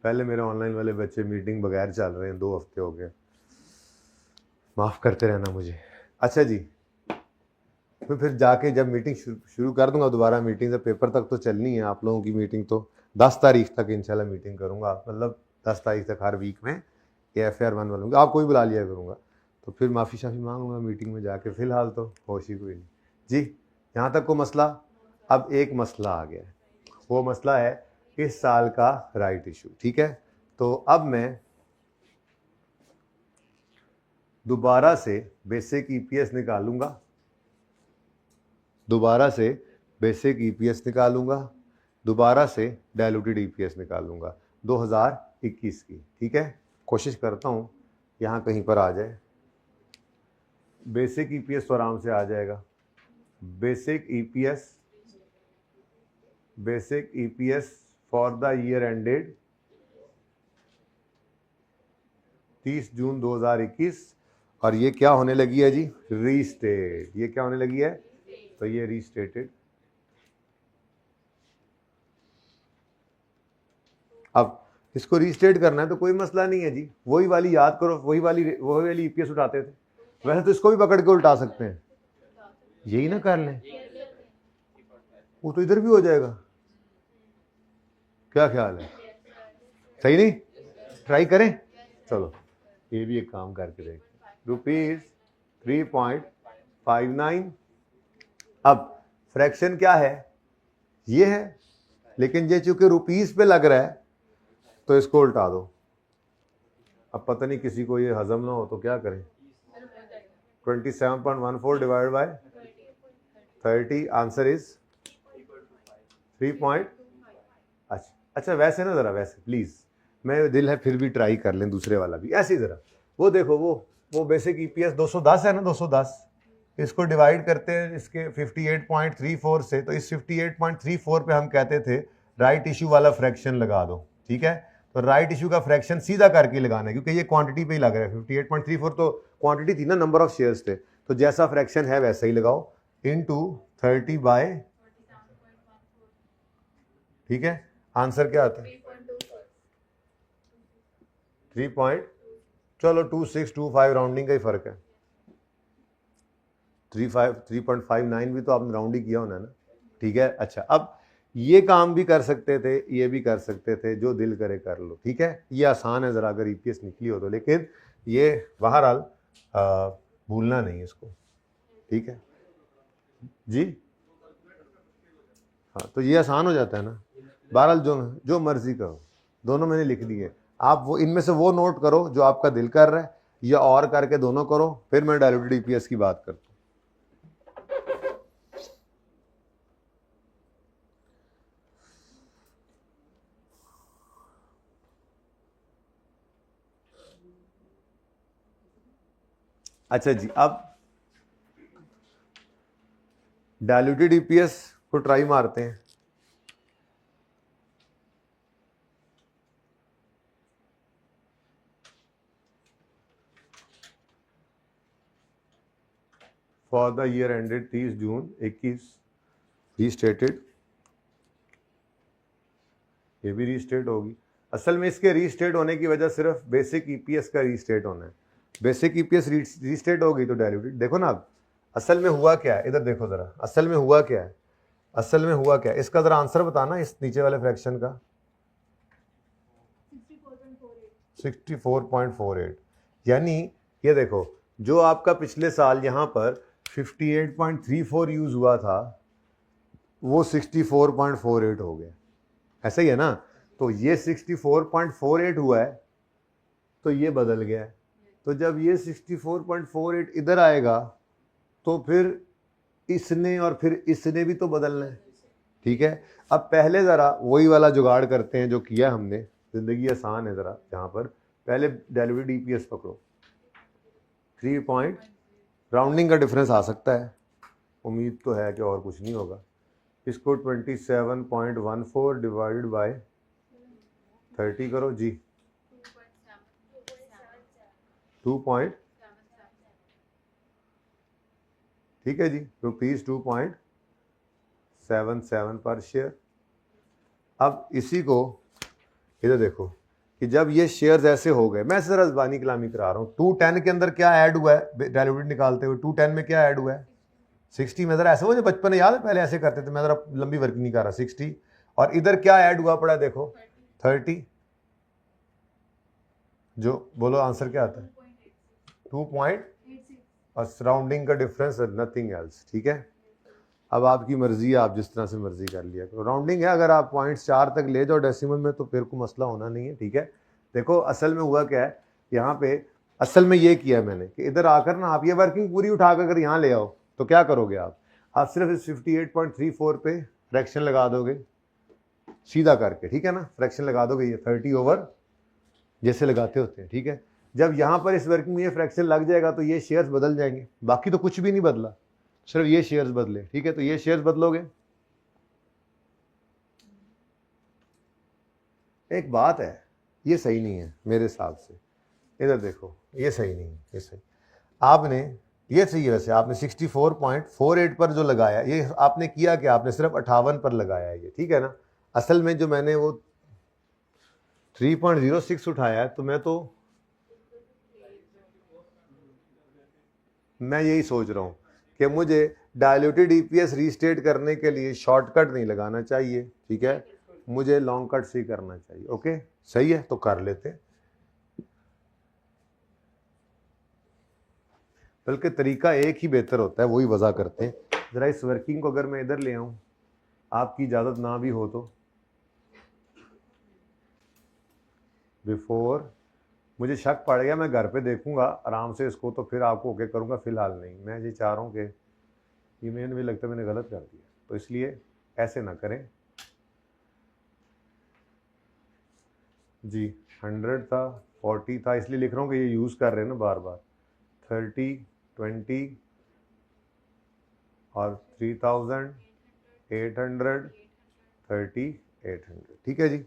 पहले मेरे ऑनलाइन वाले बच्चे मीटिंग बगैर चल रहे हैं, 2 हफ्ते हो गए, माफ़ करते रहना मुझे। अच्छा जी, मैं फिर जाके जब मीटिंग शुरू कर दूंगा दोबारा, मीटिंग से पेपर तक तो चलनी है आप लोगों की मीटिंग, तो 10 तारीख तक इंशाल्लाह मीटिंग करूंगा, मतलब 10 तारीख तक हर वीक में ये FR 1 वालों आपको भी बुला लिया करूँगा। तो फिर माफ़ी शाफ़ी मांगूंगा मीटिंग में जाके, फ़िलहाल तो होश ही कोई नहीं जी। यहाँ तक को मसला। अब एक मसला आ गया है, वो मसला है इस साल का राइट इशू। ठीक है, तो अब मैं दोबारा से बेसिक ईपीएस निकालूंगा, दोबारा से बेसिक ईपीएस निकालूंगा, दोबारा से डाइल्यूटेड ईपीएस निकालूंगा 2021 की। ठीक है, कोशिश करता हूँ यहाँ कहीं पर आ जाए। बेसिक ईपीएस तो आराम से आ जाएगा। Basic EPS for the year ended 30 जून 2021, और ये क्या होने लगी है जी, रीस्टेट। ये क्या होने लगी है, तो ये रीस्टेटेड। अब इसको रीस्टेट करना है तो कोई मसला नहीं है जी, वही वाली याद करो, वही वाली ईपीएस उठाते थे। वैसे तो इसको भी पकड़ के उल्टा सकते हैं, यही ना कर लें, वो तो इधर भी हो जाएगा। क्या ख्याल है, सही नहीं, ट्राई करें। चलो ये भी एक काम करके देखें। ₹3.59। अब फ्रैक्शन क्या है, ये है, लेकिन ये चूंकि रुपीस पे लग रहा है तो इसको उल्टा दो। अब पता नहीं किसी को ये हजम ना हो तो क्या करें। 27.14 डिवाइड बाय 30, आंसर इज 3. अच्छा वैसे ना, ज़रा वैसे प्लीज़, मैं दिल है फिर भी ट्राई कर लें दूसरे वाला भी, ऐसे ही ज़रा वो देखो, वो वो बेसिक ईपीएस 210 है ना, 210, इसको डिवाइड करते हैं इसके 58.34 से, तो इस 58.34 पे हम कहते थे राइट इशू वाला फ्रैक्शन लगा दो, ठीक है। तो राइट इशू का फ्रैक्शन सीधा करके लगाना है, क्योंकि ये क्वांटिटी पे ही लग रहा है। 58.34 तो क्वांटिटी थी ना, नंबर ऑफ शेयर्स थे, तो जैसा फ्रैक्शन है वैसा ही लगाओ, इनटू 30 बाय, ठीक है। आंसर क्या आता है? 3 चलो 2625, राउंडिंग का ही फर्क है। 3.59 भी तो आपने राउंड ही किया होना है ना, ठीक है। अच्छा, अब ये काम भी कर सकते थे, ये भी कर सकते थे, जो दिल करे कर लो, ठीक है। ये आसान है ज़रा अगर ईपीएस निकली हो तो, लेकिन ये बहरहाल भूलना नहीं इसको, ठीक है जी। हाँ, तो ये आसान हो जाता है ना। बहरहाल जो जो मर्जी करो, दोनों मैंने लिख दिए, आप वो इनमें से वो नोट करो जो आपका दिल कर रहा है, या और करके दोनों करो, फिर मैं डायल्यूटेड ईपीएस की बात करता हूँ। अच्छा जी, अब डायल्यूटेड ईपीएस को ट्राई मारते हैं। For the year ended 30 June 21, restated, ये भी रीस्टेट होगी। असल में इसके रीस्टेट होने की वजह सिर्फ बेसिक ईपीएस का रीस्टेट होना है। बेसिक ईपीएस रीस्टेट होगी तो डायल्यूटेड। देखो ना, अब असल में हुआ क्या है, इधर देखो जरा, असल में हुआ क्या है, असल में हुआ क्या है, इसका जरा आंसर बताना इस नीचे वाले फ्रैक्शन का। 64.48, यानी ये देखो, जो आपका पिछले साल यहाँ पर 58.34 यूज हुआ था, वो 64.48 हो गया, ऐसा ही है ना। तो ये 64.48 हुआ है, तो ये बदल गया है। तो जब ये 64.48 इधर आएगा, तो फिर इसने और फिर इसने भी तो बदलना है, ठीक है। अब पहले ज़रा वही वाला जुगाड़ करते हैं जो किया हमने, ज़िंदगी आसान है ज़रा। यहाँ पर पहले डायल्यूटेड ईपीएस पकड़ो, 3 पॉइंट, राउंडिंग का डिफरेंस आ सकता है, उम्मीद तो है कि और कुछ नहीं होगा। इसको 27.14 डिवाइडेड बाय 30 करो जी, 2 पॉइंट, ठीक है जी, ₹2.77 पर शेयर। अब इसी को इधर देखो कि जब ये शेयर्स ऐसे हो गए, मैं जरा ज़बानी कलामी करा रहा हूँ, 210 के अंदर क्या ऐड हुआ है डायल्यूटेड निकालते हुए, 210 में क्या ऐड हुआ है, 60 में। ज़रा ऐसे, मुझे बचपन में याद है पहले ऐसे करते थे, मैं ज़रा लंबी वर्किंग नहीं कर रहा, 60, और इधर क्या ऐड हुआ पड़ा देखो 30, जो बोलो आंसर क्या आता है, 2 पॉइंट, और सराउंडिंग का डिफरेंस, नथिंग एल्स, ठीक है। अब आपकी मर्जी है, आप जिस तरह से मर्जी कर लिया करो, राउंडिंग है। अगर आप पॉइंट्स 4 तक ले जाओ डेसिमल में तो फिर कोई मसला होना नहीं है, ठीक है। देखो असल में हुआ क्या है यहाँ पे, असल में ये किया मैंने कि इधर आकर ना आप ये वर्किंग पूरी उठा कर अगर यहाँ ले आओ तो क्या करोगे आप सिर्फ इस 58.34 पे फ्रैक्शन लगा दोगे सीधा करके, ठीक है ना, फ्रैक्शन लगा दोगे, ये 30 ओवर जैसे लगाते होते हैं, ठीक है। जब यहाँ पर इस वर्किंग में ये फ्रैक्शन लग जाएगा तो ये शेयर्स बदल जाएंगे, बाकी तो कुछ भी नहीं बदला, सिर्फ ये शेयर्स बदले, ठीक है। तो ये शेयर्स बदलोगे, एक बात है, ये सही नहीं है मेरे हिसाब से, इधर देखो, ये सही नहीं है, ये सही आपने, ये सही है वैसे, आपने 64.48 पर जो लगाया, ये आपने किया कि आपने सिर्फ 58 पर लगाया है ये, ठीक है ना। असल में जो मैंने वो 3.06 उठाया है, तो मैं यही सोच रहा हूँ कि मुझे डायल्यूटेड ईपीएस रीस्टेट करने के लिए शॉर्टकट नहीं लगाना चाहिए, ठीक है, मुझे लॉन्ग कट से ही करना चाहिए। ओके, सही है, तो कर लेते हैं। बल्कि तरीका एक ही बेहतर होता है, वही वजह करते हैं। ज़रा इस वर्किंग को अगर मैं इधर ले आऊँ, आपकी इजाज़त ना भी हो तो, बिफोर, मुझे शक पड़ गया, मैं घर पे देखूंगा आराम से इसको, तो फिर आपको ओके करूंगा, फिलहाल नहीं। मैं ये चाह रहा हूँ कि ये मैंने भी लगता है मैंने गलत कर दिया, तो इसलिए ऐसे ना करें जी। 100 था, 40 था, इसलिए लिख रहा हूँ कि ये यूज़ कर रहे हैं ना बार बार, 30, 20 और 3000, 800, 30, 800। ठीक है जी।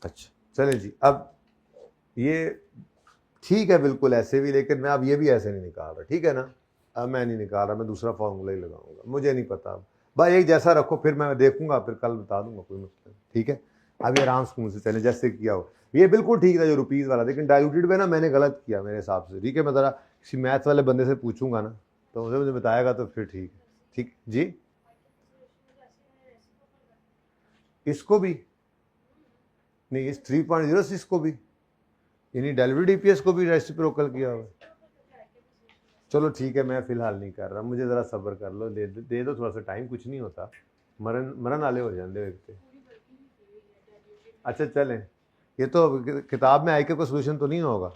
अच्छा चलें जी, अब ये ठीक है बिल्कुल ऐसे भी, लेकिन मैं अब ये भी ऐसे नहीं निकाल रहा, ठीक है ना। अब मैं नहीं निकाल रहा, मैं दूसरा फार्मूला ही लगाऊंगा, मुझे नहीं पता। भाई एक जैसा रखो, फिर मैं देखूंगा, फिर कल बता दूंगा, कोई मसला नहीं, ठीक है। अभी आराम स्कूल से चले जैसे किया हो। ये बिल्कुल ठीक था जो रुपीज़ वाला, लेकिन डाइल्यूटेड में ना मैंने गलत किया मेरे हिसाब से, ठीक है। मैं ज़रा किसी मैथ्स वाले बंदे से पूछूंगा ना, तो मुझे बताएगा तो फिर ठीक है। ठीक जी, इसको भी नहीं, इस 3.06 को भी, यानी डाइल्यूटेड ईपीएस को भी रेसिप्रोकल किया हुआ। चलो ठीक है, मैं फिलहाल नहीं कर रहा, मुझे ज़रा सब्र कर लो, दे दो थोड़ा सा टाइम, कुछ नहीं होता, मरन वाले हो जाते एक पे। अच्छा चलें, ये तो किताब में आईके का सोल्यूशन तो नहीं होगा,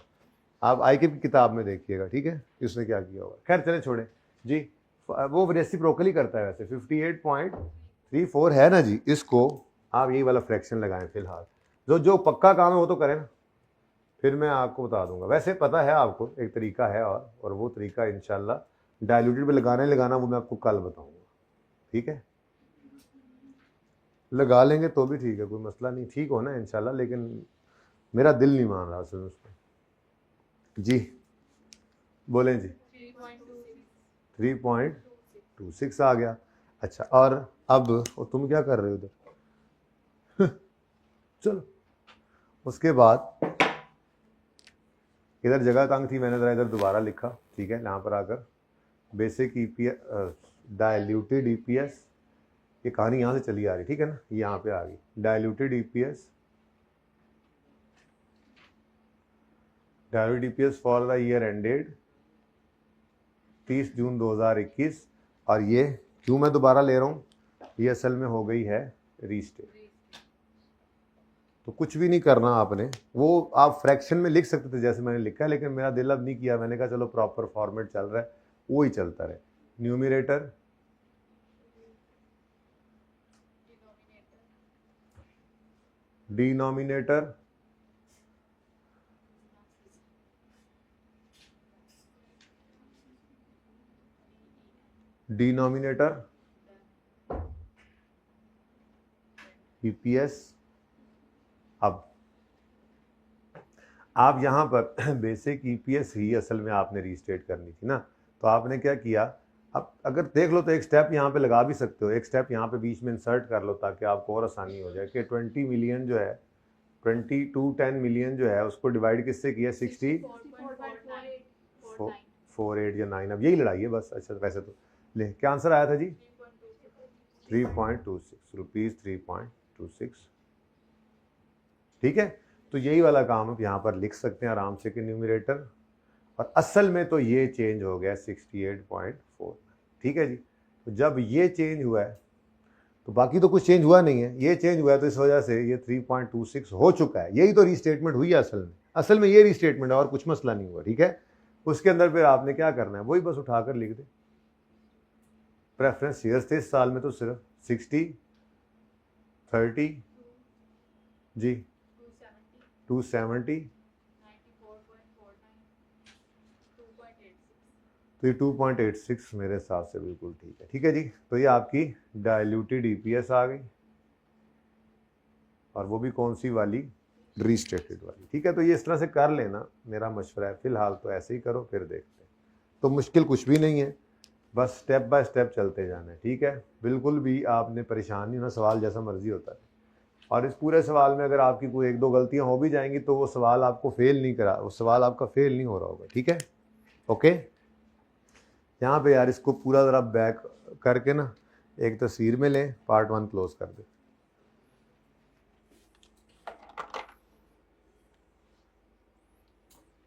आप आईके की किताब में देखिएगा, ठीक है, उसने क्या किया होगा। खैर चलें छोड़ें जी, वो रेसिप्रोकली करता है वैसे। 58.34 है ना जी, इसको आप यही वाला फ्रैक्शन लगाएं फिलहाल। जो पक्का काम है वो तो करें ना, फिर मैं आपको बता दूंगा। वैसे पता है आपको एक तरीका है, और वो तरीका इंशाल्लाह डाइल्यूटेड पे लगाना वो मैं आपको कल बताऊंगा, ठीक है। लगा लेंगे तो भी ठीक है, कोई मसला नहीं, ठीक हो ना इंशाल्लाह, लेकिन मेरा दिल नहीं मान रहा सुन उसको जी। बोलें जी। 3.26 आ गया। अच्छा, और अब तुम क्या कर रहे हो उधर? चलो, उसके बाद इधर जगह तंग थी, मैंने ज़रा इधर दोबारा लिखा, ठीक है। यहाँ पर आकर बेसिक ईपीएस, डाइल्यूटेड ईपीएस, ये कहानी यहाँ से चली आ रही, ठीक है ना, ये यहाँ पे आ गई। Diluted EPS, diluted EPS for the year ended 30 जून 2021। और ये क्यों मैं दोबारा ले रहा हूँ, ये असल में हो गई है रीस्टेट। तो कुछ भी नहीं करना आपने, वो आप फ्रैक्शन में लिख सकते थे जैसे मैंने लिखा है, लेकिन मेरा दिल अब नहीं किया, मैंने कहा चलो प्रॉपर फॉर्मेट चल रहा है वो ही चलता रहे। Numerator, denominator, denominator EPS. अब आप यहाँ पर बेसिक ईपीएस ही असल में आपने रीस्टेट करनी थी ना, तो आपने क्या किया, अब अगर देख लो तो एक स्टेप यहाँ पे लगा भी सकते हो, एक स्टेप यहाँ पे बीच में इंसर्ट कर लो ताकि आपको और आसानी हो जाए कि 20 मिलियन जो है, 10 मिलियन जो है उसको डिवाइड किससे किया, 60.48 या 9, अब यही लड़ाई है बस। अच्छा वैसे तो ले, क्या आंसर आया था जी? 3.26 रुपीज़, 3.26, ठीक है। तो यही वाला काम आप यहाँ पर लिख सकते हैं आराम से कि न्यूमरेटर, और असल में तो ये चेंज हो गया 68.4, ठीक है जी। तो जब ये चेंज हुआ है तो बाकी तो कुछ चेंज हुआ नहीं है, ये चेंज हुआ है, तो इस वजह से ये 3.26 हो चुका है। यही तो रीस्टेटमेंट हुई है असल में ये रीस्टेटमेंट है और कुछ मसला नहीं हुआ, ठीक है। उसके अंदर फिर आपने क्या करना है, वही बस उठाकर लिख दे। प्रेफरेंस शेयर्स थे इस साल में तो सिर्फ 60, 30 जी, 270, तो ये 2.86 मेरे हिसाब से बिल्कुल ठीक है जी। तो ये आपकी डाइल्यूटेड ईपीएस आ गई, और वो भी कौन सी वाली, रीस्टेटेड वाली, ठीक है। तो ये इस तरह से कर लेना, मेरा मशवरा है। फिलहाल तो ऐसे ही करो, फिर देखते हैं। तो मुश्किल कुछ भी नहीं है, बस स्टेप बाय स्टेप चलते जाना है, ठीक है। बिल्कुल भी आपने परेशान नहीं होना, सवाल जैसा मर्जी होता है। और इस पूरे सवाल में अगर आपकी कोई एक दो गलतियां हो भी जाएंगी तो वो सवाल आपको फेल नहीं करा, वो सवाल आपका फेल नहीं हो रहा होगा, ठीक है। ओके, यहाँ पे यार इसको पूरा ज़रा बैक करके ना एक तस्वीर में लें, पार्ट 1 क्लोज कर दे।